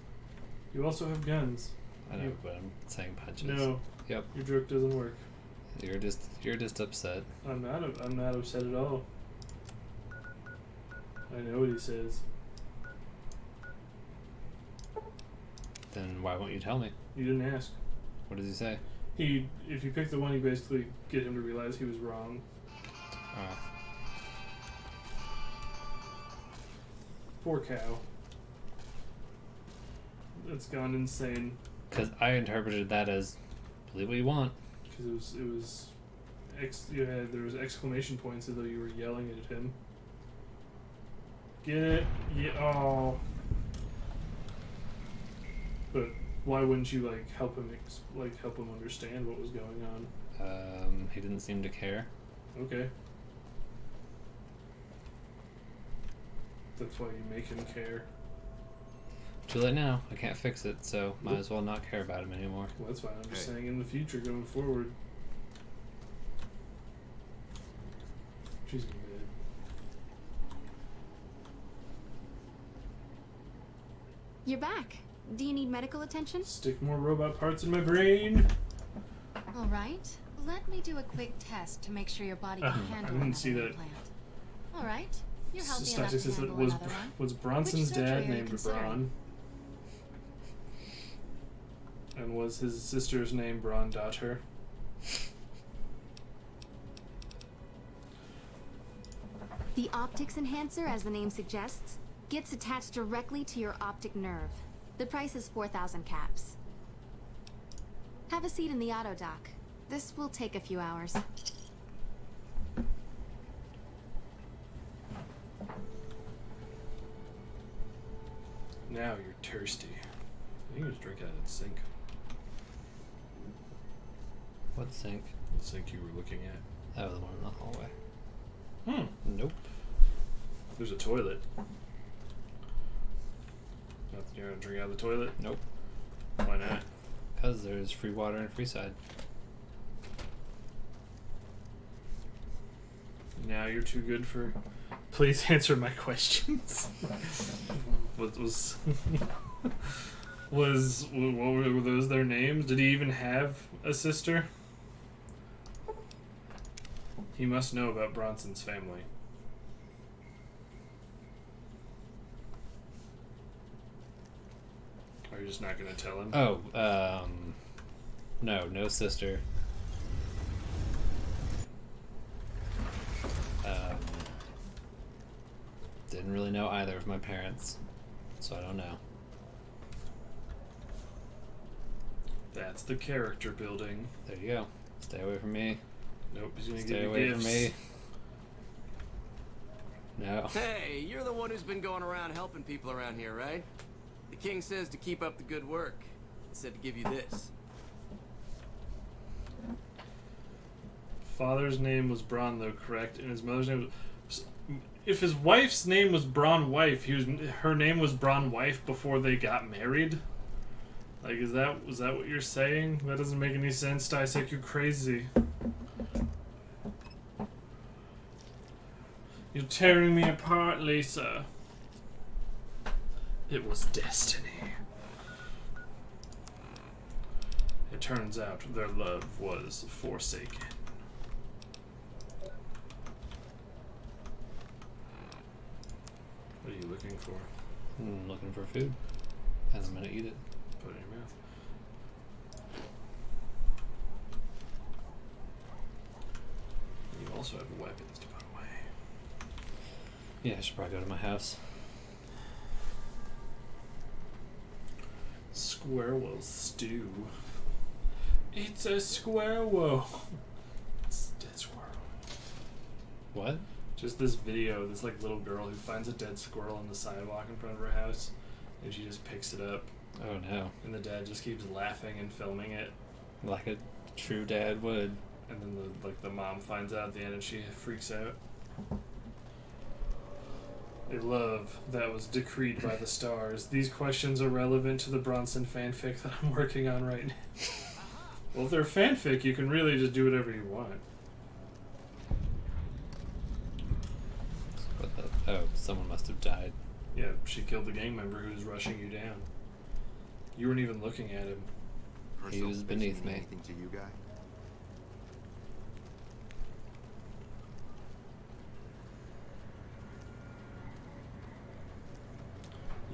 You also have guns. I know, but I'm saying punches. No. Yep. Your joke doesn't work. You're just upset. I'm not upset at all. I know what he says. Then why won't you tell me? You didn't ask. What does he say? If you pick the one, you basically get him to realize he was wrong. Poor cow. It's gone insane. Because I interpreted that as, believe what you want. Because there was exclamation points as though you were yelling at him. Get it? Yeah. Oh. But why wouldn't you help him help him understand what was going on? He didn't seem to care. Okay. That's why you make him care. Too late now. I can't fix it, so might as well not care about him anymore. Well, that's fine. I'm just saying in the future, going forward. She's gonna be dead. You're back. Do you need medical attention? Stick more robot parts in my brain. All right. Let me do a quick test to make sure your body can handle I didn't see another that. implant. All right. You're healthy enough Static to says that handle another one. was Bronson's Which surgery are dad you named considering? Braun? And was his sister's name Braun Daughter? The optics enhancer, as the name suggests, gets attached directly to your optic nerve. The price is 4,000 caps. Have a seat in the auto dock. This will take a few hours. Now you're thirsty. You can just drink out of the sink. What sink? The sink you were looking at. Oh, the one in the hallway. Nope. There's a toilet. You're gonna drink out of the toilet? Nope. Why not? Because there's free water in Freeside. Now you're too good for... Please answer my questions. What were those their names? Did he even have a sister? He must know about Bronson's family. Are you just not gonna tell him? Oh, no sister. Didn't really know either of my parents, so I don't know. That's the character building. There you go. Stay away from me. Nope, he's gonna Stay give you away gifts. from me. No. Hey, you're the one who's been going around helping people around here, right? The king says to keep up the good work. He said to give you this. Father's name was Bron, though, correct? And his mother's name was... If his wife's name was Bron Wife, her name was Bron Wife before they got married? Like, was that what you're saying? That doesn't make any sense, Dissect, you're crazy. You're tearing me apart, Lisa. It was destiny. It turns out their love was forsaken. What are you looking for? I'm looking for food, and I'm gonna eat it. Put it in your mouth. You also have weapons to put away. Yeah, I should probably go to my house. Squirrel stew. It's a squirrel. It's a dead squirrel. What? Just this video, this like little girl who finds a dead squirrel on the sidewalk in front of her house, and she just picks it up. Oh no. And the dad just keeps laughing and filming it. Like a true dad would. And then the mom finds out at the end and she freaks out. A love that was decreed by the stars. These questions are relevant to the Bronson fanfic that I'm working on right now. Well, if they're fanfic, you can really just do whatever you want. What the? Oh, someone must have died. Yeah, she killed the gang member who was rushing you down. You weren't even looking at him. He was beneath me. Anything to you, guy?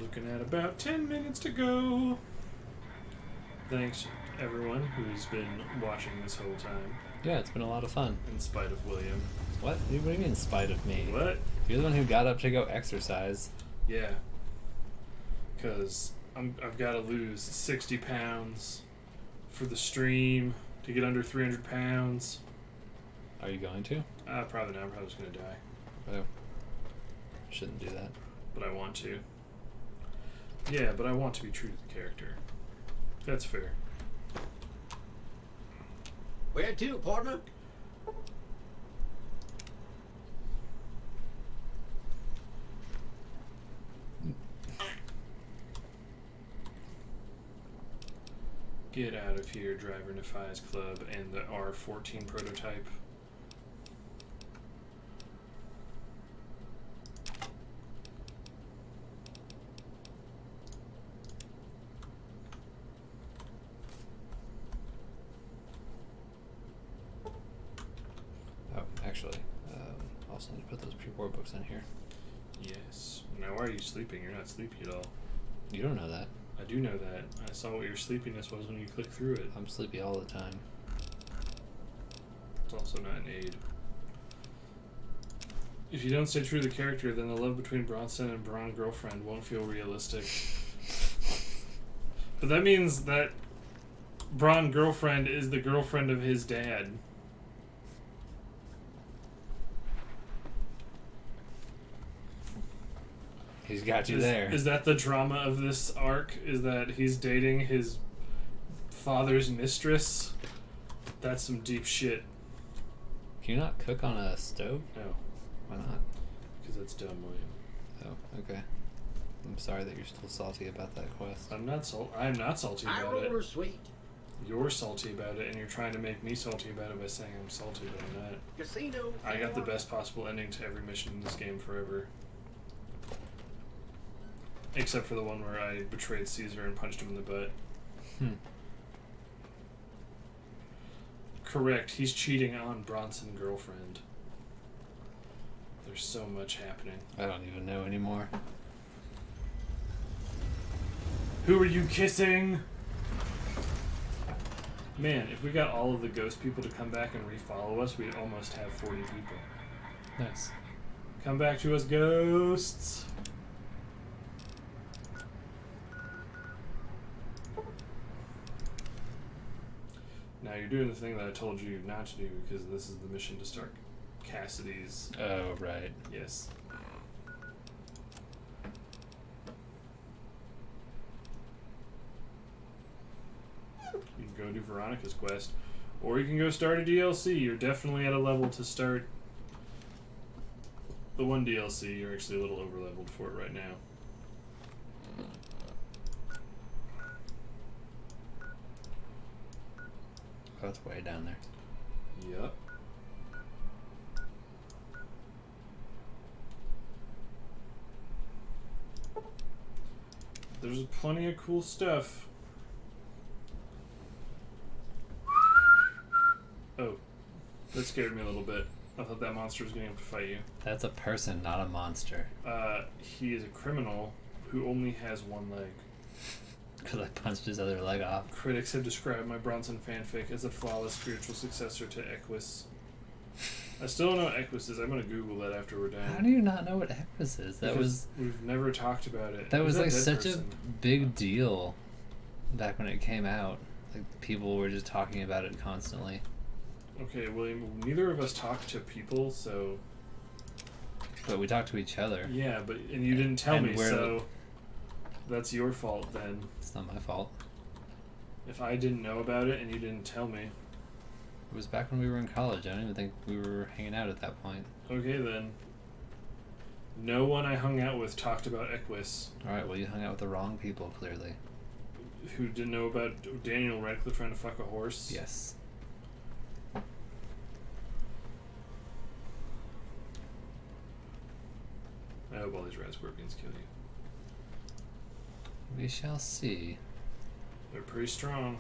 Looking at about 10 minutes to go. Thanks, everyone who's been watching this whole time. Yeah, it's been a lot of fun. In spite of William. What? What do you mean in spite of me? What? You're the one who got up to go exercise. Yeah. Because I've got to lose 60 pounds for the stream to get under 300 pounds. Are you going to? Probably not. I'm probably just going to die. Oh. Shouldn't do that. But I want to. Yeah, but I want to be true to the character. That's fair. Where to, partner? Get out of here, Driver Defies Club and the R14 prototype. Oh, actually, also need to put those pre-war books in here. Yes. Now, why are you sleeping? You're not sleepy at all. You don't know that. I do know that. I saw what your sleepiness was when you clicked through it. I'm sleepy all the time. It's also not an aid. If you don't stay true to the character, then the love between Bronson and Bron girlfriend won't feel realistic. But that means that Bron girlfriend is the girlfriend of his dad. He's got you there. Is that the drama of this arc? Is that he's dating his father's mistress? That's some deep shit. Can you not cook on a stove? No. Why not? Because that's dumb, William. Oh, okay. I'm sorry that you're still salty about that quest. I'm not salty I about roll it. her sweet. You're salty about it, and you're trying to make me salty about it by saying I'm salty, but I'm not. Casino. I got the best possible ending to every mission in this game forever. Except for the one where I betrayed Caesar and punched him in the butt. Correct, he's cheating on Bronson girlfriend. There's so much happening. I don't even know anymore. Who are you kissing? Man, if we got all of the ghost people to come back and refollow us, we'd almost have 40 people. Nice. Come back to us, ghosts! Now you're doing the thing that I told you not to do, because this is the mission to start Cassidy's... Oh, right. Yes. You can go do Veronica's quest, or you can go start a DLC. You're definitely at a level to start the one DLC. You're actually a little over leveled for it right now. Oh, it's way down there. Yep. There's plenty of cool stuff. Oh, that scared me a little bit. I thought that monster was going to fight you. That's a person, not a monster. He is a criminal who only has one leg. Because I punched his other leg off. Critics have described my Bronson fanfic as a flawless spiritual successor to Equus. I still don't know what Equus is. I'm going to Google that after we're done. How do you not know what Equus is? We've never talked about it. That was like dead such person? a big deal back when it came out. Like people were just talking about it constantly. Okay, William, neither of us talk to people, so... But we talk to each other. Yeah, and you didn't tell me, so... That's your fault, then. It's not my fault. If I didn't know about it and you didn't tell me... It was back when we were in college. I don't even think we were hanging out at that point. Okay, then. No one I hung out with talked about Equus. Alright, well you hung out with the wrong people, clearly. Who didn't know about Daniel Radcliffe trying to fuck a horse? Yes. I hope all these rat scorpions kill you. We shall see. They're pretty strong.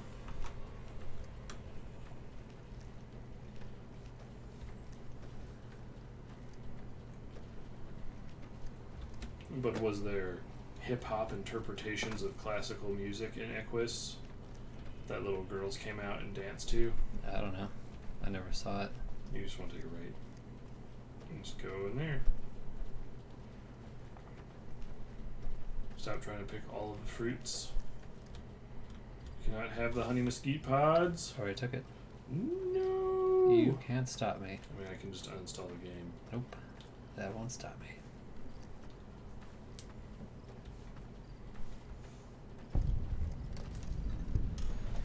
But was there hip-hop interpretations of classical music in Equus that little girls came out and danced to? I don't know. I never saw it. You just want to take a right. Just go in there. Stop trying to pick all of the fruits. You cannot have the honey mesquite pods. Already took it. No! You can't stop me. I mean, I can just uninstall the game. Nope. That won't stop me.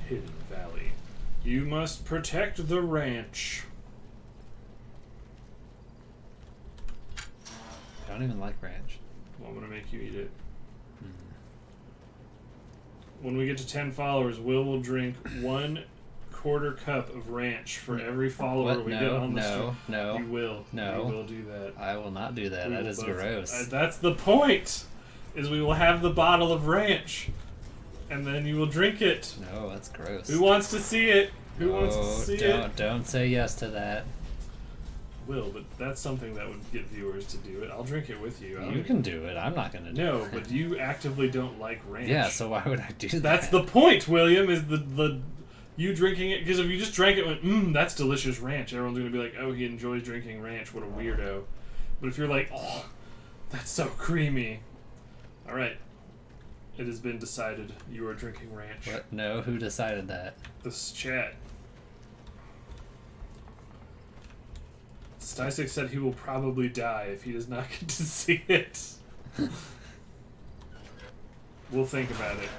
Hidden Valley. You must protect the ranch. I don't even like ranch. Well, I'm gonna make you eat it. When we get to 10 followers, will drink 1/4 cup of ranch for every follower What? we No, get on the no, stream. no. You will. No. You will do that. I will not do that. We That will is both- gross. That's the point, is we will have the bottle of ranch, and then you will drink it. No, that's gross. Who wants to see it? Who wants to see it? Don't say yes to that. Will, but that's something that would get viewers to do it. I'll drink it with you. You can do it. I'm not going to do it. No, but you actively don't like ranch. Yeah, so why would I do that? That's the point, William, is the you drinking it, because if you just drank it and went, that's delicious ranch, everyone's going to be like, oh, he enjoys drinking ranch, what a weirdo. But if you're like, oh, that's so creamy. Alright. It has been decided you are drinking ranch. What? No, who decided that? This chat. Stysik said he will probably die if he does not get to see it. We'll think about it.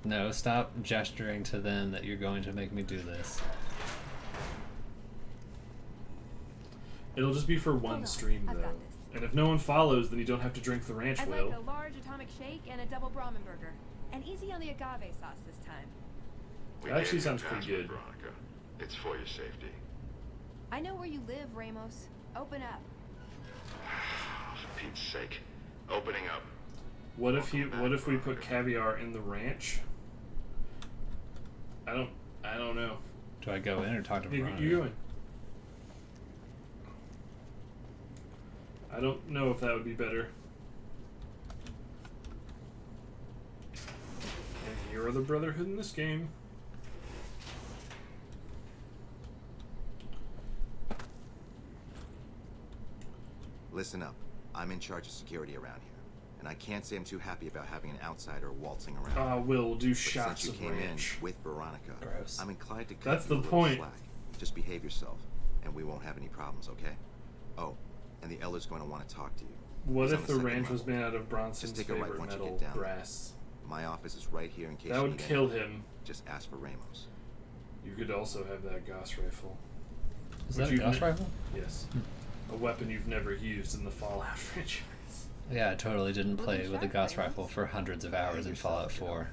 No, stop gesturing to them that you're going to make me do this. It'll just be for one stream, I've though. got this. And if no one follows, then you don't have to drink the ranch, I'd Will. like a large atomic shake and a double Brahmin burger. And easy on the agave sauce this time. That actually sounds pretty good. Veronica. It's for your safety. I know where you live, Ramos. Open up. For Pete's sake. Opening up. What if we put caviar in the ranch? I don't know. Do I go in or talk to Veronica? You go in. I don't know if that would be better. And here are the Brotherhood in this game. Listen up. I'm in charge of security around here. And I can't say I'm too happy about having an outsider waltzing around. Will do But shots since of you came ranch. in with Veronica, Gross. I'm inclined to cut That's you the a little point. slack. Just behave yourself, and we won't have any problems, okay? Oh, and the Elder's going to want to talk to you. What He's if on the second ranch level. was made out of Bronson's Just take a right favorite once you metal, get down there. brass? My office is right here in case That you would need kill anything. him. Just ask for Ramos. You could also have that Gauss rifle. Is Which that a you've Gauss rifle? Yes. A weapon you've never used in the Fallout franchise. Yeah, I totally didn't play with a Gauss rifle for hundreds of hours in Fallout 4.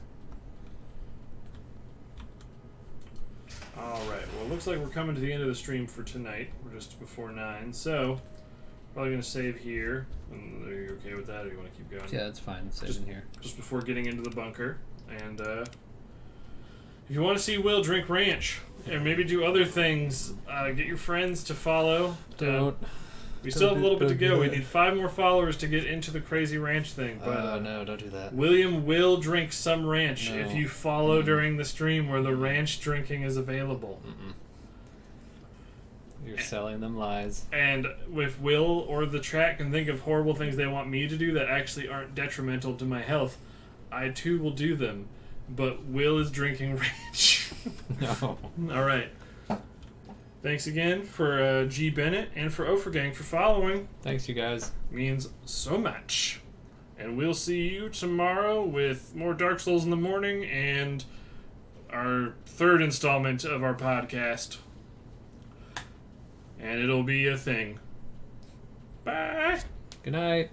Alright, well it looks like we're coming to the end of the stream for tonight. We're just before 9, so probably going to save here. And are you okay with that, or you want to keep going? Yeah, it's fine. Saving here. Just before getting into the bunker. And if you want to see Will drink ranch, and maybe do other things, get your friends to follow. We still have a little bit to go. We need 5 more followers to get into the crazy ranch thing. But no, don't do that. William will drink some ranch No. if you follow during the stream where the ranch drinking is available. You're selling them lies. And if Will or the chat can think of horrible things they want me to do that actually aren't detrimental to my health, I too will do them. But Will is drinking ranch. No. Alright. Thanks again for G. Bennett and for Ofergang for following. Thanks, you guys. Means so much. And we'll see you tomorrow with more Dark Souls in the morning and our 3rd installment of our podcast. And it'll be a thing. Bye. Good night.